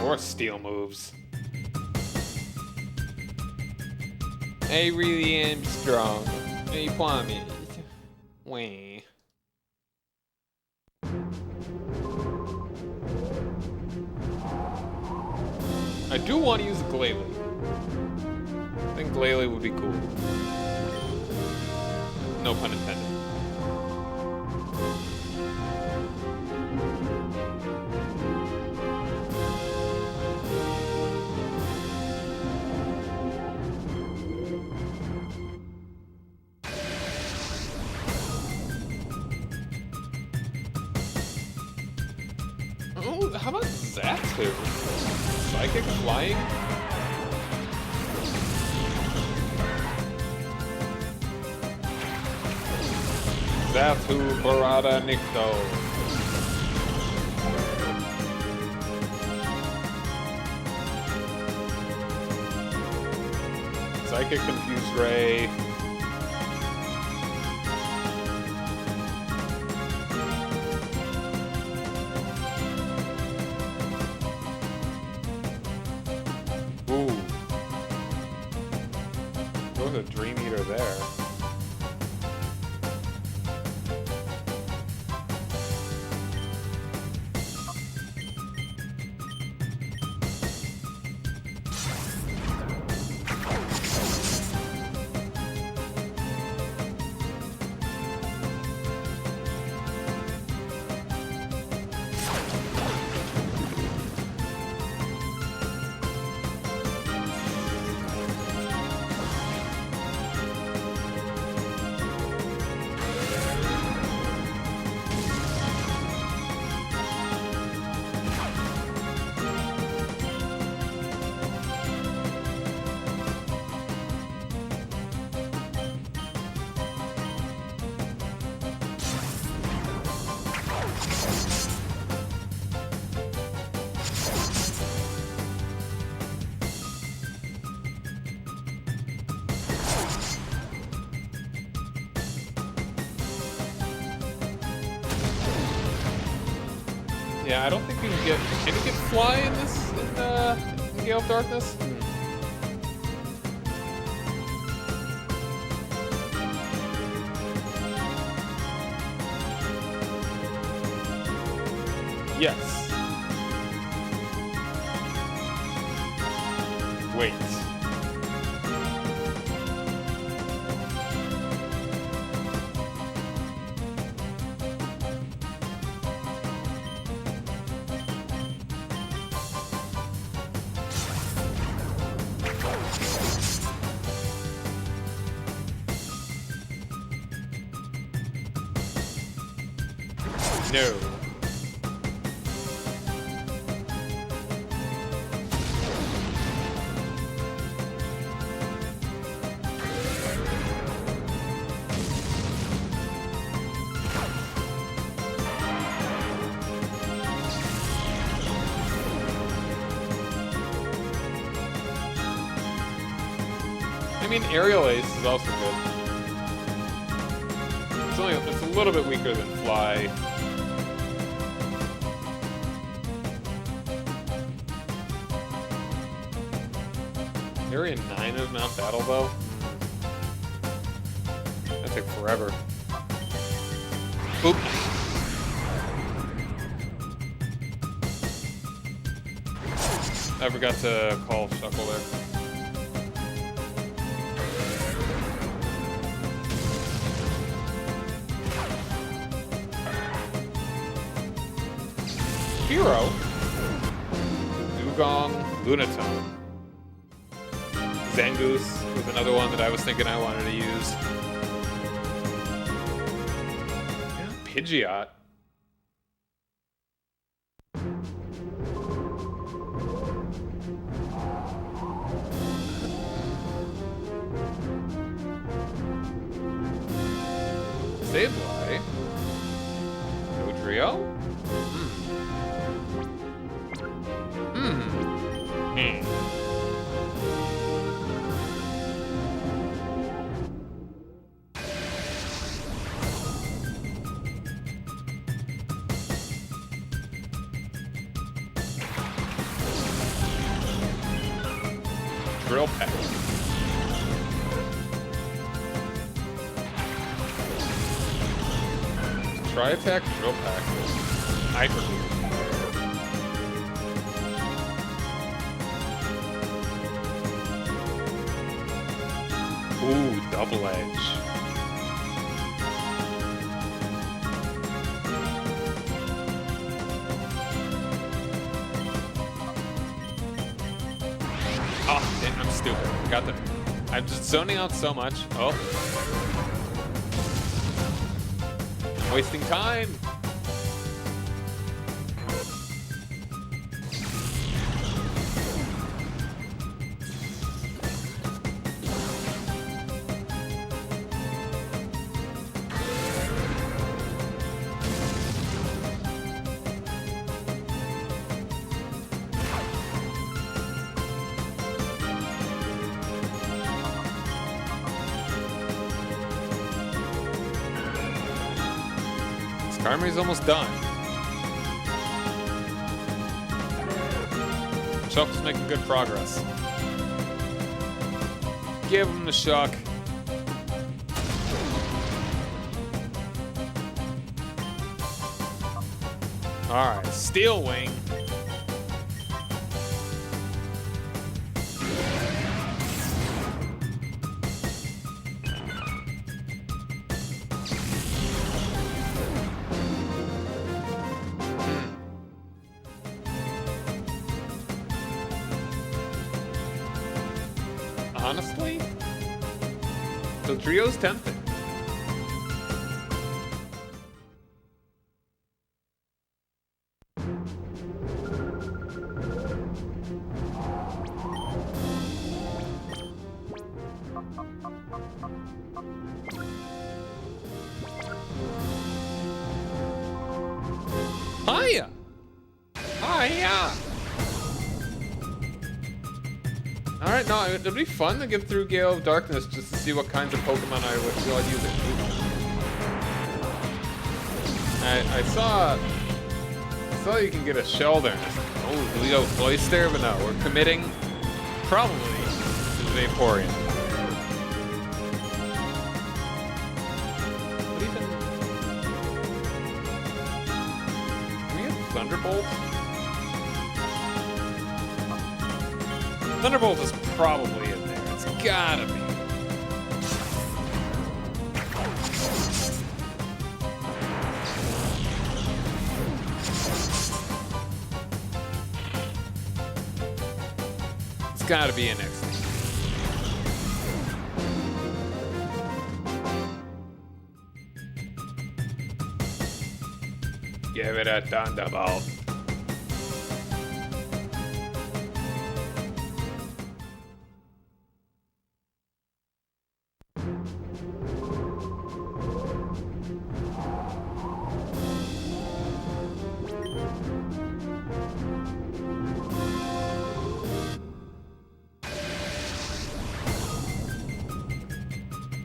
Or steel moves. I really am strong. I promise. Wait. I do want to use Glalie. I think Glalie would be cool. No pun intended. Oh, how about Zatu? Psychic flying? Zatu Barada Nikto. Psychic Confused Ray. A Dream Eater there. Yeah, I don't think you can get. Can you get fly in this in Gale of Darkness? Yes. Wait. No. I mean, Aerial Ace is also good. It's a little bit weaker than Fly. Area 9 of Mount Battle, though? That took forever. Oop. I forgot to call Shuckle there. Hero. Dugong, Lunatone. Zangoose was another one that I was thinking I wanted to use. Yeah, Pidgeot. Sableye. Dodrio? Drill Peck. Tri-attack, Drill Peck. Hyper. Ooh, Double Edge. Oh, damn, I'm stupid. I'm just zoning out so much. Oh. I'm wasting time. Armory's almost done. Chuck's making good progress. Give him the Shuck. Alright, Steel Wing. Honestly, the trio's tempting. Hiya! Hiya! Alright, no, it'd be fun to get through Gale of Darkness just to see what kinds of Pokemon I would feel like using. I saw saw you can get a shell there. Oh, do we go Cloyster? But no, we're committing probably to the Vaporeon. What even? Can we get Thunderbolt? Thunderbolt is probably in there. It's gotta be. It's gotta be in next. Give it a Thunderbolt.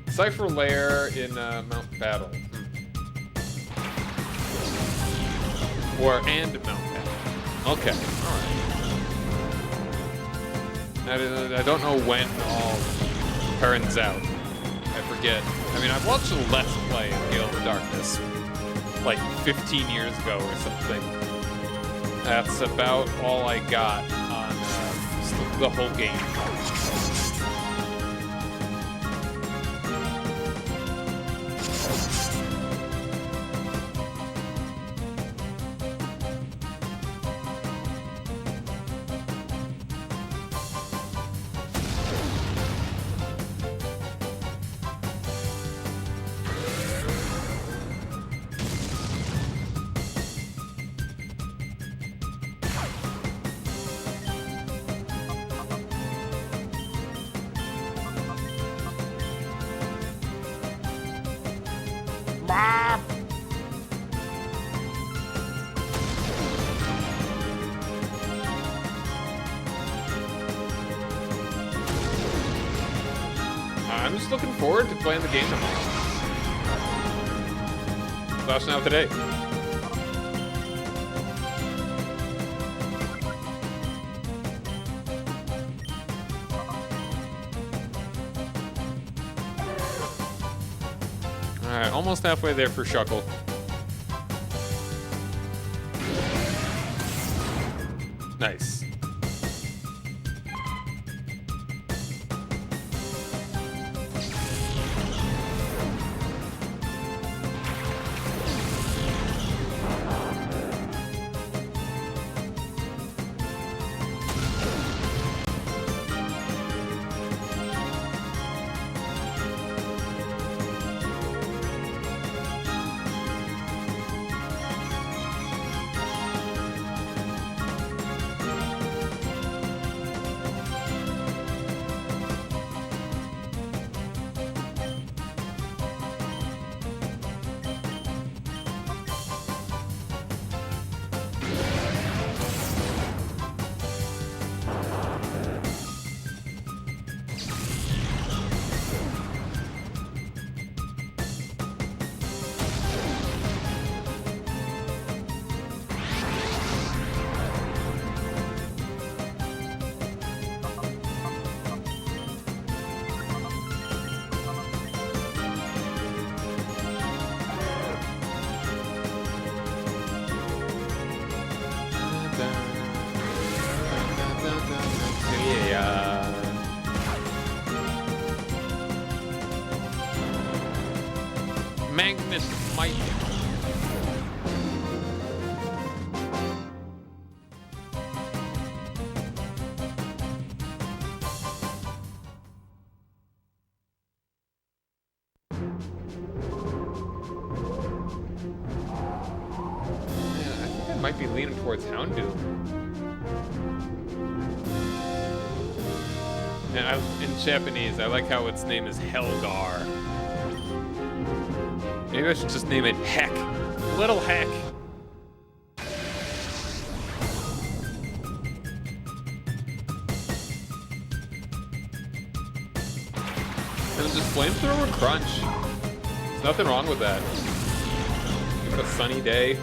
Cypher Lair in Mount Battle. And Mount Battle. Okay, alright. I don't know when all turns out. I forget. I mean, I've watched a Let's Play of Gale of the Darkness like 15 years ago or something. That's about all I got on the whole game. I'm just looking forward to playing the game tomorrow. Slash now today. Alright, almost halfway there for Shuckle. Nice. Magnet Mike. Might be leaning towards Houndoom. And in Japanese, I like how its name is Helgar. Maybe I should just name it Heck. Little Heck. And just Flamethrower Crunch. There's nothing wrong with that. Give it a sunny day.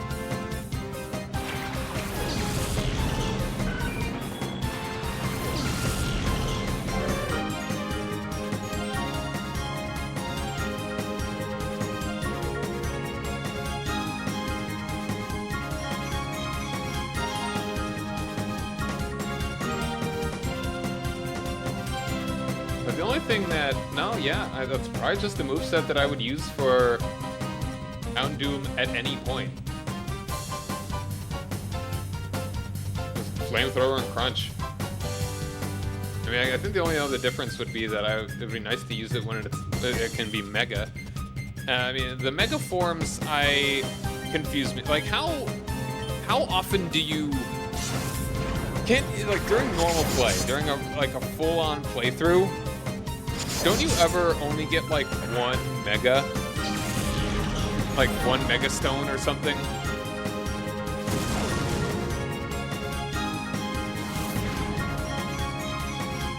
only thing that... No, yeah, that's probably just the moveset that I would use for Houndoom at any point. Just Flamethrower and Crunch. I mean, I think the only other difference would be that it would be nice to use it when it can be Mega. I mean, the Mega forms, confuse me. Like, how often do you... like, during normal play, during a full-on playthrough, don't you ever only get, like, one Mega? Like, one Mega Stone or something?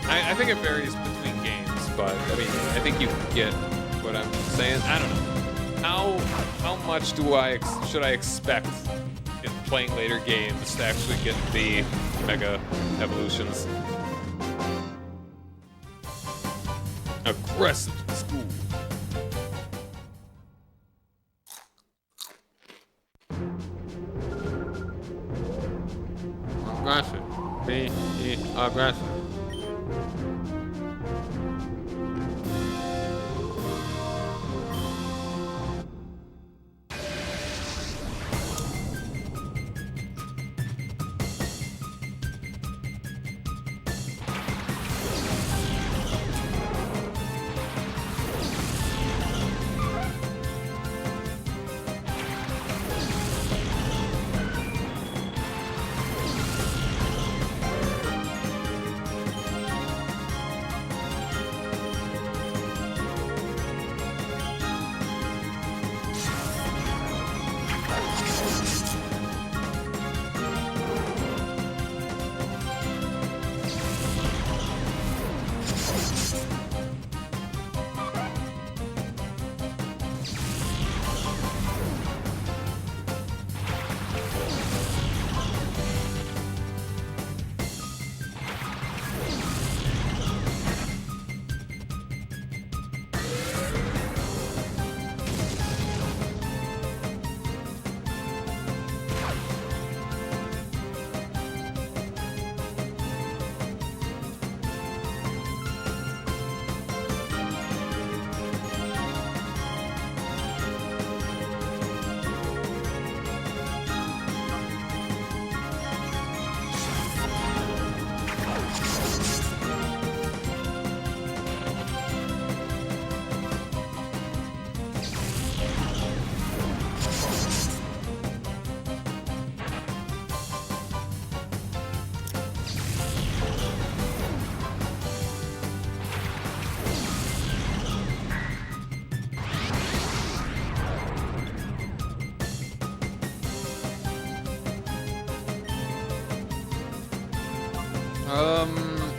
I think it varies between games, but, I mean, I think you get what I'm saying. I don't know. How much should I expect in playing later games to actually get the Mega Evolutions? Aggressive school. Aggressive. Be aggressive.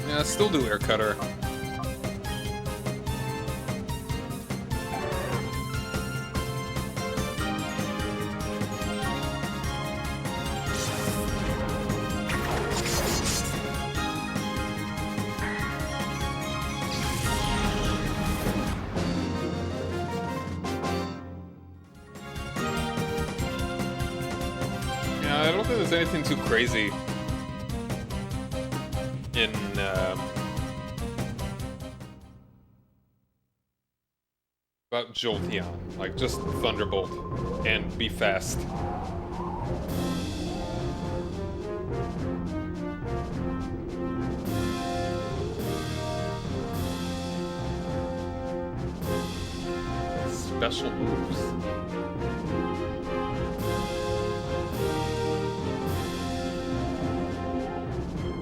Yeah, still do Air Cutter. Yeah, I don't think there's anything too crazy in about Jolteon. Like, just Thunderbolt and be fast. Special moves.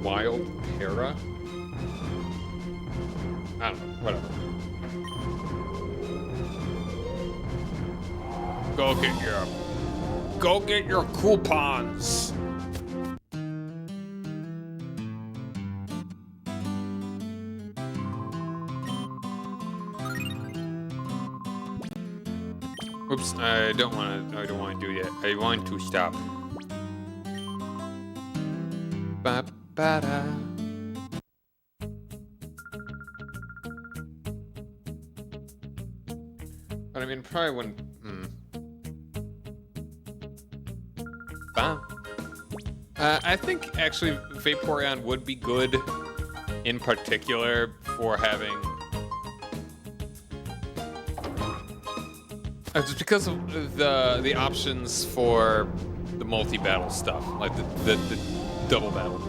Wild Terra? I don't know, whatever. Go get your coupons. Oops, I don't want to do it yet. I want to stop. Ba-ba-da. But I mean, probably wouldn't. I think actually Vaporeon would be good, in particular for having Just because of the options for the multi-battle stuff, like the double battle.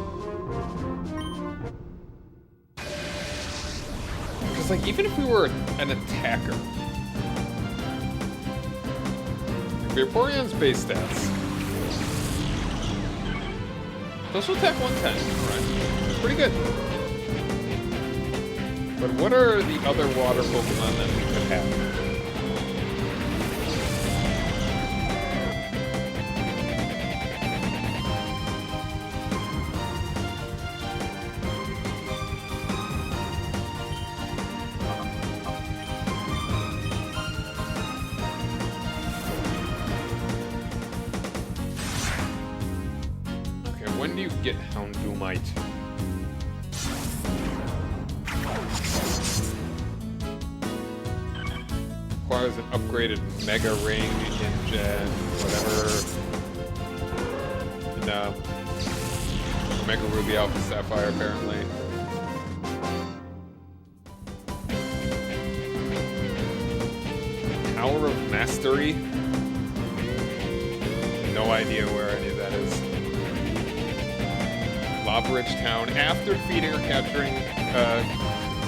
Because like even if we were an attacker, Vaporeon's base stats. Special attack 110. Alright. Pretty good. But what are the other water Pokemon that we could have? When do you get Houndoomite? Requires an upgraded Mega Ring in Gen whatever. No. Mega Ruby Alpha Sapphire apparently. Power of Mastery? No idea where any of that is. Lava Ridge Town after defeating or capturing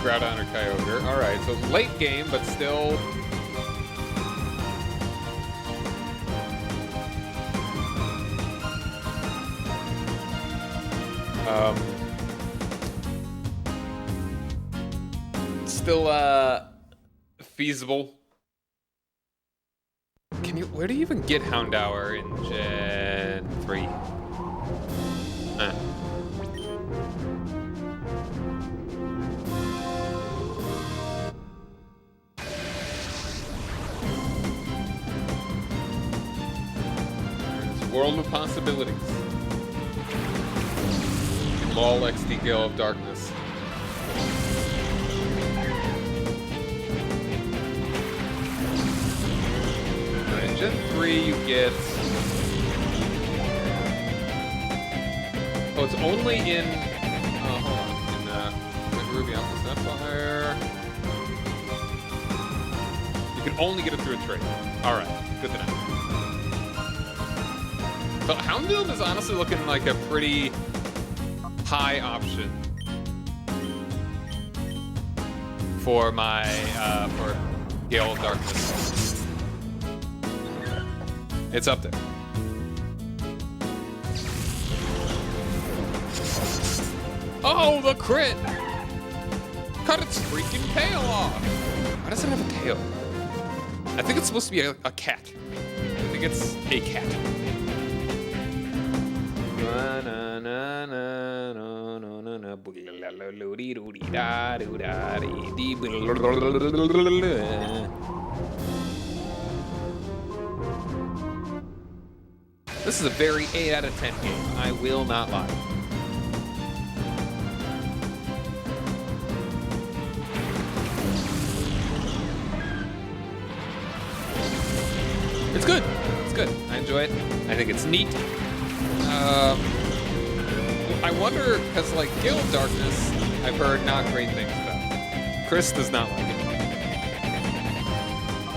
Groudon or Kyogre. Alright, so late game, but still. Still feasible. Where do you even get Houndour in Gen 3? World of possibilities. LOL XD Gale of Darkness. Alright, Gen 3 you get... Oh, it's only in... hold on. In Ruby Alpha Sapphire... You can only get it through a trade. Alright, good to know. But Houndoom is honestly looking like a pretty high option for my for Gale of Darkness. It's up there. Oh, the crit! Cut its freaking tail off! Why does it have a tail? I think it's supposed to be a cat. I think it's a cat. This is a very 8 out of 10 game. I will not lie. It's good. It's good. I enjoy it. I think it's neat. I wonder, because like Gale of Darkness, I've heard not great things about. Chris does not like it.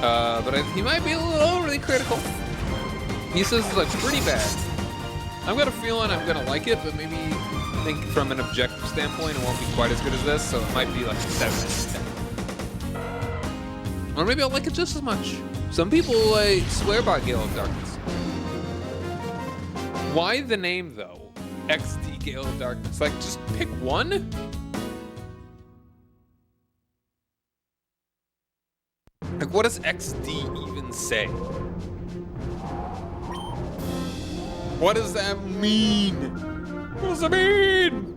But he might be a little overly critical. He says it's like pretty bad. I've got a feeling I'm gonna like it, but maybe think from an objective standpoint it won't be quite as good as this, so it might be like a 7 out of 10. Or maybe I'll like it just as much. Some people like swear by Gale of Darkness. Why the name though? XD Gale of Darkness. Like, just pick one? Like, what does XD even say? What does that mean? What does it mean?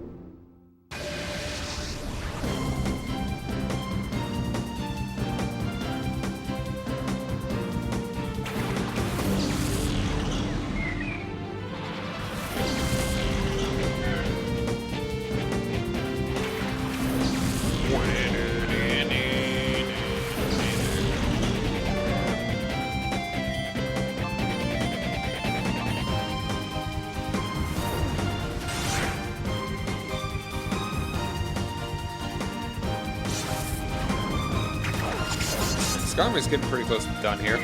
Skarmory's getting pretty close to done here.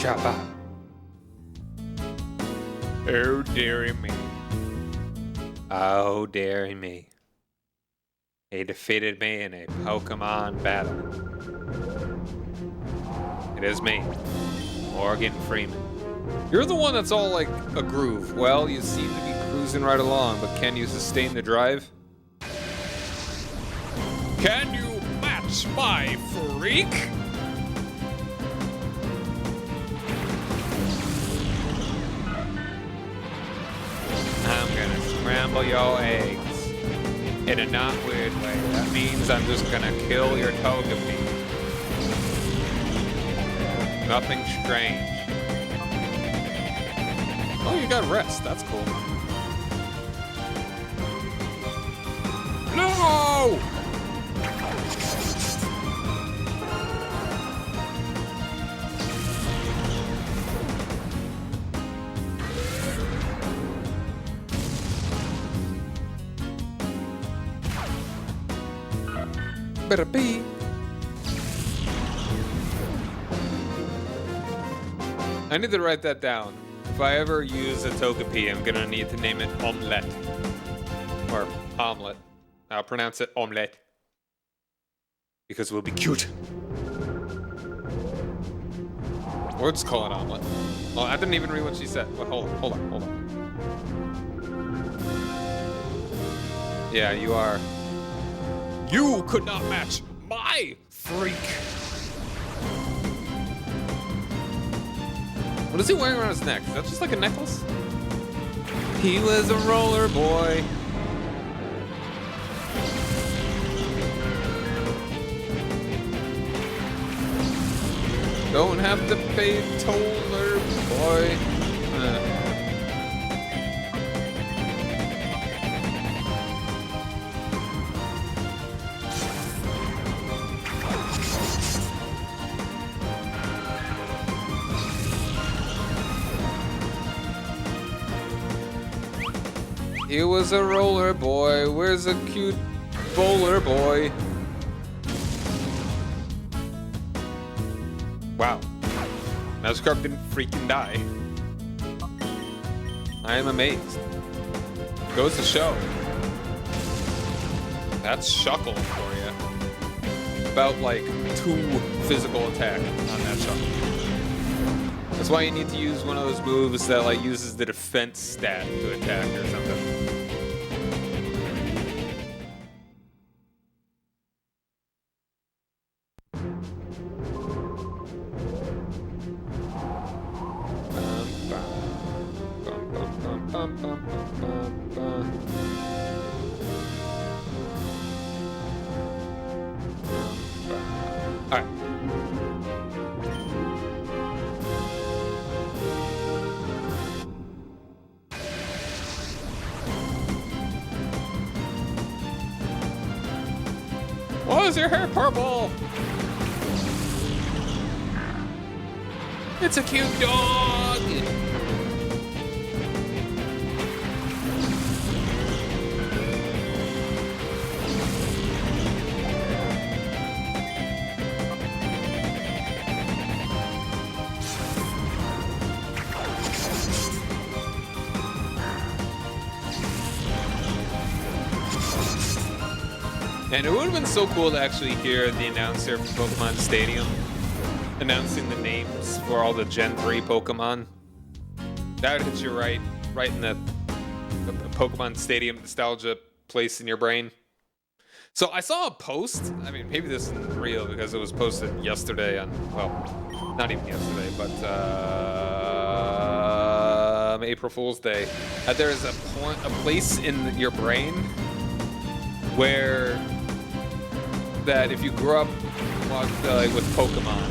Shabba. Oh, dearie me. Oh, dearie me. He defeated me in a Pokemon battle. It is me, Morgan Freeman. You're the one that's all like a groove. Well, you seem to be cruising right along, but can you sustain the drive? Can you match my freak? I'm gonna scramble your eggs in a not weird way. That means I'm just gonna kill your Togepi. Nothing strange. Oh, you got rest. That's cool. No! Better be. I need to write that down. If I ever use a Togepi, I'm gonna need to name it Omelette. Or Omelette. I'll pronounce it Omelette. Because it will be cute. Or just call it Omelette. Well, I didn't even read what she said. Well, hold on. Yeah, you are. You could not match my freak. What is he wearing around his neck? Is that just like a necklace? He was a roller boy. Don't have to pay toller boy. He was a roller boy. Where's a cute bowler boy? Wow. Magikarp didn't freaking die. I am amazed. Goes to show. That's Shuckle for you. About like 2 physical attack on that Shuckle. That's why you need to use one of those moves that like uses the defense stat to attack or something. Alright. Why is your hair purple? It's a cute dog! And it would have been so cool to actually hear the announcer from Pokemon Stadium announcing the names for all the Gen 3 Pokemon. That would hit you right in the Pokemon Stadium nostalgia place in your brain. So I saw a post. I mean, maybe this isn't real because it was posted yesterday on, well, not even yesterday, but April Fool's Day. There is a place in your brain where that if you grew up with Pokemon,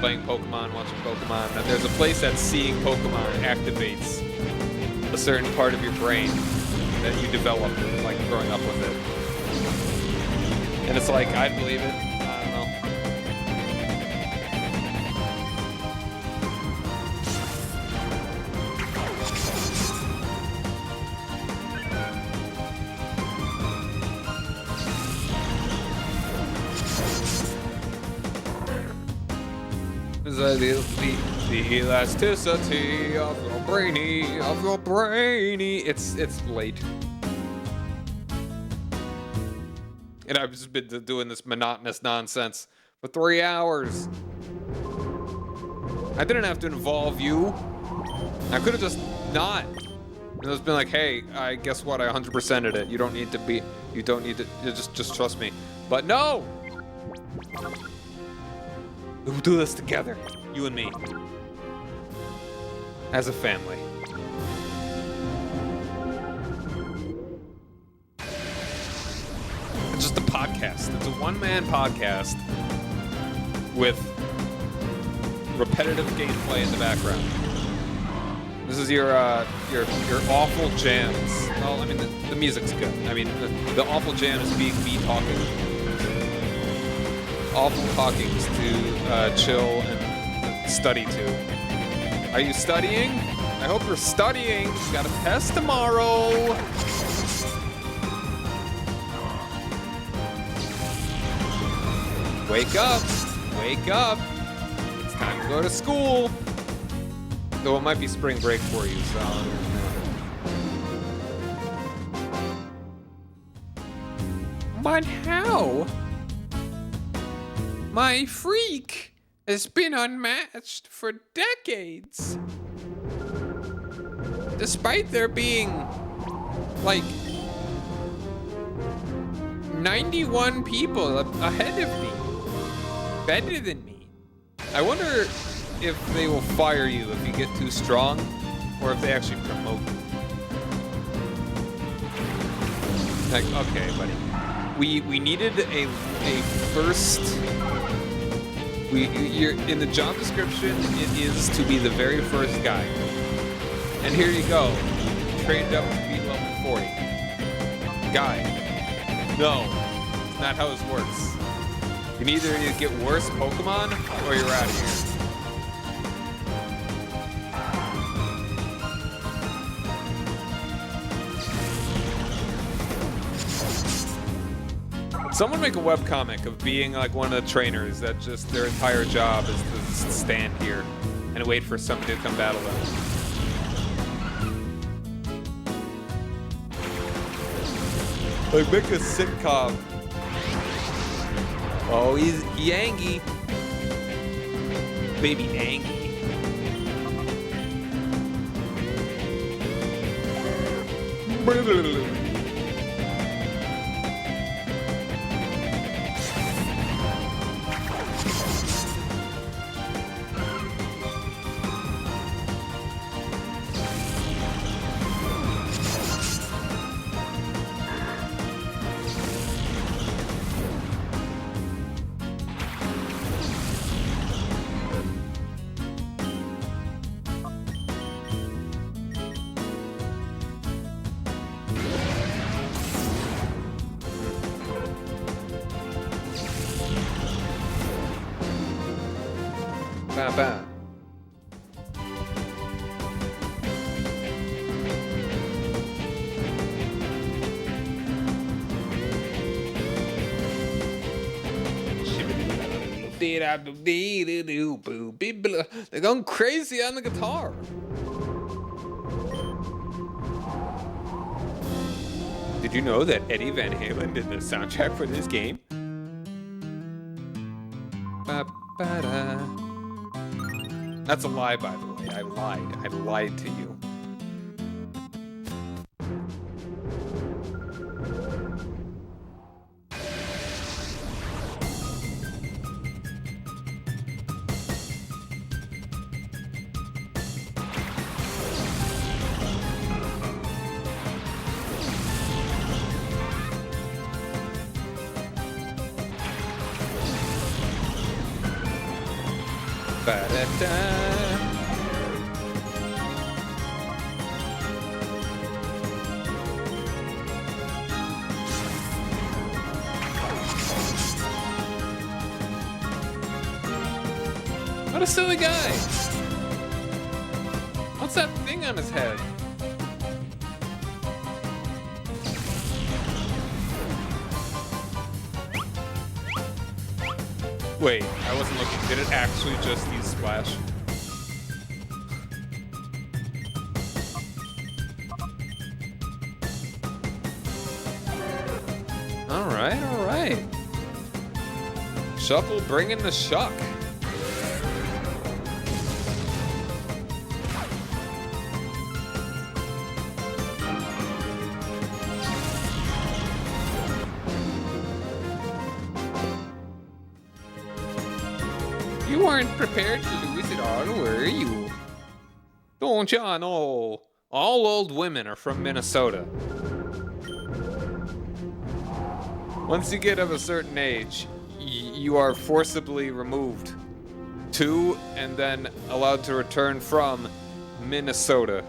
playing Pokemon, watching Pokemon, that there's a place that seeing Pokemon activates a certain part of your brain that you develop, like growing up with it. And it's like, I'd believe it. I don't know. The elasticity of your brainy. It's late. And I've just been doing this monotonous nonsense for 3 hours. I didn't have to involve you. I could have just not. And it's been like, hey, I guess what? I 100%ed it. You don't need to just trust me. But no! We'll do this together. You and me. As a family. It's just a podcast. It's a one-man podcast with repetitive gameplay in the background. This is your awful jams. Well, I mean, the music's good. I mean, the awful jam is being me talking. Awful talkings to chill and study to. Are you studying? I hope you're studying. You got a test tomorrow. Wake up. Wake up. It's time to go to school. Though it might be spring break for you, so... But how? My freak has been unmatched for decades. Despite there being, like, 91 people ahead of me. Better than me. I wonder if they will fire you if you get too strong, or if they actually promote you. Like, okay, buddy. We needed a first. You're in the job description. It is to be the very first guy, and here you go, trained up to be level 40. Guy, no, it's not how this works. You can either get worse Pokemon, or you're out of here. Someone make a webcomic of being like one of the trainers that just their entire job is to stand here and wait for somebody to come battle them. Like, make a sitcom. Oh, he's Yangy. Baby Angie. Ba. They're going crazy on the guitar. Did you know that Eddie Van Halen did the soundtrack for this game? Ba-ba-da. That's a lie, by the way. I lied. I lied to you. Ba-da-da. What a silly guy. What's that thing on his head? Wait, I wasn't looking. Did it actually just use Splash? all right. Shuckle bringing the shuck. You weren't prepared to lose it all, were you? Don't ya know? All old women are from Minnesota. Once you get of a certain age, you are forcibly removed to and then allowed to return from Minnesota.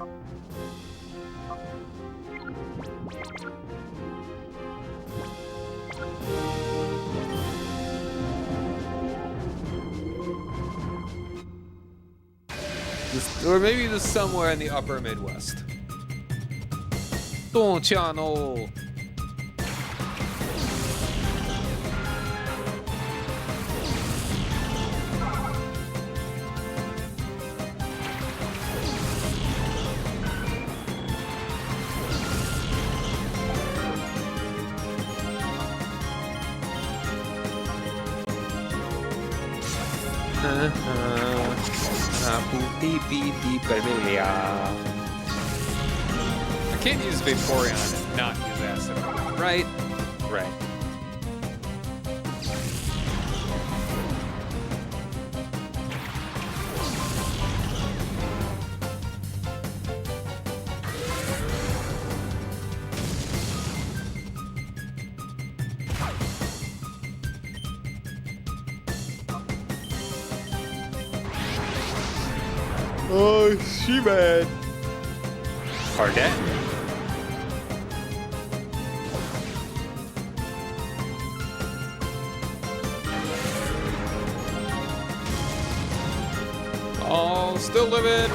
Or maybe just somewhere in the upper Midwest. Don't ya know? I can't use Vaporeon and not use Acid, right? Right. Oh, she bad. Cardette. Oh, still living.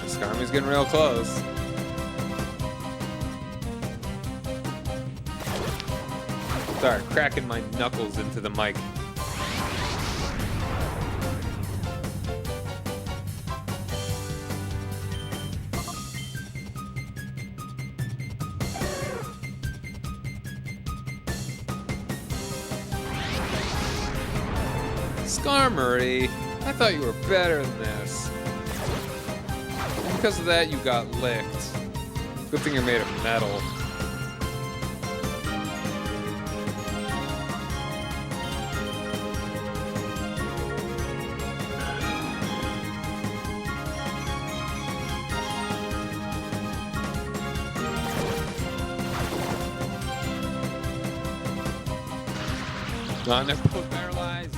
Skarmy's getting real close. Start cracking my knuckles into the mic. Skarmory, I thought you were better than this. And because of that, you got licked. Good thing you're made of metal. No, never put paralyzed.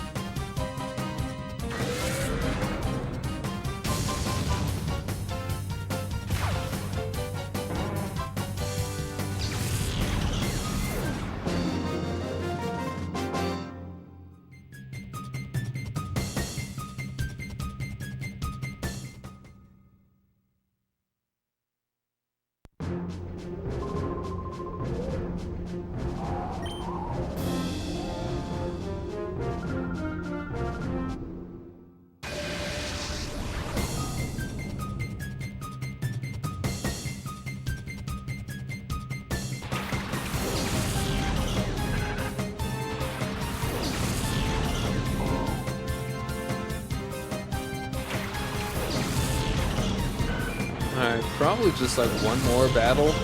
Alright, probably just like one more battle.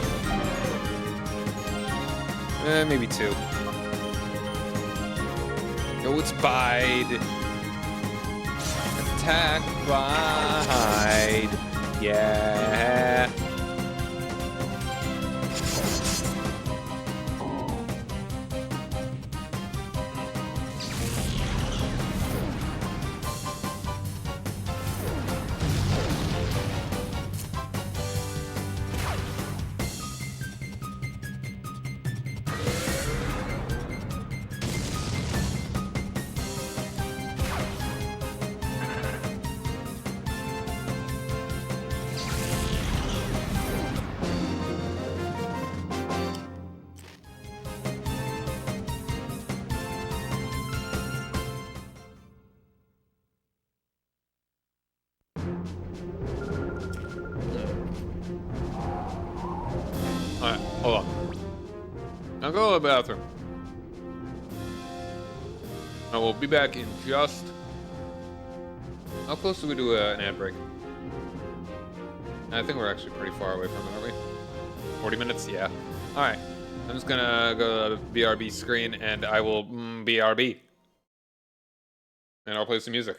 Maybe two. No, it's Bide. Attack Bide. Yeah. Alright, hold on. I'll go to the bathroom. I will be back in just... How close do we do an ad break? I think we're actually pretty far away from it, aren't we? 40 minutes? Yeah. Alright. I'm just gonna go to the BRB screen and I will BRB. And I'll play some music.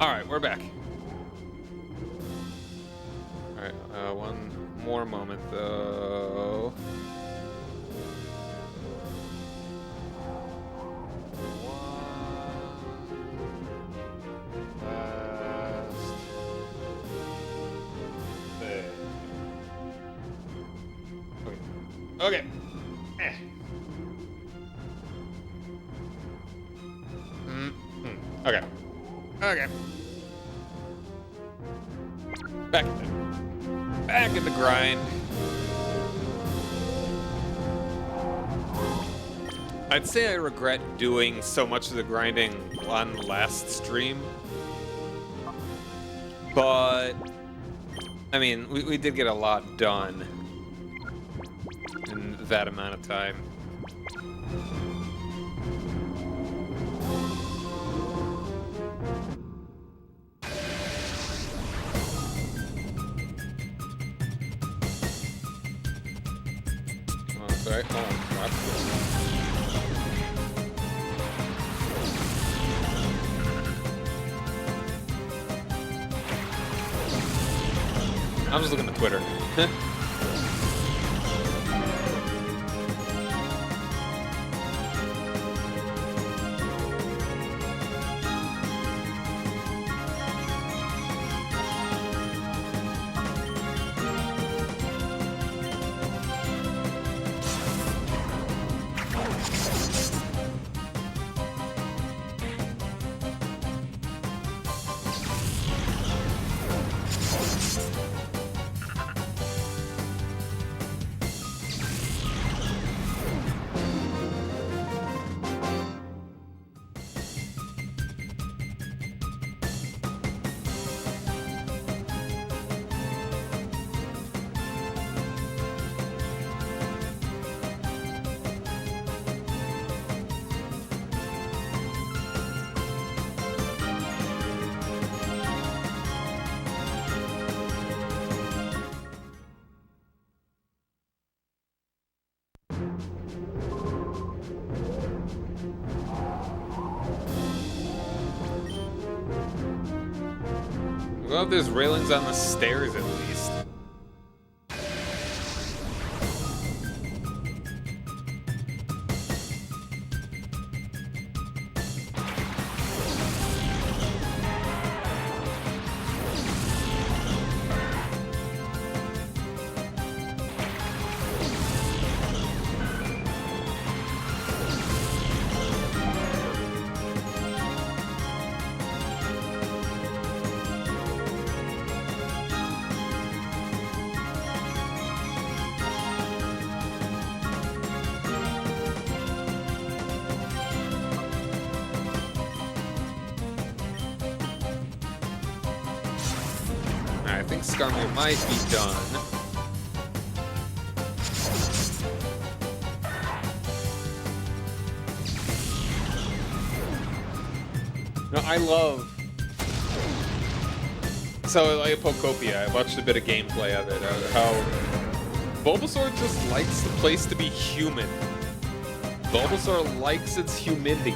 All right, we're back. All right, one more moment though. One last thing. Okay. Okay. Okay. Okay. Back in the grind. I'd say I regret doing so much of the grinding on the last stream. But, I mean, we did get a lot done in that amount of time. Sorry, hold on. I'm just looking at Twitter. Well, there's railings on the stairs at least. I think Skarmory might be done. No, I love... So, like Pokopia, I watched a bit of gameplay of it, how Bulbasaur just likes the place to be humid. Bulbasaur likes its humidity.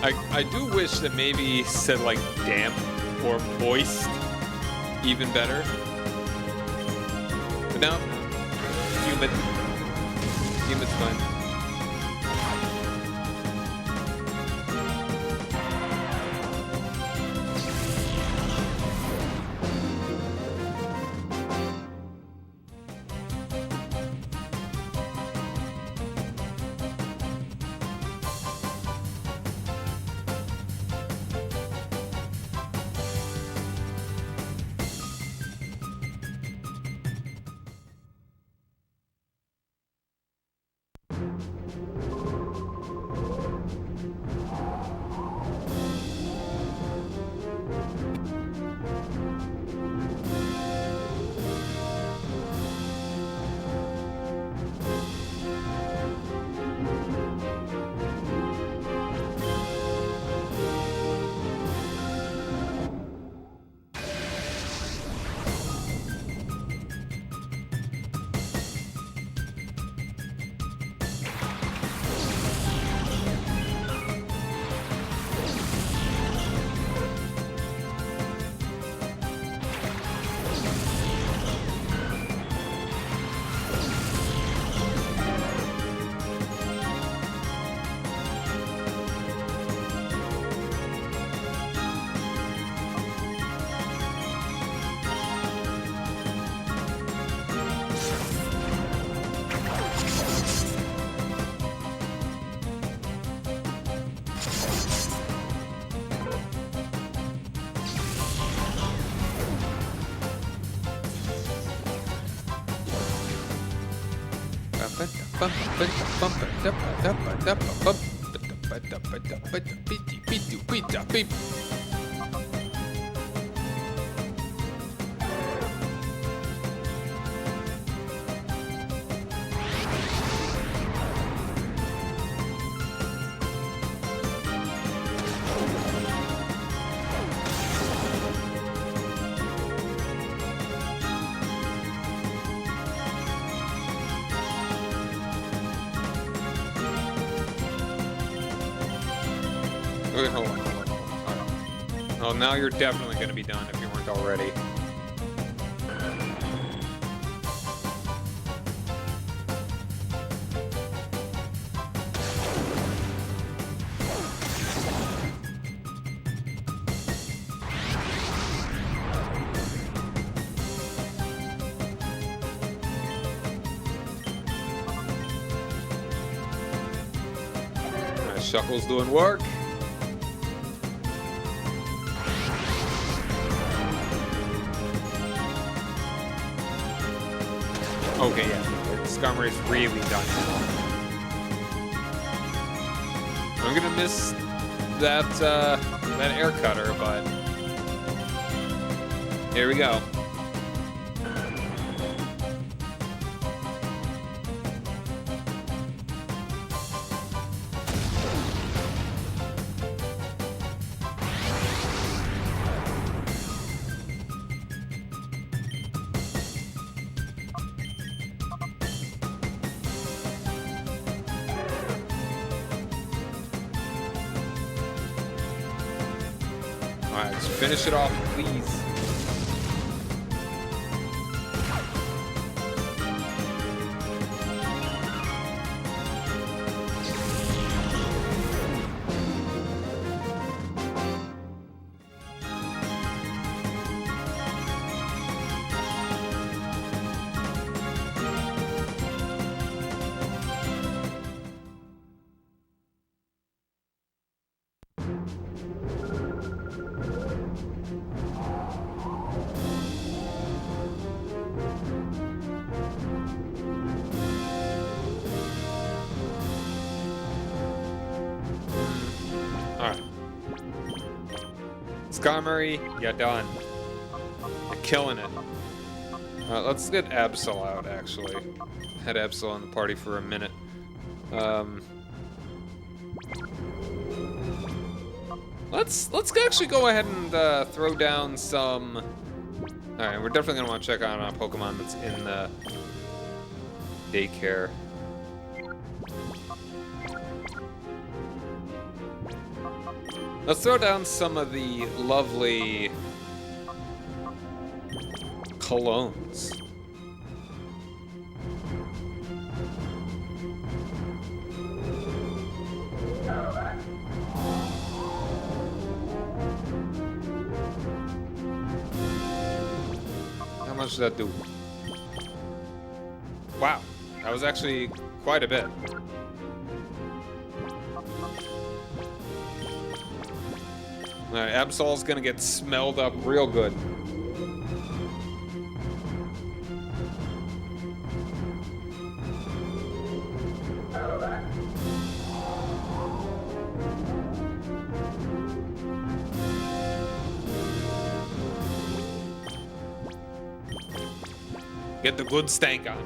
I do wish that maybe said like damp or moist even better. But no, humid. Humid's fine. Okay, hold on. Alright. Oh, now you're definitely going to be done if you weren't already. Shuckle's doing work. Okay, yeah. Scummer's really done now. I'm gonna miss that that air cutter, but here we go. Alright, let's finish it off, please. Alright. Skarmory, you're done. You're killing it. Let's get Absol out, actually. Had Absol in the party for a minute. Let's actually go ahead and throw down some... Alright, we're definitely going to want to check out a Pokemon that's in the daycare. Let's throw down some of the lovely colognes. How much did that do? Wow, that was actually quite a bit. Alright, Absol's gonna get smelled up real good. Get the good stank on him.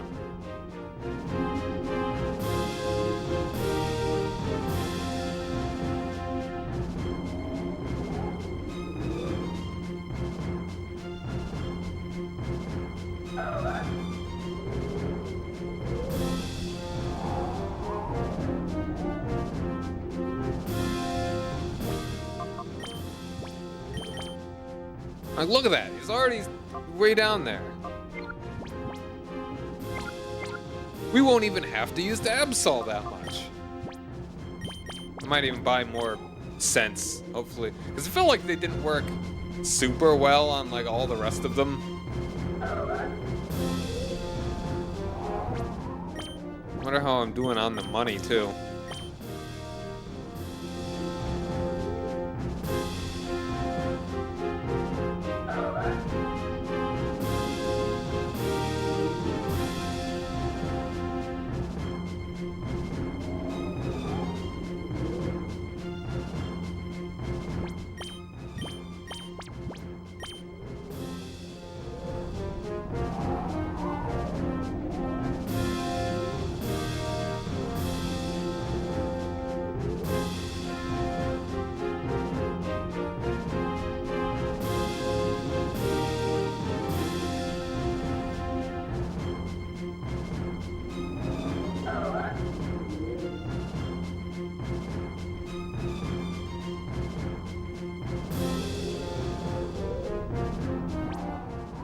Like, look at that. He's already way down there. We won't even have to use the Absol that much. I might even buy more scents, hopefully. Because I feel like they didn't work super well on, like, all the rest of them. I wonder how I'm doing on the money, too.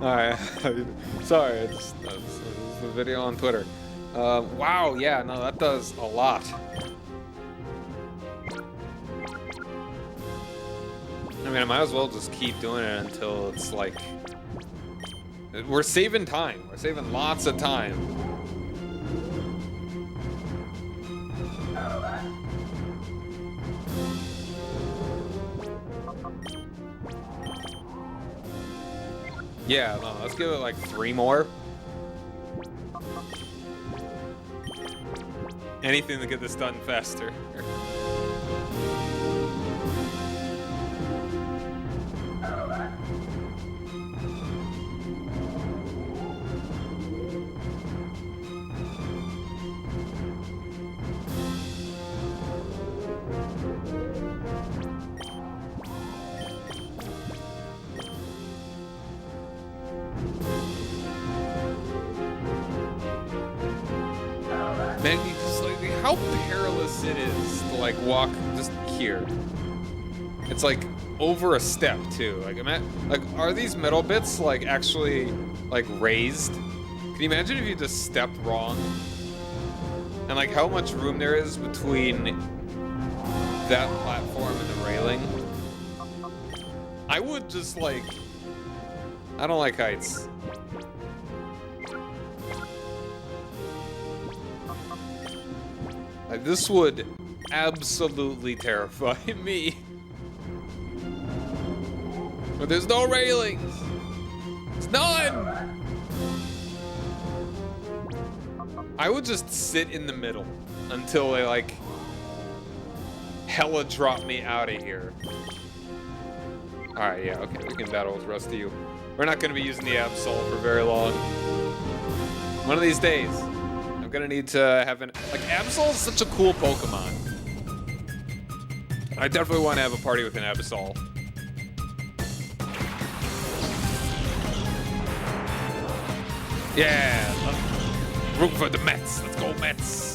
Alright, sorry, it's the video on Twitter. Wow, yeah, no, that does a lot. I mean, I might as well just keep doing it until it's like... We're saving time. We're saving lots of time. Yeah, no, let's give it like 3 more. Anything to get this done faster. Man, you just like how perilous it is to like walk just here. It's like over a step too. Like are these metal bits like actually like raised? Can you imagine if you just stepped wrong? And like how much room there is between that platform and the railing? I would just like... I don't like heights. Like, this would absolutely terrify me. But there's no railings. It's none. I would just sit in the middle until they like hella drop me out of here. All right, yeah, okay, we can battle with the rest of you. We're not gonna be using the Absol for very long. One of these days, I'm gonna need to have an... Like, Absol is such a cool Pokemon. I definitely want to have a party with an Absol. Yeah! Room for the Mets! Let's go, Mets!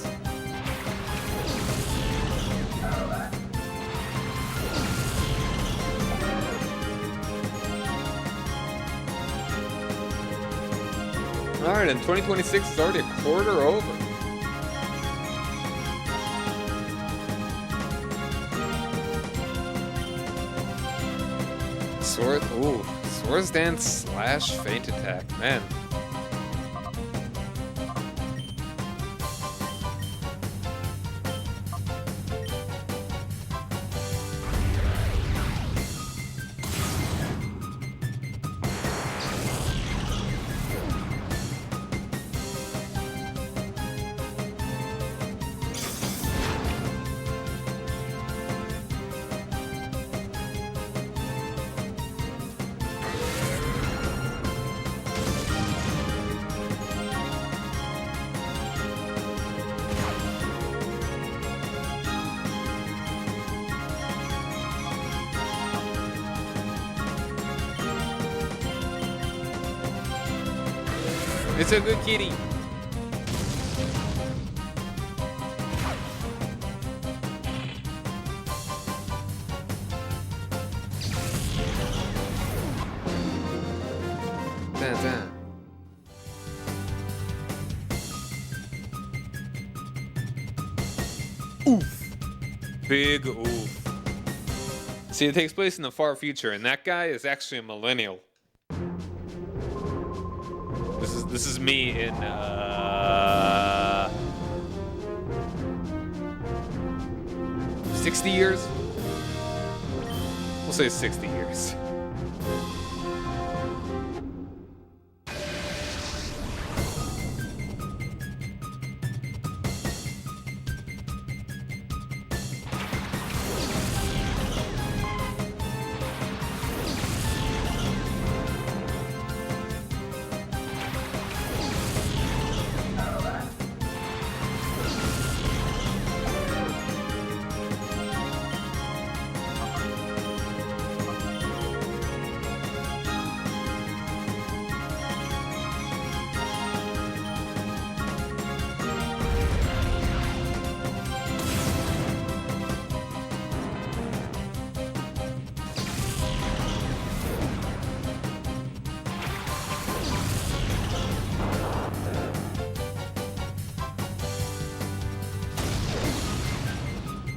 Alright, and 2026 is already a quarter over. Swords Dance / Feint Attack, man. It's a good kitty. Oof. Big oof. See, it takes place in the far future, and that guy is actually a millennial. This is me in 60 years? We'll say 60 years.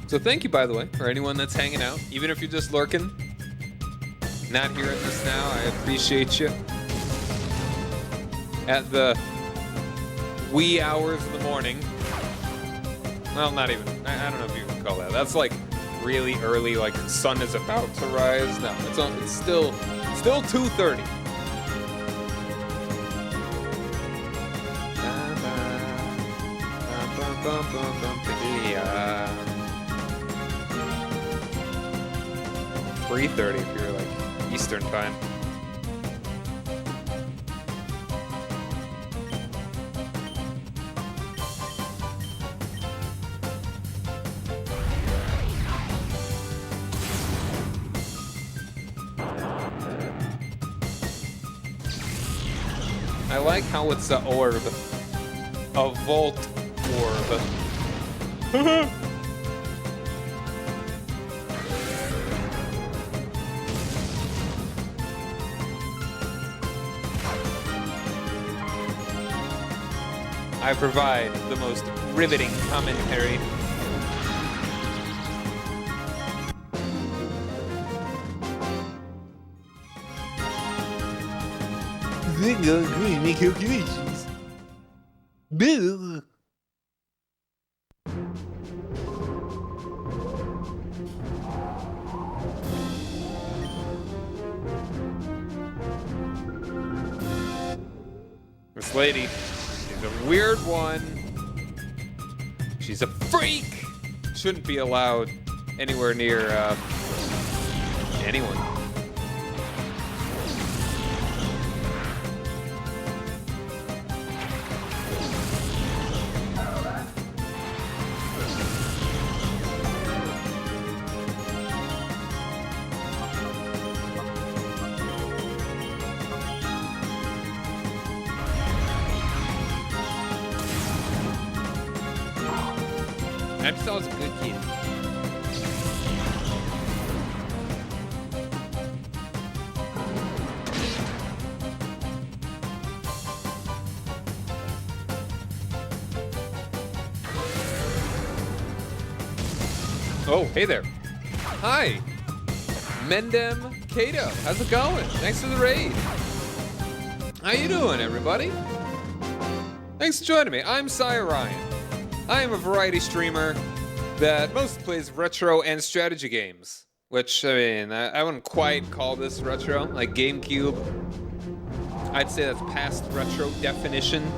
So thank you, by the way, for anyone that's hanging out, even if you're just lurking, not hearing this now. I appreciate you. At the wee hours of the morning. Well, not even. I don't know if you can call that. That's like really early, like sun is about to rise. No, it's still 2:30. Yeah. 3:30 if you're like Eastern time. I like how it's an orb. A vault orb. I provide the most riveting commentary. My calculations. Bill. This lady, she's a weird one. She's a freak. Shouldn't be allowed anywhere near anyone. I just thought it was a good kid. Oh, hey there. Hi. Mendem Kato. How's it going? Thanks for the raid. How you doing, everybody? Thanks for joining me. I'm Shadowy. I am a variety streamer that mostly plays retro and strategy games, which, I mean, I wouldn't quite call this retro, like GameCube. I'd say that's past retro definition.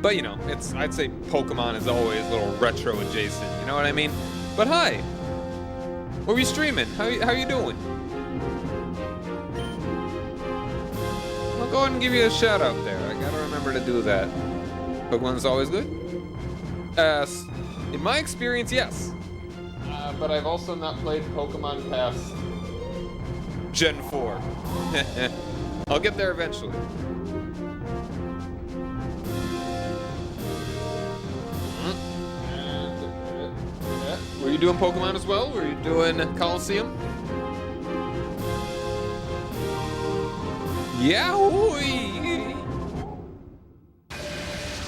But, you know, I'd say Pokemon is always a little retro adjacent, you know what I mean? But hi, what were you streaming? How you doing? I'll go ahead and give you a shout out there. I gotta remember to do that. Pokemon's always good? In my experience, yes. But I've also not played Pokemon past Gen 4. I'll get there eventually. Were you doing Pokemon as well? Were you doing Colosseum? Yahoo!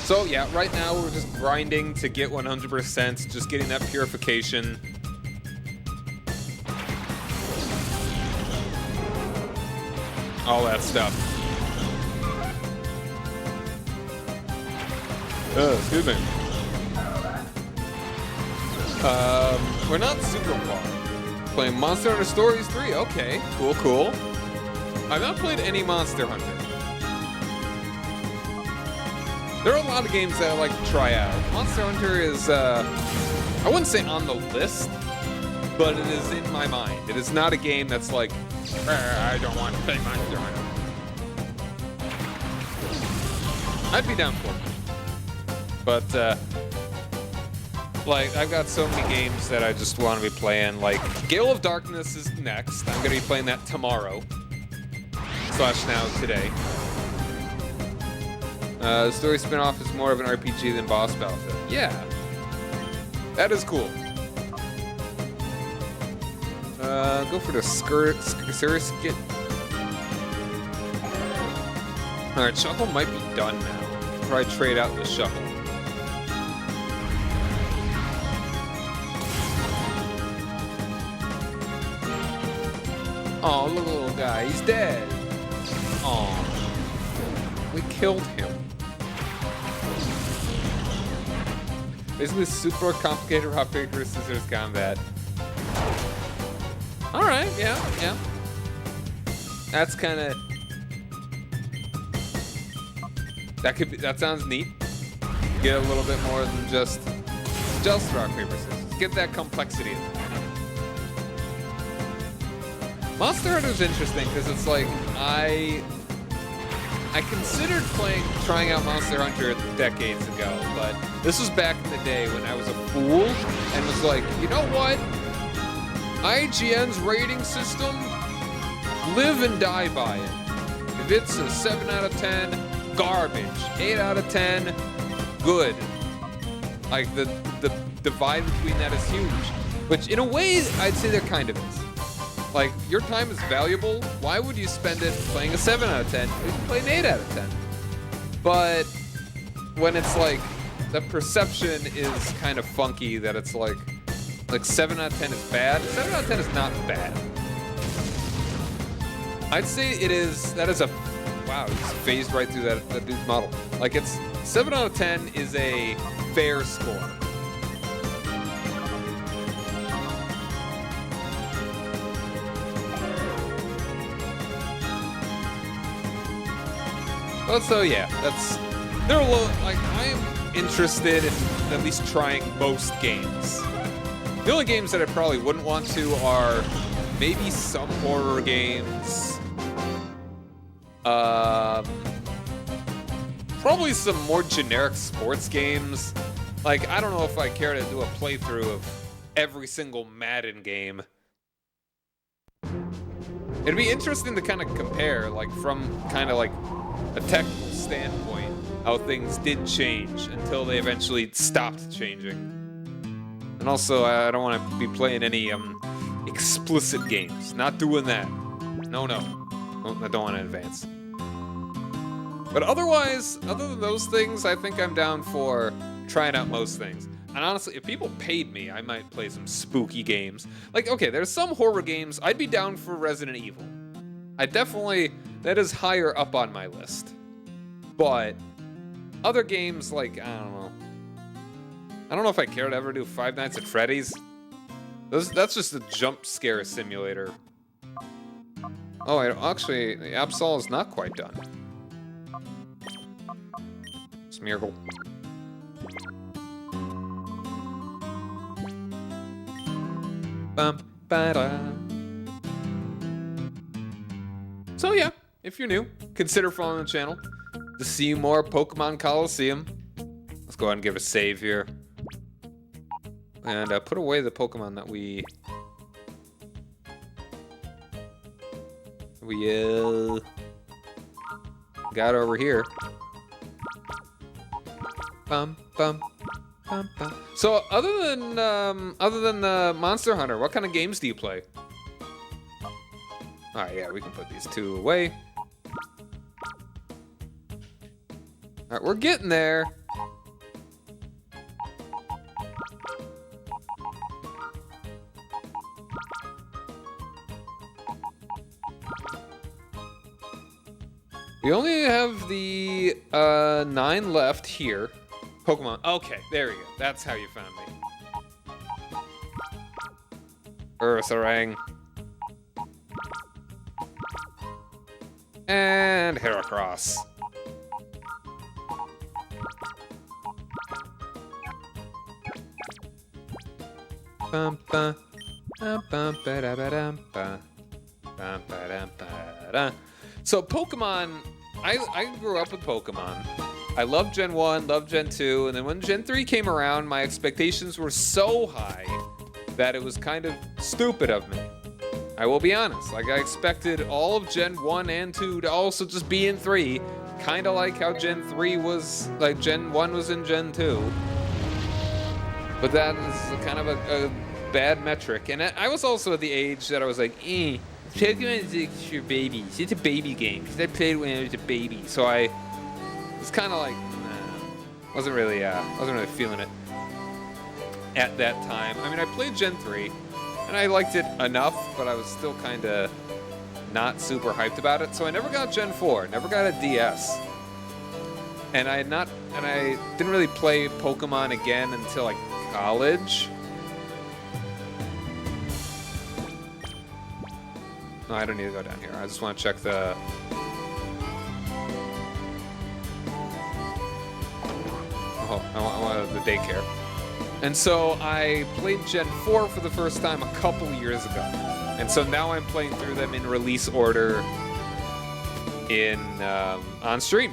So yeah, right now we're just grinding to get 100%, just getting that purification. All that stuff. Excuse me. We're not super far. Playing Monster Hunter Stories 3, okay, cool. I've not played any Monster Hunter. There are a lot of games that I like to try out. Monster Hunter is, I wouldn't say on the list, but it is in my mind. It is not a game that's like, I don't want to play Monster Hunter. I'd be down for it. But, like, I've got so many games that I just want to be playing. Like, Gale of Darkness is next. I'm going to be playing that tomorrow. / now today. The story spin-off is more of an RPG than boss battle. Yeah. That is cool. Go for the Surskit. Alright, Shuckle might be done now. Probably trade out the Shuckle. Oh, look at the little guy. He's dead. Oh, we killed him. Basically, super complicated rock, paper, scissors combat. All right, yeah. That's kind of. That sounds neat. Get a little bit more than just rock, paper, scissors. Get that complexity in there. Monster Hunter is interesting because it's like I considered trying out Monster Hunter decades ago, but this was back in the day when I was a fool and was like, you know what? IGN's rating system, live and die by it. If it's a 7 out of 10, garbage. 8 out of 10, good. Like the divide between that is huge. Which in a way, I'd say there kind of is. Like, your time is valuable. Why would you spend it playing a 7 out of 10? You can play an 8 out of 10. But when it's like, the perception is kind of funky that it's like 7 out of 10 is bad. 7 out of 10 is not bad. I'd say it is, that is a, wow, he's phased right through that dude's model. Like, it's, 7 out of 10 is a fair score. Well, so yeah, they're a little, like, I am interested in at least trying most games. The only games that I probably wouldn't want to are maybe some horror games. Probably some more generic sports games. Like, I don't know if I care to do a playthrough of every single Madden game. It'd be interesting to kind of compare, like, from kind of like a technical standpoint, how things did change until they eventually stopped changing. And also, I don't want to be playing any explicit games. Not doing that. No. I don't want to advance. But otherwise, other than those things, I think I'm down for trying out most things. And honestly, if people paid me, I might play some spooky games. Like, okay, there's some horror games. I'd be down for Resident Evil. That is higher up on my list. But other games, like, I don't know if I care to ever do Five Nights at Freddy's. That's just a jump scare simulator. Oh, actually, the Absol is not quite done. Smeargle. So yeah, if you're new, consider following the channel to see more Pokemon Colosseum. Let's go ahead and give a save here. And put away the Pokemon that we got over here. So other than the Monster Hunter, what kind of games do you play? All right, yeah, we can put these two away. All right, we're getting there. We only have the 9 left here. Pokemon. Okay, there we go. That's how you found me. Ursaring. And Heracross. So Pokemon, I grew up with Pokemon. I loved Gen 1, loved Gen 2, and then when Gen 3 came around, my expectations were so high that it was kind of stupid of me. I will be honest, like I expected all of Gen 1 and 2 to also just be in 3, kind of like how Gen 3 was, like Gen 1 was in Gen 2. But that is kind of a bad metric. And I was also at the age that I was like, Pokemon is for babies. It's a baby game, because I played when I was a baby. So I was kind of like, nah, wasn't really feeling it at that time. I mean, I played Gen 3, and I liked it enough, but I was still kind of not super hyped about it. So I never got Gen 4, never got a DS. And I didn't really play Pokemon again until like college. No, I don't need to go down here. I just want to check the... Oh, I want the daycare. And so I played Gen 4 for the first time a couple years ago. And so now I'm playing through them in release order on stream.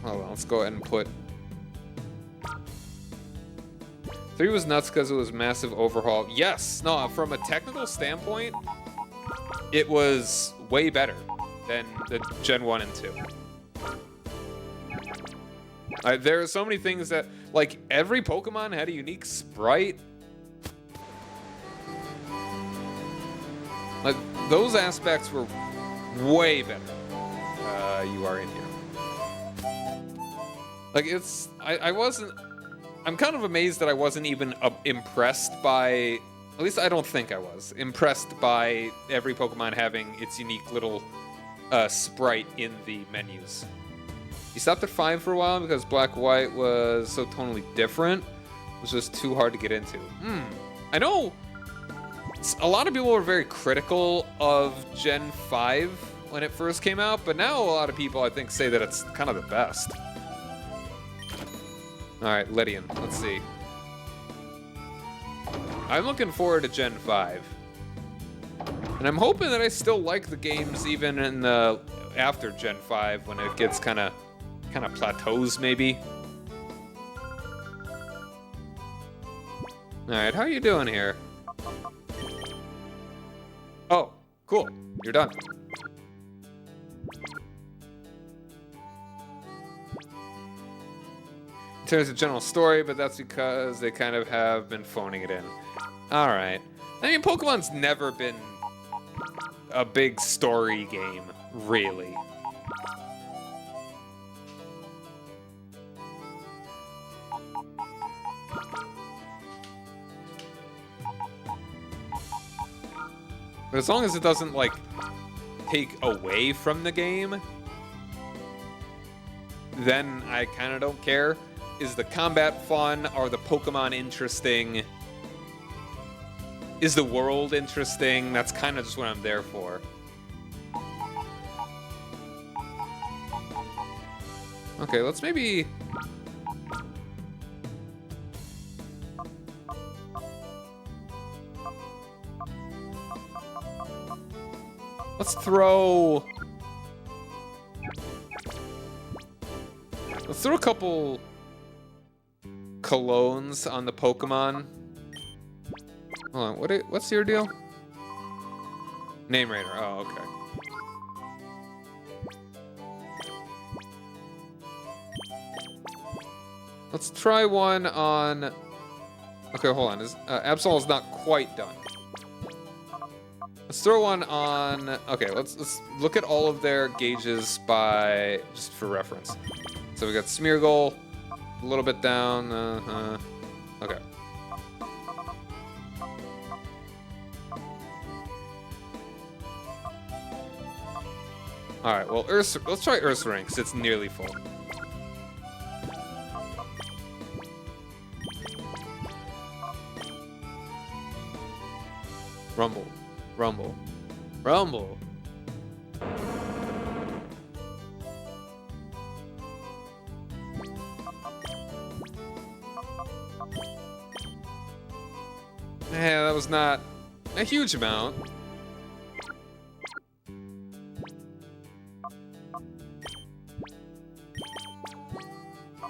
Hold on, let's go ahead and put... 3 was nuts because it was massive overhaul. Yes, no, from a technical standpoint, it was way better than the Gen 1 and 2. There are so many things that, like, every Pokemon had a unique sprite. Like, those aspects were way better. You are in here. Like, it's... I wasn't... I'm kind of amazed that I wasn't even impressed by... At least I don't think I was. Impressed by every Pokemon having its unique little sprite in the menus. You stopped at 5 for a while because Black White was so tonally different. It was just too hard to get into. I know a lot of people were very critical of Gen 5 when it first came out, but now a lot of people, I think, say that it's kind of the best. Alright, Lydian, let's see. I'm looking forward to Gen 5. And I'm hoping that I still like the games even in the after Gen 5 when it gets kind of plateaus maybe. Alright, how you doing here? Oh, cool. You're done. In terms of general story, but that's because they kind of have been phoning it in. Alright. I mean, Pokemon's never been a big story game, really. But as long as it doesn't, like, take away from the game, then I kind of don't care. Is the combat fun? Are the Pokemon interesting? Is the world interesting? That's kind of just what I'm there for. Okay, let's maybe... Let's throw a couple colognes on the Pokemon. Hold on, what's your deal? Name Raider, oh, okay. Let's try one on... Okay, hold on, Absol is not quite done. Let's throw one on... Okay, let's look at all of their gauges by... just for reference. So we got Smeargle, a little bit down, okay. Alright, well, let's try Ursaring, because it's nearly full. Rumble. Rumble. Rumble. Yeah, that was not a huge amount.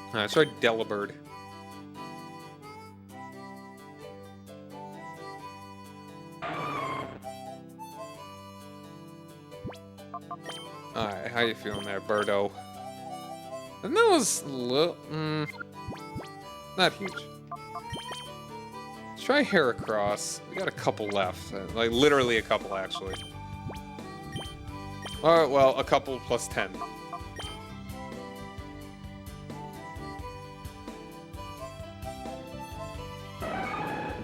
Alright, let's try Delibird. Alright, how you feeling there, Birdo? And that was a little... not huge. Let's try Heracross. We got a couple left. Like, literally a couple, actually. Alright, well, a couple plus 10.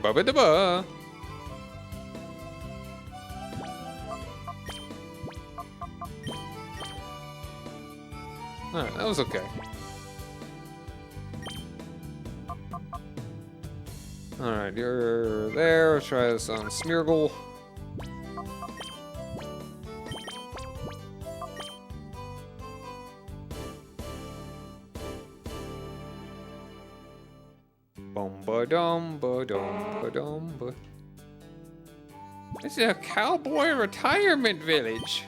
Ba-ba-da-ba! Alright, that was okay. Alright, you're there. Let's try this on Smeargle. Bum-ba-dum-ba-dum-ba-dum-ba. This is a cowboy retirement village.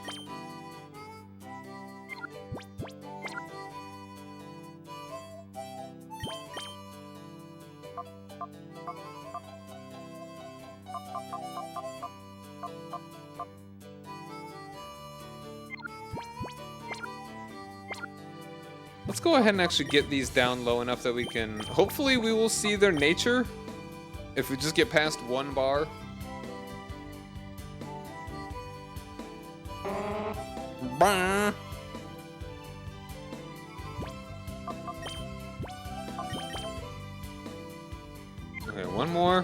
Let's go ahead and actually get these down low enough that we can... Hopefully we will see their nature if we just get past one bar. Bah. Okay, one more.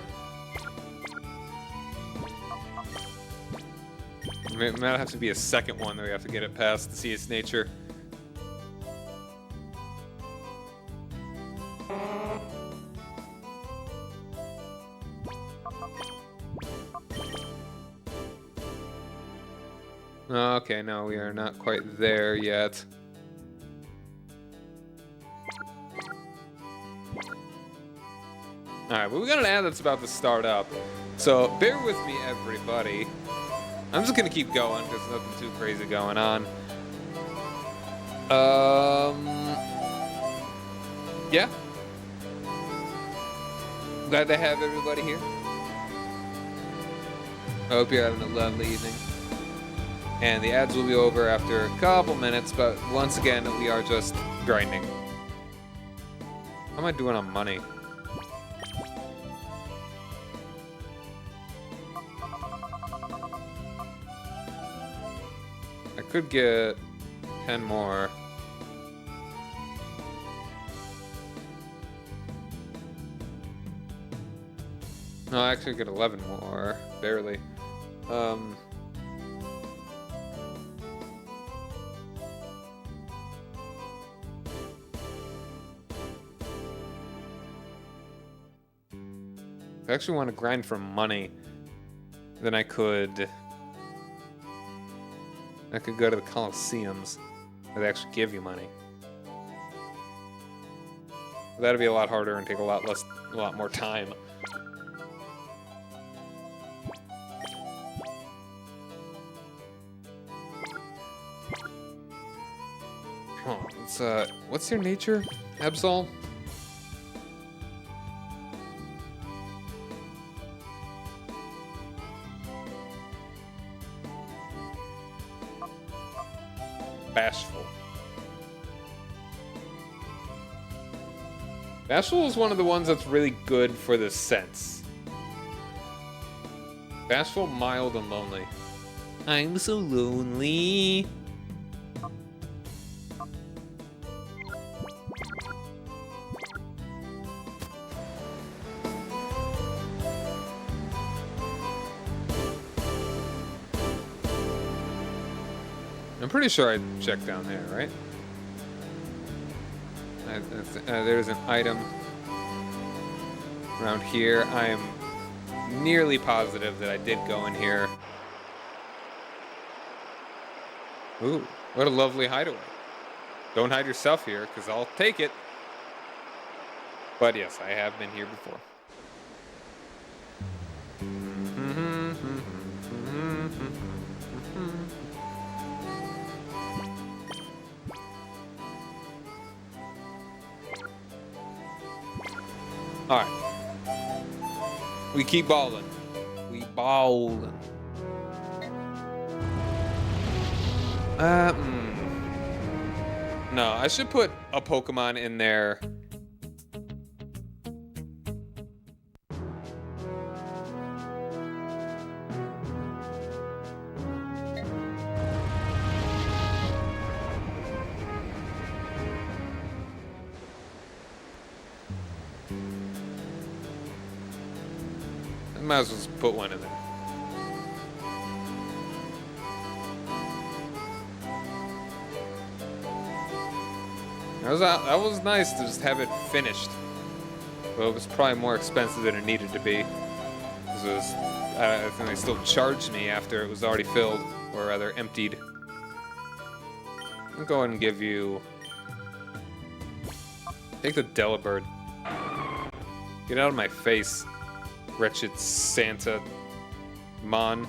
It might have to be a second one that we have to get it past to see its nature. Okay, no, we are not quite there yet. Alright, but we got an ad that's about to start up. So, bear with me, everybody. I'm just gonna keep going, because there's nothing too crazy going on. Yeah. Glad to have everybody here. I hope you're having a lovely evening. And the ads will be over after a couple minutes, but once again, we are just grinding. How am I doing on money? I could get 10 more. No, I actually get 11 more, barely. If I actually want to grind for money, then I could go to the Colosseums where they actually give you money. But that'd be a lot harder and take a lot more time. Huh, what's your nature, Absol? Bashful. Bashful is one of the ones that's really good for the sense. Bashful, mild, and lonely. I'm so lonely. I'm pretty sure I checked down there, right? There's an item around here. I am nearly positive that I did go in here. Ooh, what a lovely hideaway. Don't hide yourself here, because I'll take it. But yes, I have been here before. Alright. We keep balling. We ballin'. No, I should put a Pokemon in there. Might as well just put one in there. That was nice to just have it finished. Well, it was probably more expensive than it needed to be. Because it was, I think they still charged me after it was already filled, or rather emptied. I'll go ahead and give you... Take the Delibird. Get out of my face, wretched Santa Mon.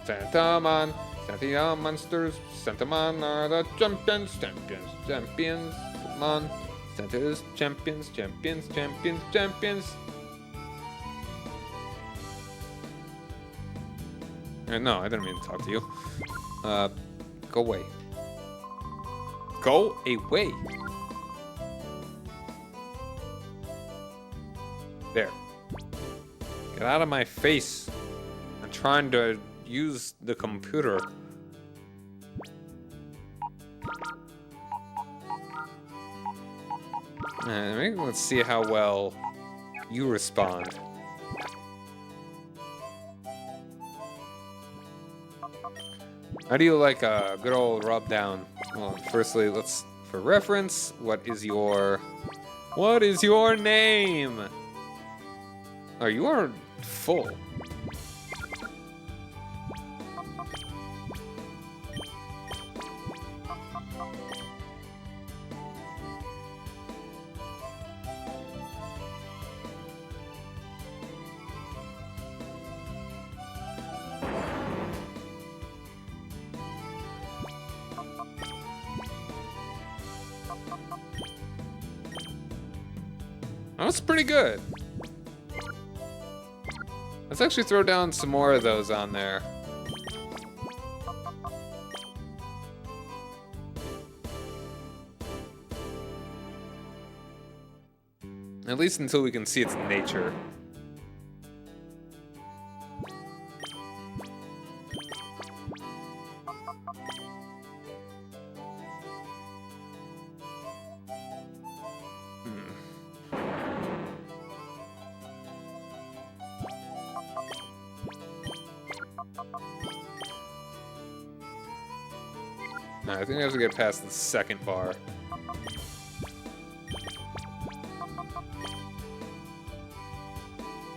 Santa Mon. Santa monsters. Santa Mon are the champions. Champions. Champions. Mon. Santa's champions. Champions. Champions. Champions. No, I didn't mean to talk to you. Go away. Go away. There. Get out of my face. I'm trying to use the computer. Maybe let's see how well you respond. How do you like a good old rub down? Well, firstly, let's, for reference, what is your name? Oh, you are full. That's pretty good. Let's actually throw down some more of those on there. At least until we can see its nature. No, I think I have to get past the second bar.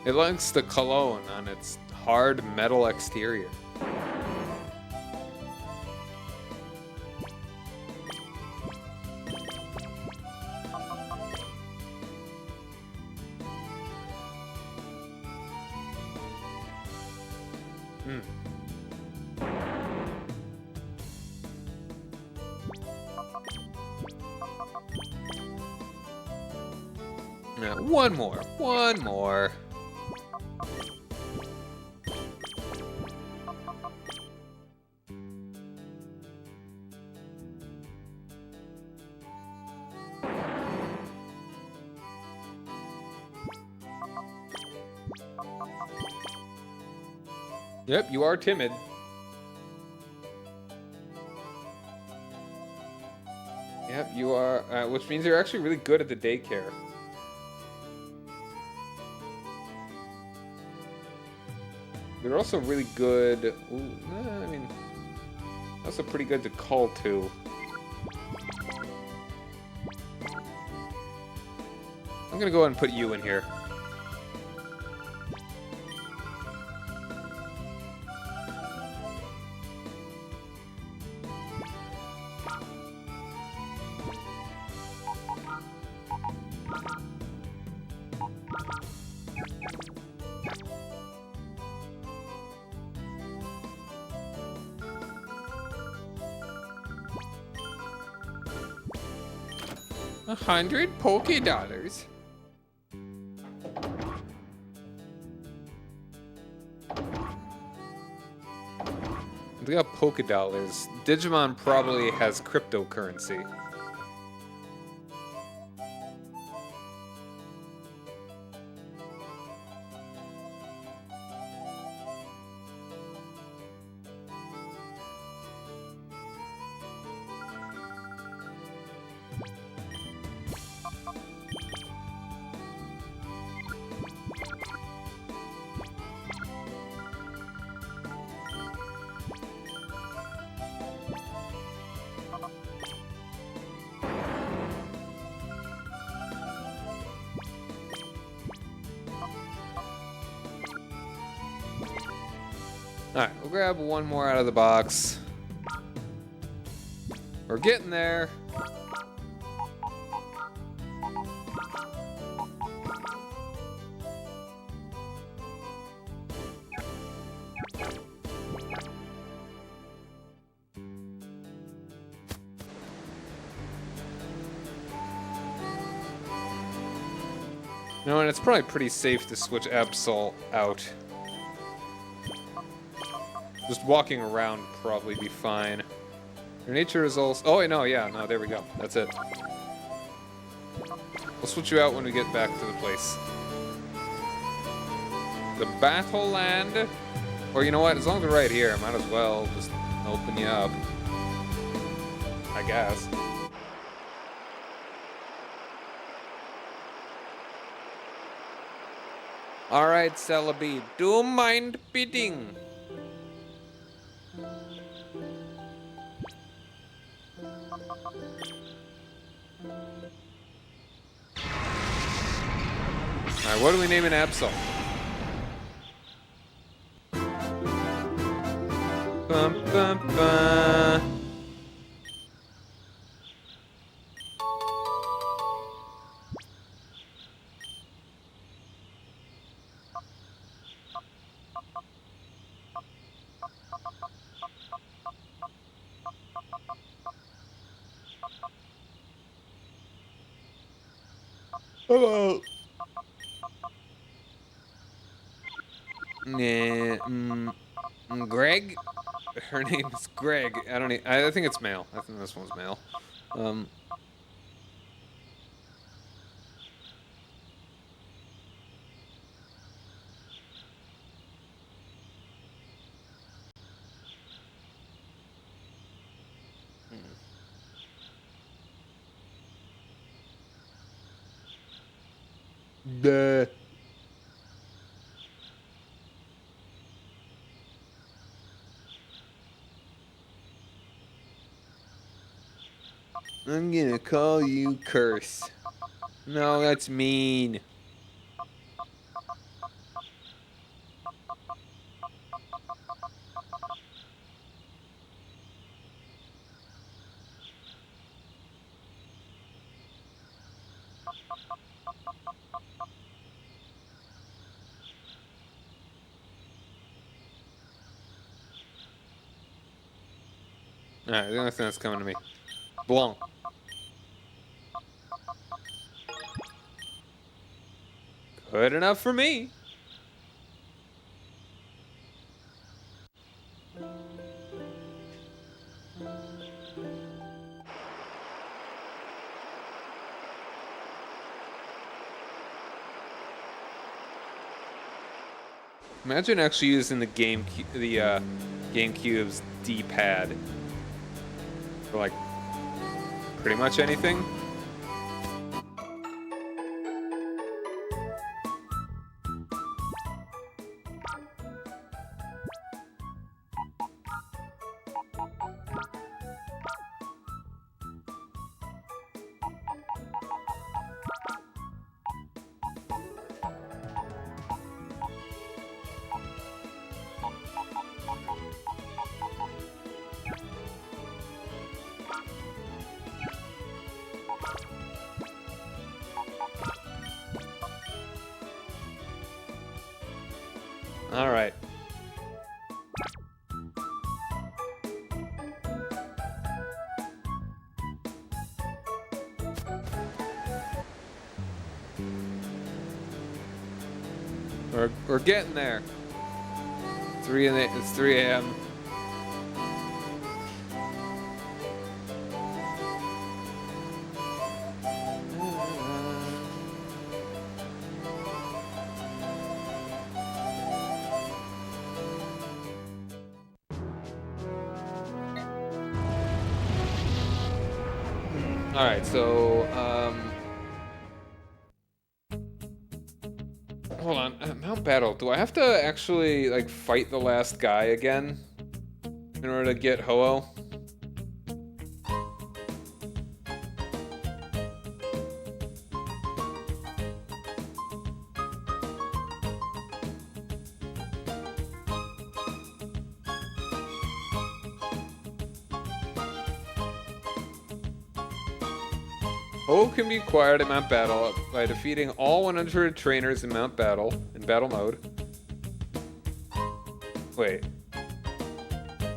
It likes the cologne on its hard metal exterior. Yeah, one more. Yep, you are timid. Yep, you are, which means you're actually really good at the daycare. You're also really good. Ooh, I mean, also pretty good to call to. I'm gonna go ahead and put you in here. $100 Poké-Dollars. They got Poké-Dollars. Digimon probably has cryptocurrency. Alright, we'll grab one more out of the box. We're getting there. You know, and it's probably pretty safe to switch Absol out. Just walking around would probably be fine. Your nature is also... Oh, wait, no, yeah, no, there we go. That's it. We'll switch you out when we get back to the place. The Battle Land. Or, you know what? As long as we're right here, I might as well just open you up. I guess. Alright, Celebi, do mind bidding. Alright, what do we name an Absol? Bum, bum, bum. Hello. Greg? Her name is Greg. I think it's male. I think this one's male. Duh. I'm gonna call you Curse. No, that's mean. Alright, the only thing that's coming to me. Blanc. Good enough for me. Imagine actually using the GameCube's D-pad for like pretty much anything. All right. We're getting there. It's 3 a.m. All right, so hold on. Mount Battle. Do I have to actually like fight the last guy again in order to get Ho-Oh? O can be acquired at Mount Battle by defeating all 100 trainers in Mount Battle, in battle mode. Wait.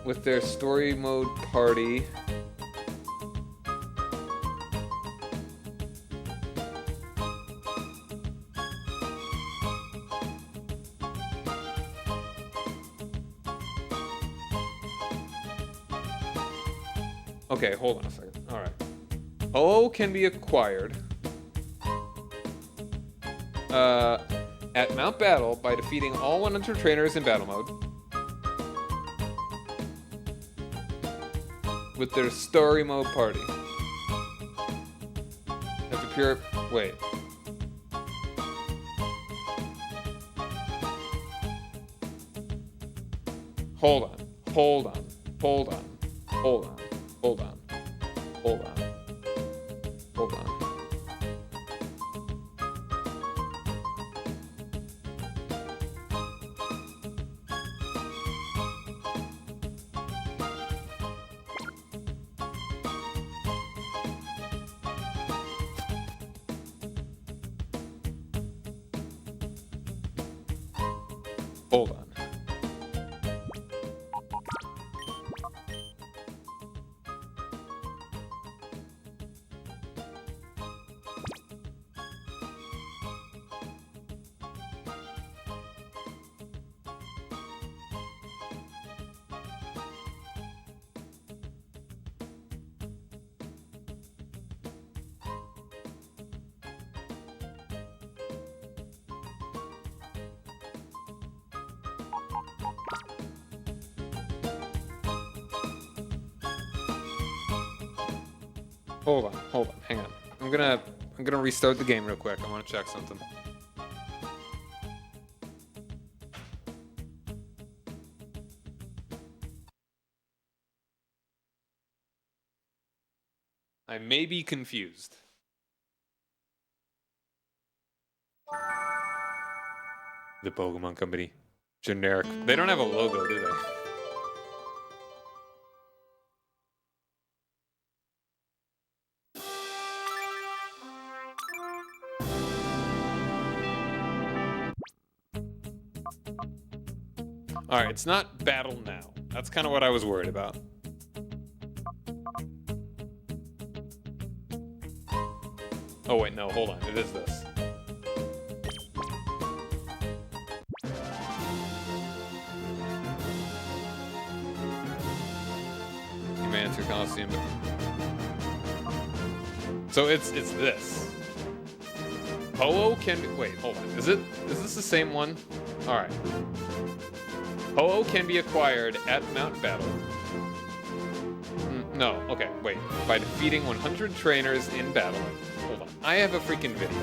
With their story mode party. Okay, hold on a second. Alright. O can be acquired at Mount Battle by defeating all 100 trainers in battle mode with their story mode party. Have to pure. Wait. Hold on. Hold on. Hold on. Hold on. Hold on. Hold on. Hold on. Hold on. Hold on, hang on. I'm gonna restart the game real quick. I wanna check something. I may be confused. The Pokemon Company. Generic. They don't have a logo, do they? Alright, it's not battle now. That's kind of what I was worried about. Oh wait, no, hold on. It is this. You may enter Colosseum. So it's this. Ho-Oh can be, wait, hold on. Is this the same one? Alright. Ho-Oh can be acquired at Mount Battle. No, okay, wait. By defeating 100 trainers in battle. Hold on. I have a freaking video.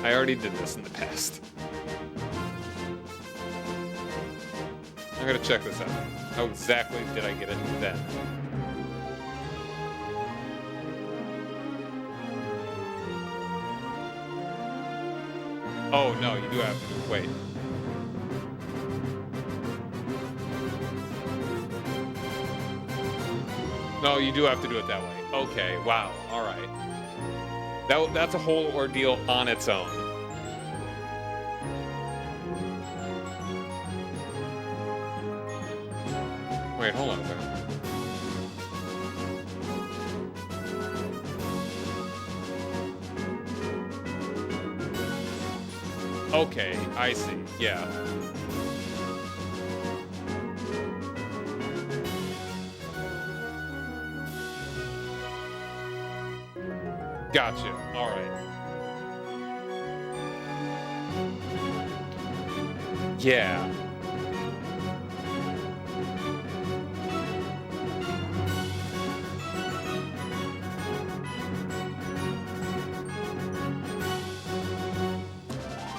I already did this in the past. I'm gonna check this out. How exactly did I get it then? Oh, no, you do have to. Wait. No, you do have to do it that way. Okay, wow, all right. That's a whole ordeal on its own. Wait, hold on a second. Okay, I see, yeah. Gotcha. All right. Yeah.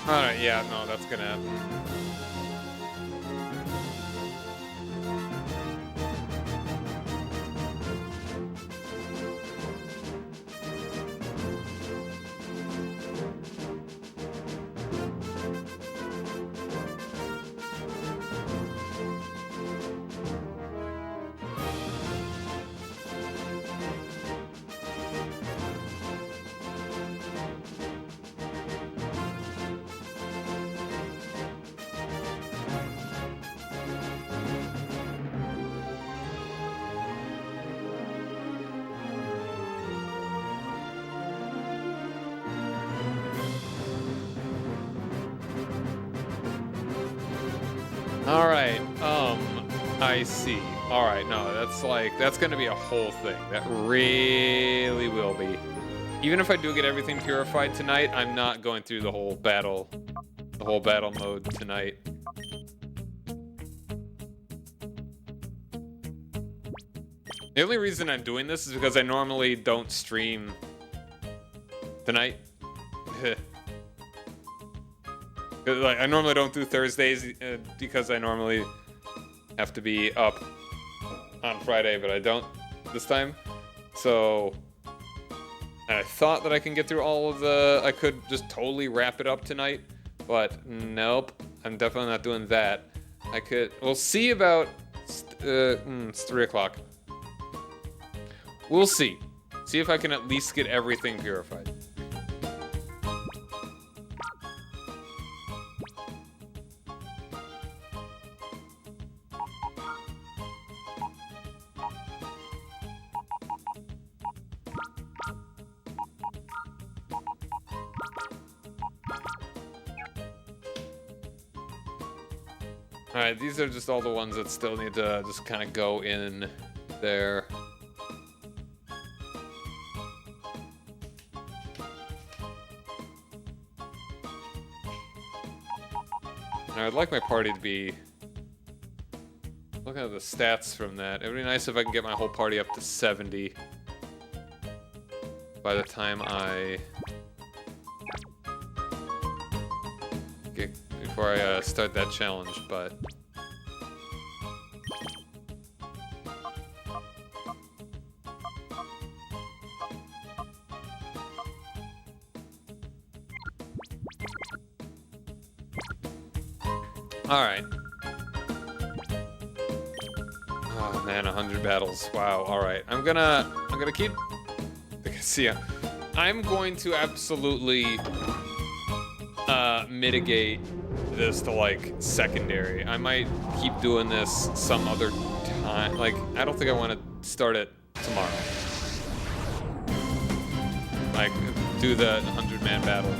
All right. Yeah. No, that's gonna happen. All right. I see. All right. No, that's gonna be a whole thing. That really will be. Even if I do get everything purified tonight, I'm not going through the whole battle mode tonight. The only reason I'm doing this is because I normally don't stream tonight. Like, I normally don't do Thursdays because I normally have to be up on Friday, but I don't this time. So, and I thought that I can get through all of I could just totally wrap it up tonight, but nope, I'm definitely not doing that. We'll see about, it's 3 o'clock. We'll see. See if I can at least get everything purified. Alright, these are just all the ones that still need to just kind of go in there. Now, I'd like my party to be... Look at the stats from that. It would be nice if I can get my whole party up to 70 by the time before I start that challenge, but... Alright. Oh man, 100 battles. Wow, alright. I'm gonna keep... See ya. I'm going to absolutely mitigate this to like secondary. I might keep doing this some other time. Like, I don't think I want to start it tomorrow. Like, do the 100-man battle.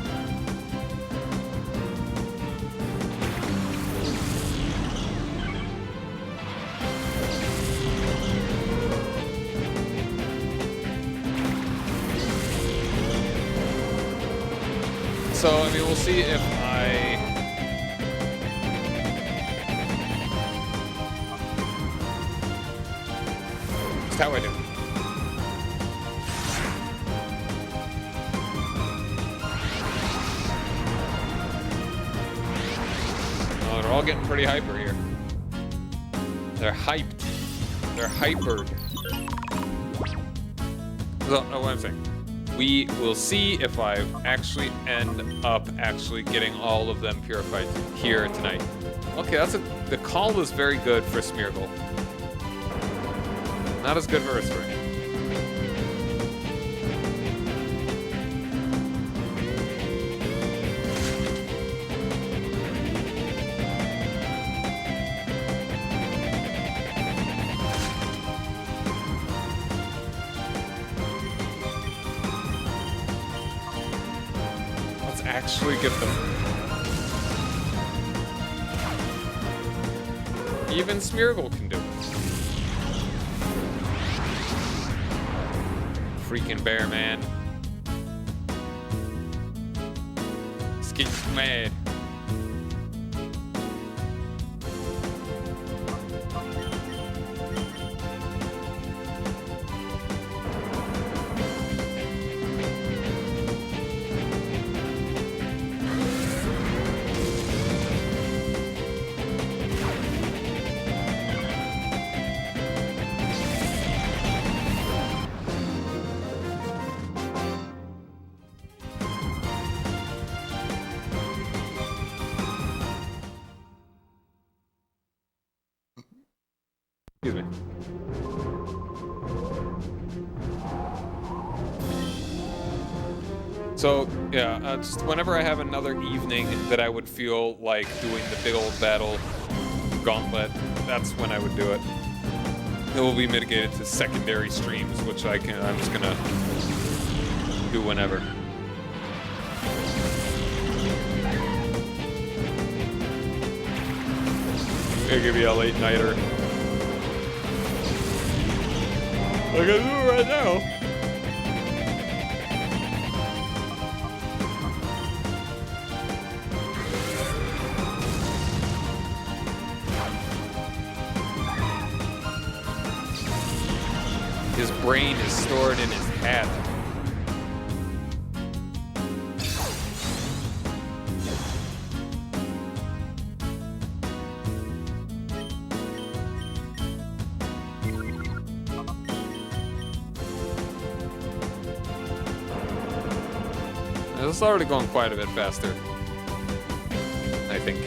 So, I mean, we'll see if just how I do. Oh, they're all getting pretty hyper here. They're hyped. They're hypered. So, what I'm saying. We will see if I actually end up getting all of them purified here tonight. Okay, the call is very good for Smeargle. Not as good for Earthspring. Actually get them. Even Smeargle can do it. Freaking bear, man. It's getting mad. Excuse me. So, yeah, just whenever I have another evening that I would feel like doing the big old battle gauntlet, that's when I would do it. It will be mitigated to secondary streams, which I'm just gonna do whenever. It could be a late nighter. I can do it right now. His brain is stored in his head. This is already going quite a bit faster, I think.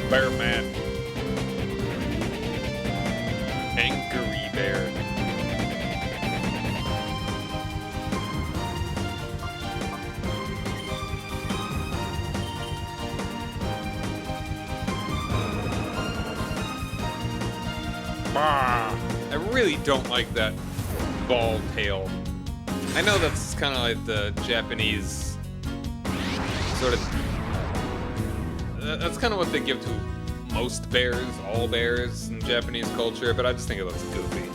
Bear man. Angry bear. Bah! I really don't like that ball tail. I know that's kind of like the Japanese sort of. That's kind of what they give to most bears, all bears in Japanese culture, but I just think it looks goofy.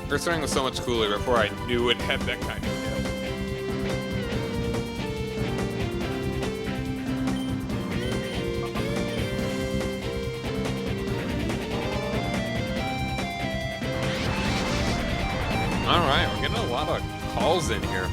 First Ring was so much cooler before I knew it had that kind of tail. Alright, we're getting a lot of calls in here.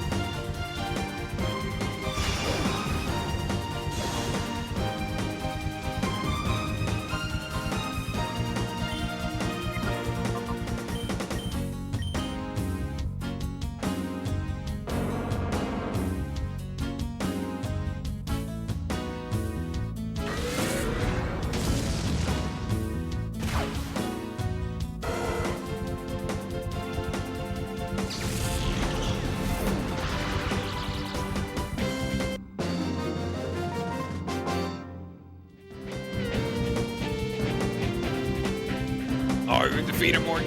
Oh, you're gonna defeat him, Morty?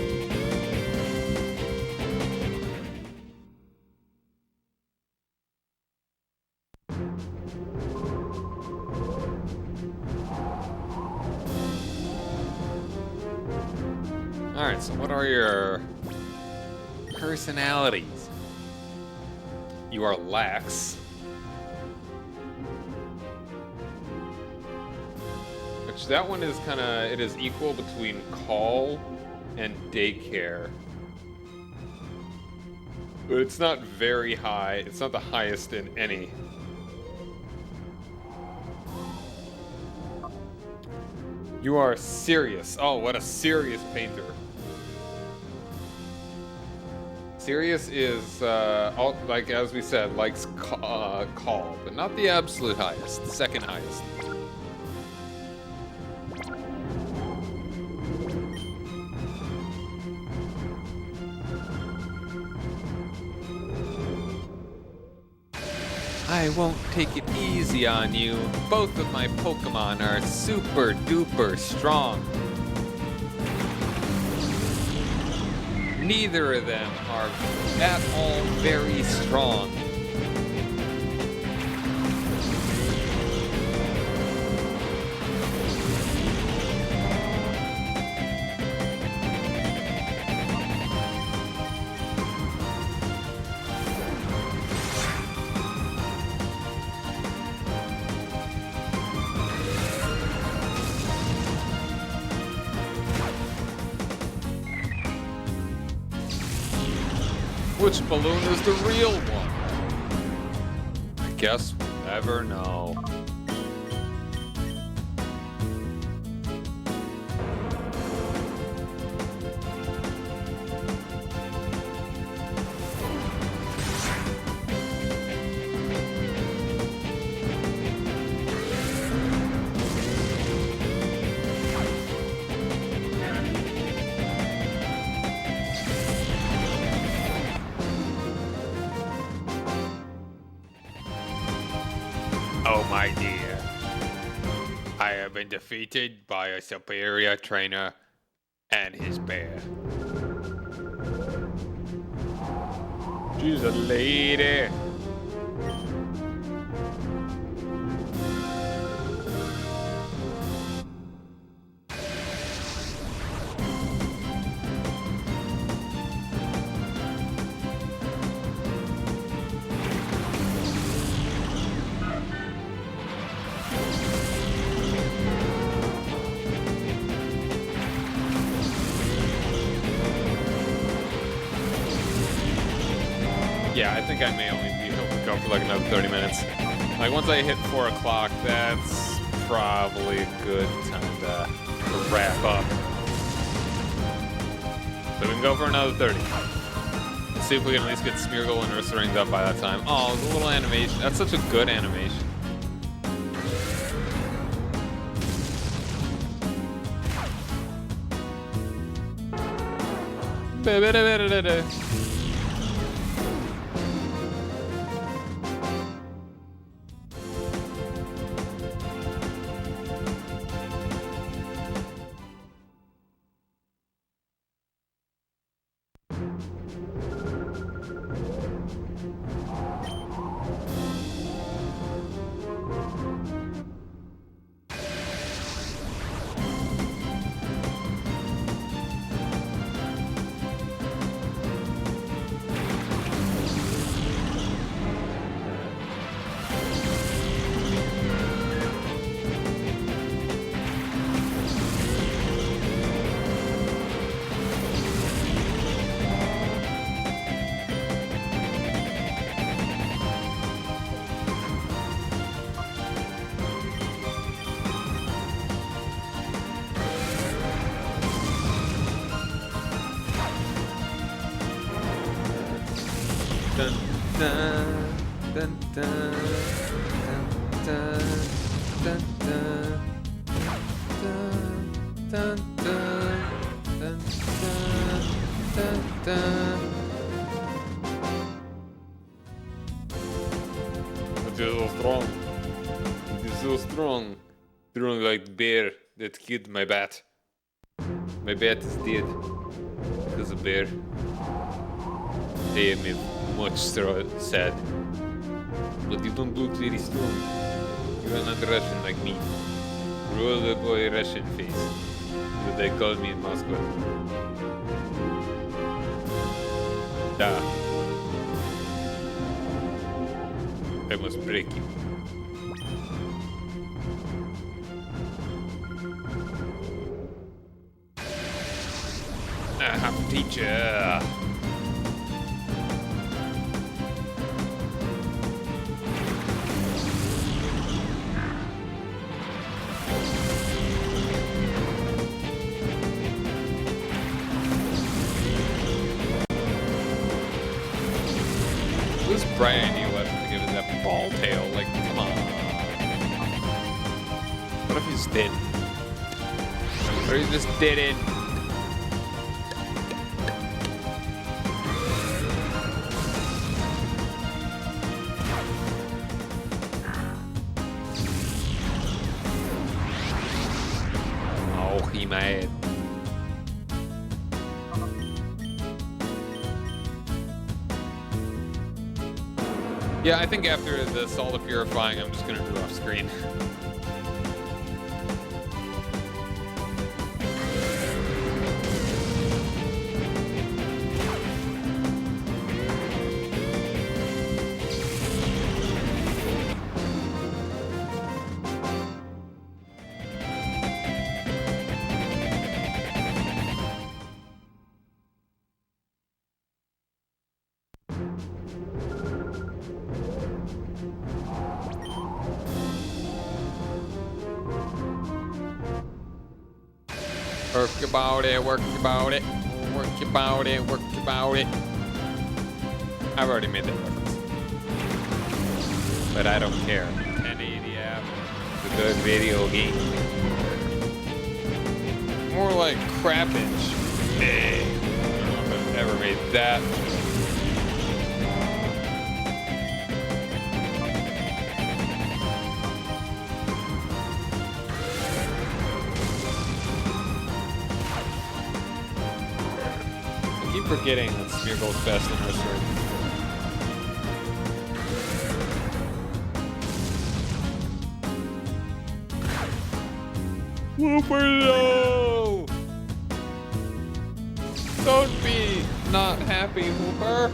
Alright, so what are your personalities? You are lax. Which that one is kind of, it is equal between call and daycare. But it's not very high. It's not the highest in any. You are serious. Oh, what a serious painter. Serious is, like as we said, likes call, but not the absolute highest, the second highest. I won't take it easy on you. Both of my Pokémon are super duper strong. Neither of them are at all very strong. Which balloon is the real one? I guess we'll never know. Oh my dear, I have been defeated by a superior trainer and his bear. She's a lady. Yeah, I think I may only be able to go for like another 30 minutes. Like once I hit 4 o'clock, that's probably a good time to wrap up. So we can go for another 30. Let's see if we can at least get Smeargle and Ursaringed up by that time. Oh, the little animation. That's such a good animation. Dun, dun, dun, dun, dun, dun, dun, dun, dun, dun, dun. But you're so strong. You're so strong. Strong like the bear that killed my bat. My bat is dead. Because of bear. They made much sad. But you don't look very strong. You are not Russian like me. Roll the boy Russian face. What they call me in Moscow. Duh. I must break you. I have to teach you. This brand new weapon to give us that ball tail, like, come on. What if he's dead? What if he just didn't? Oh, he mad. Yeah, I think after the Salt of Purifying, I'm just gonna do off screen. Work about it, work about it, work about it, work about it. I've already made that reference. But I don't care. 1080 app, it's a good video game. More like crappage. Dang. I don't know if I've ever made that. Forgetting that Smeargold's best in this room. Whooper, no! Don't be not happy, Whooper.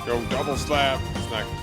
Go double slap. It's not good.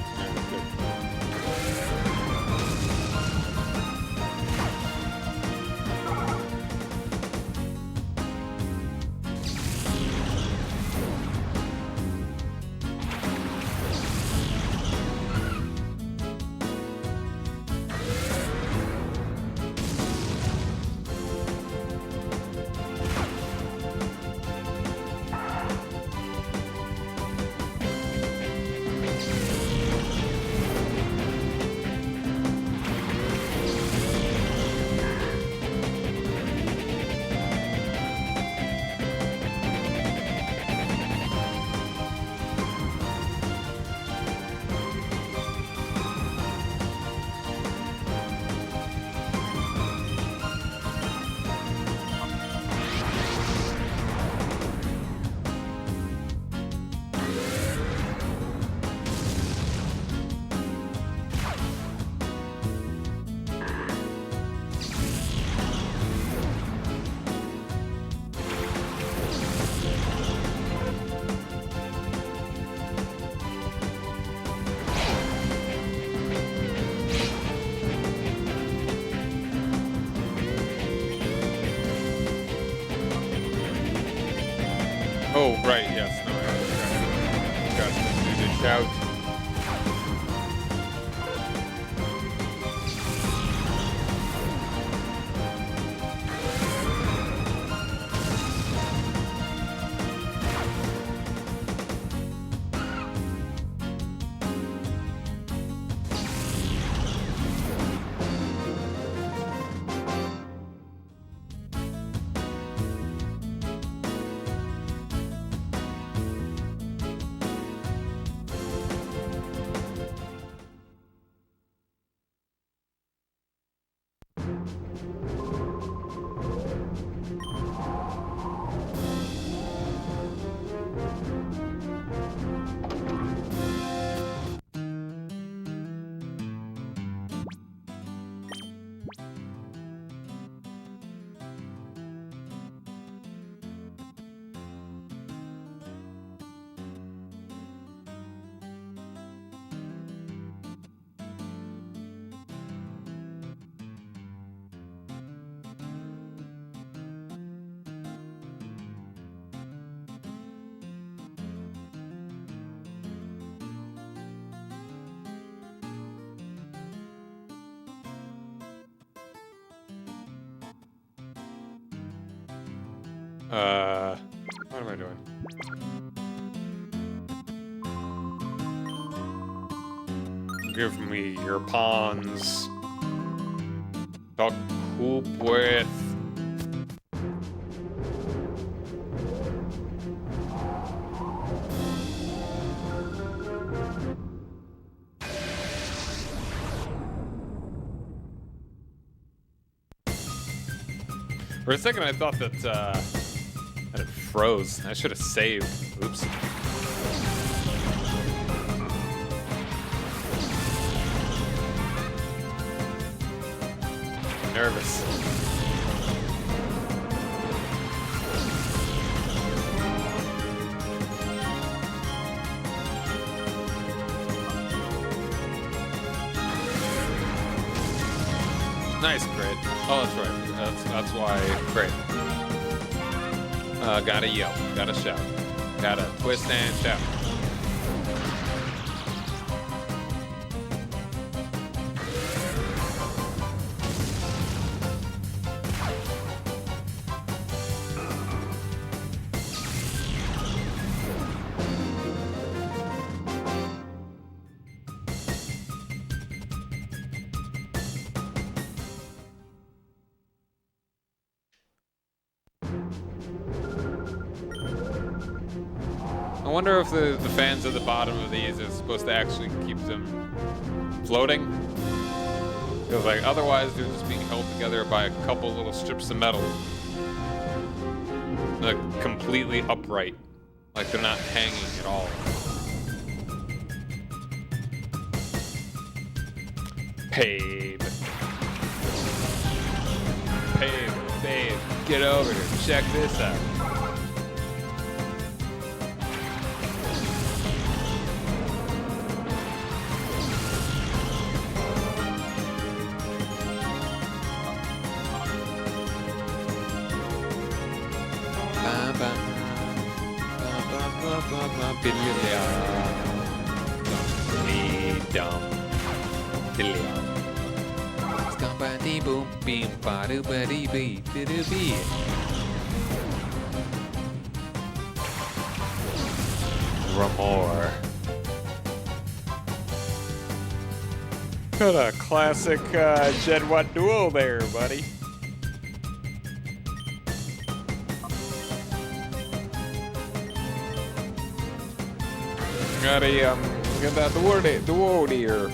Oh, right, yes. No, I forgot to do the shout. What am I doing? Give me your pawns. To coop with. For a second, I thought that it froze. I should have saved. Oops. Nervous. Nice crit. Oh, that's right. That's why crit. Gotta yell. Gotta shout. Gotta twist and shout. I wonder if the fans at the bottom of these are supposed to actually keep them floating. Because like otherwise they're just being held together by a couple little strips of metal. Like completely upright. Like they're not hanging at all. Babe. Babe, get over here. Check this out. Ramore. Got a classic Gen 1 duel there, buddy. Got a get that the word here.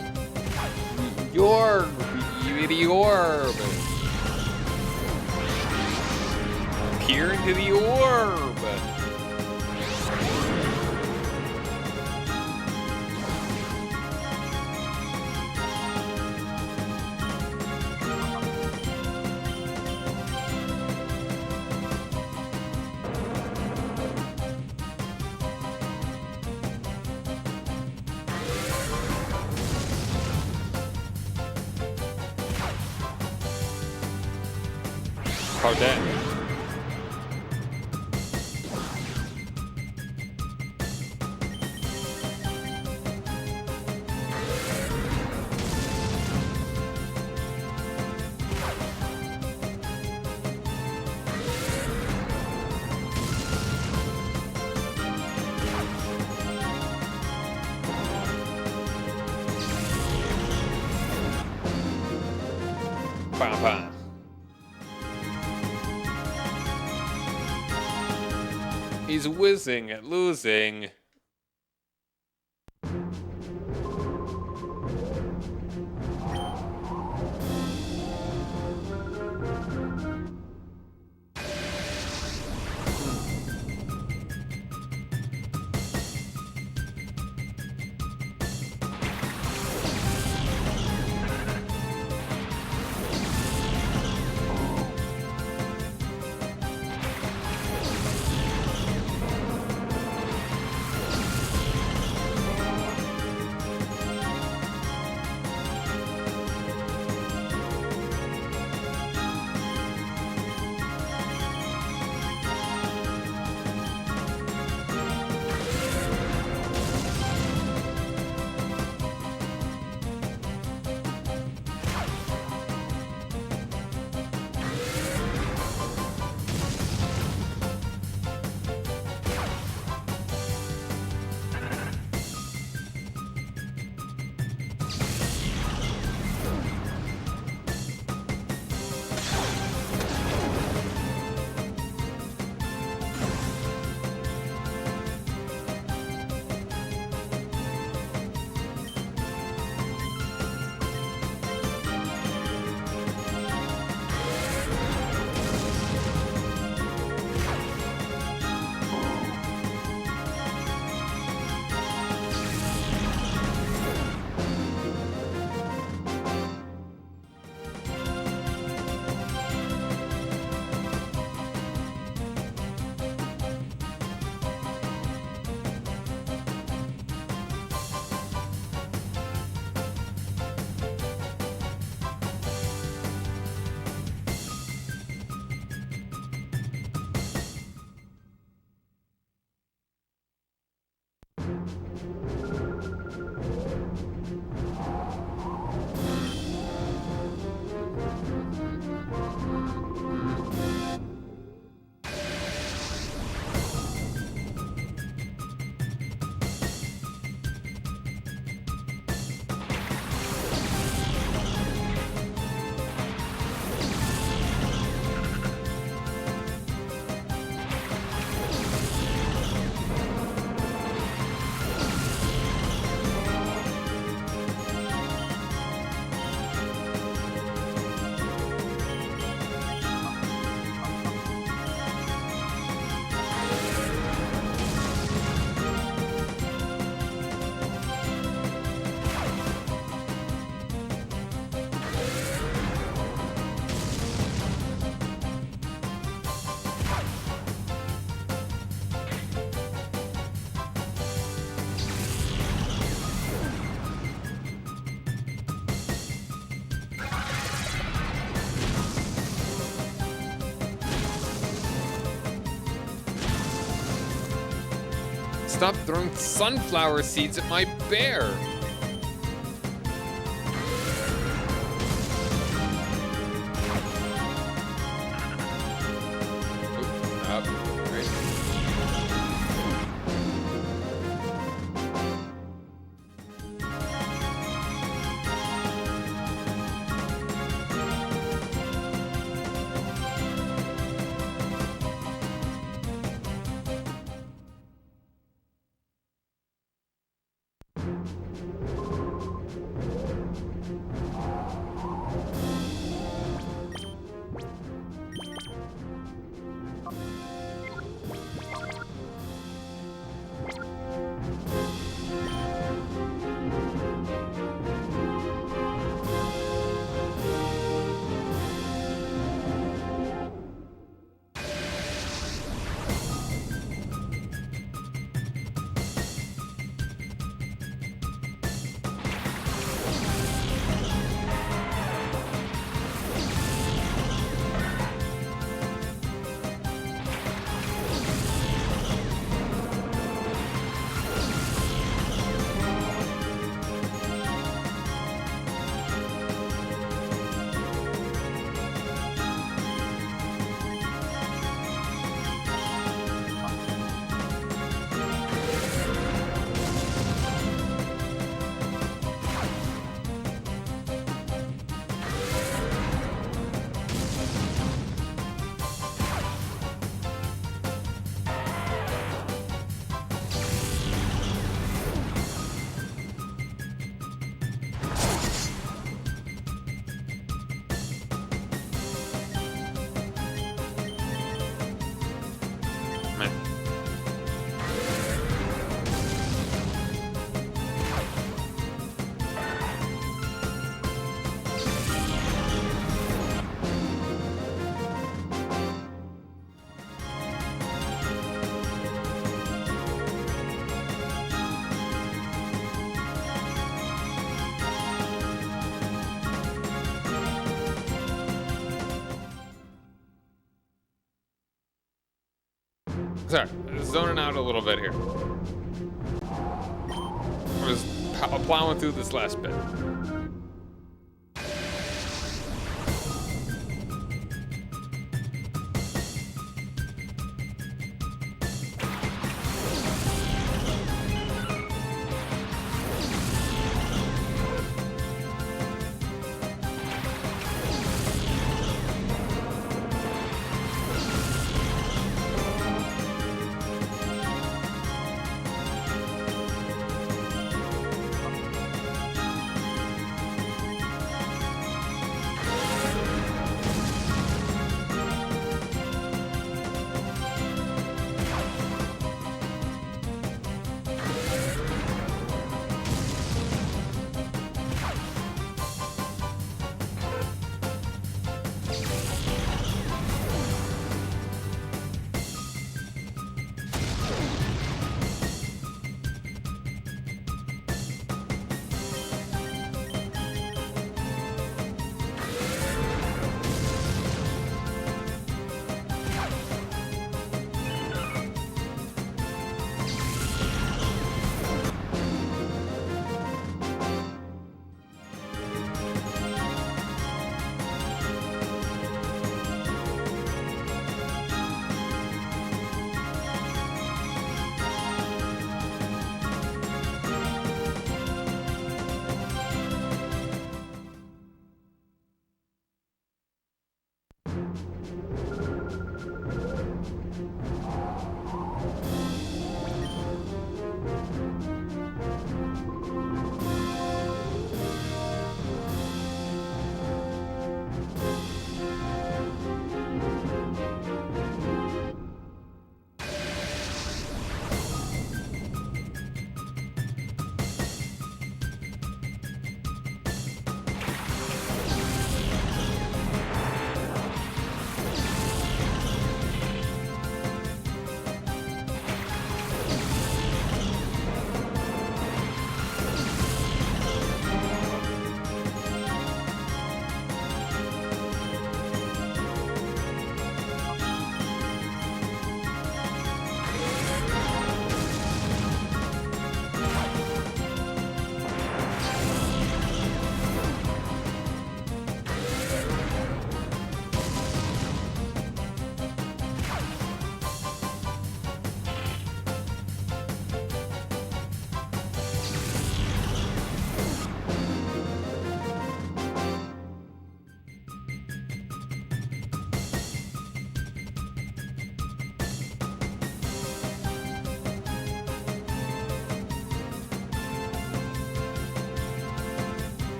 Your orb. Peer into the orb. Hard that. pa. He's whizzing at losing. Stop throwing sunflower seeds at my bear! Oops, up. Right. it. Sorry, zoning out a little bit here. I was plowing through this last bit.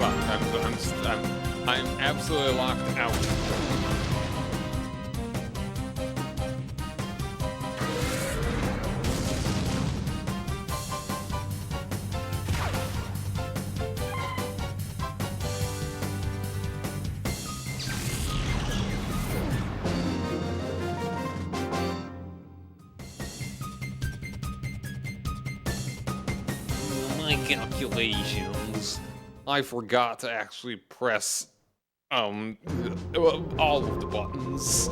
I'm locked. I'm absolutely locked out. My calculations. I forgot to actually press all of the buttons.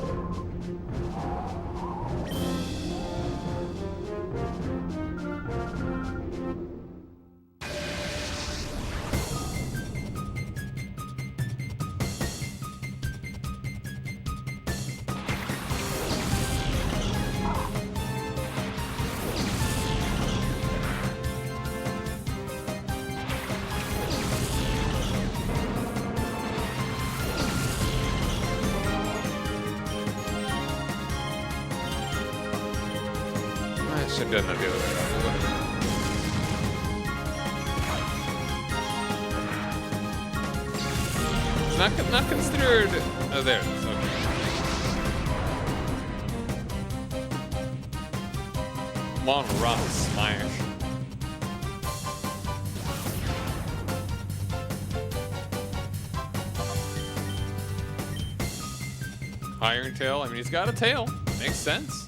I should have done that the other way. It's not considered. Oh, there it is. Okay. Come on, rock smash. Iron tail. I mean, he's got a tail. Makes sense.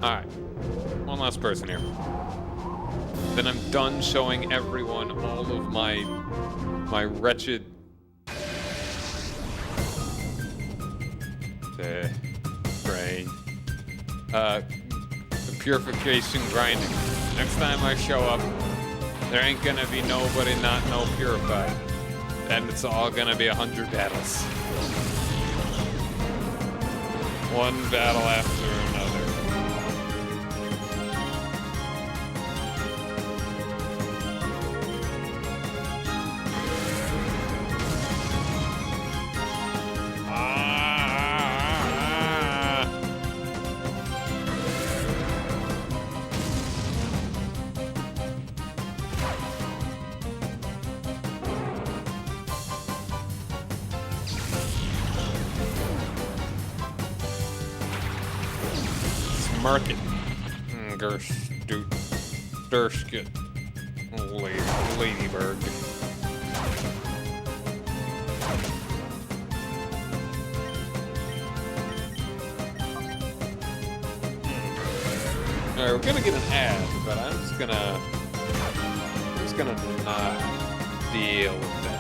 Alright. One last person here. Then I'm done showing everyone all of my wretched brain. The purification grinding. Next time I show up, there ain't gonna be nobody not no purified. And it's all gonna be 100 battles. One battle after another. Market. Gerskit. Ladybird. Alright, we're gonna get an ad, but I'm just gonna not deal with that.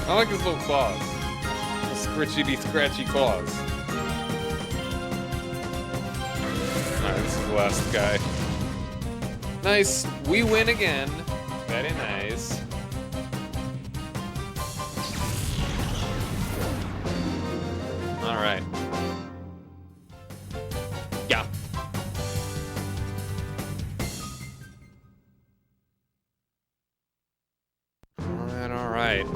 I like his little claws. Scritchy scratchy claws. Alright, this is the last guy. Nice. We win again. Very nice. Alright. Yeah. all right.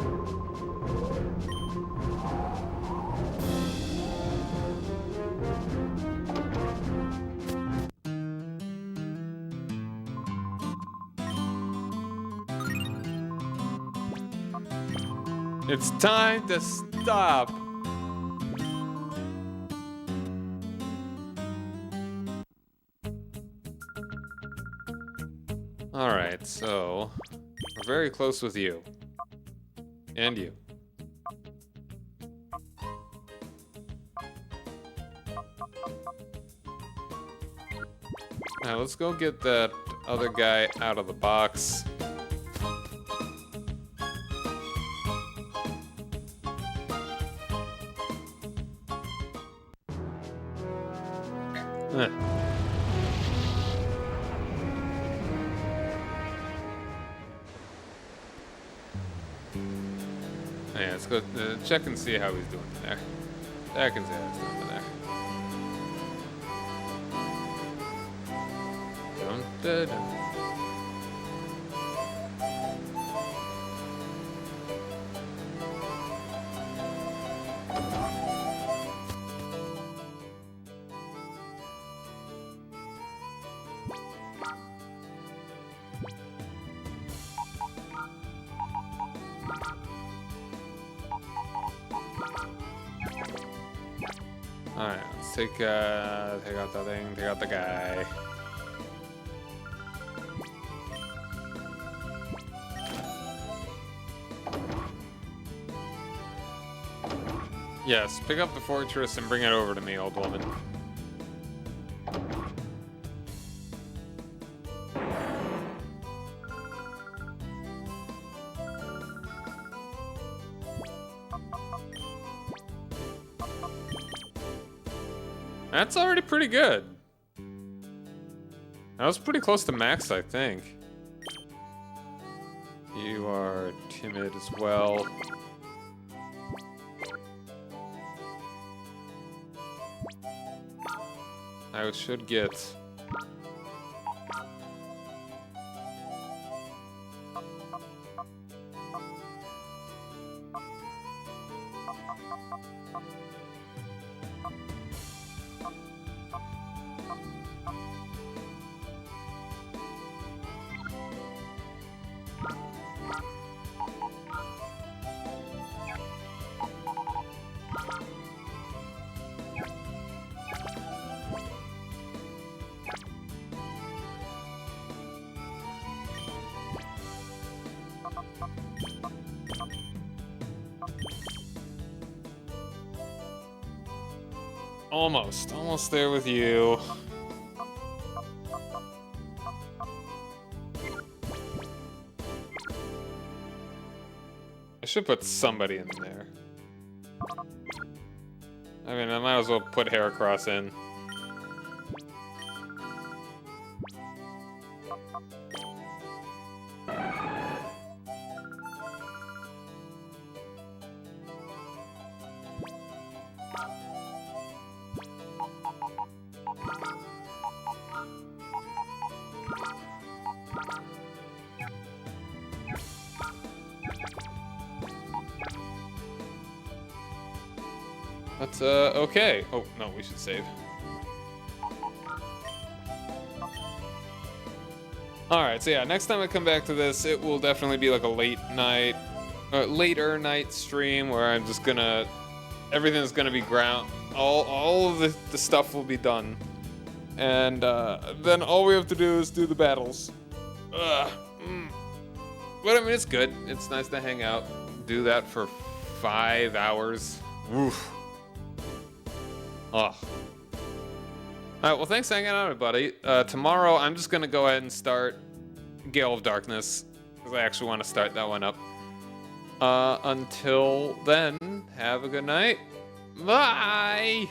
It's time to stop. All right, so we're very close with you. And you. Now let's go get that other guy out of the box. Yeah, let's go check and see how he's doing there. Check and see how he's doing there. Dun, dun, dun. Alright, let's take out the thing, take out the guy. Yes, pick up the fortress and bring it over to me, old woman. That's already pretty good. That was pretty close to max, I think. You are timid as well. I should get... Almost there with you. I should put somebody in there. I mean, I might as well put Heracross in. That's, okay. Oh, no, we should save. Alright, so yeah, next time I come back to this, it will definitely be like a later night stream where I'm just gonna... Everything's gonna be ground... All of the stuff will be done. And, then all we have to do is do the battles. But I mean, it's good. It's nice to hang out. Do that for 5 hours. Oof. Oh. Alright, well, thanks for hanging out, everybody. Tomorrow, I'm just gonna go ahead and start Gale of Darkness, because I actually want to start that one up. Until then, have a good night. Bye!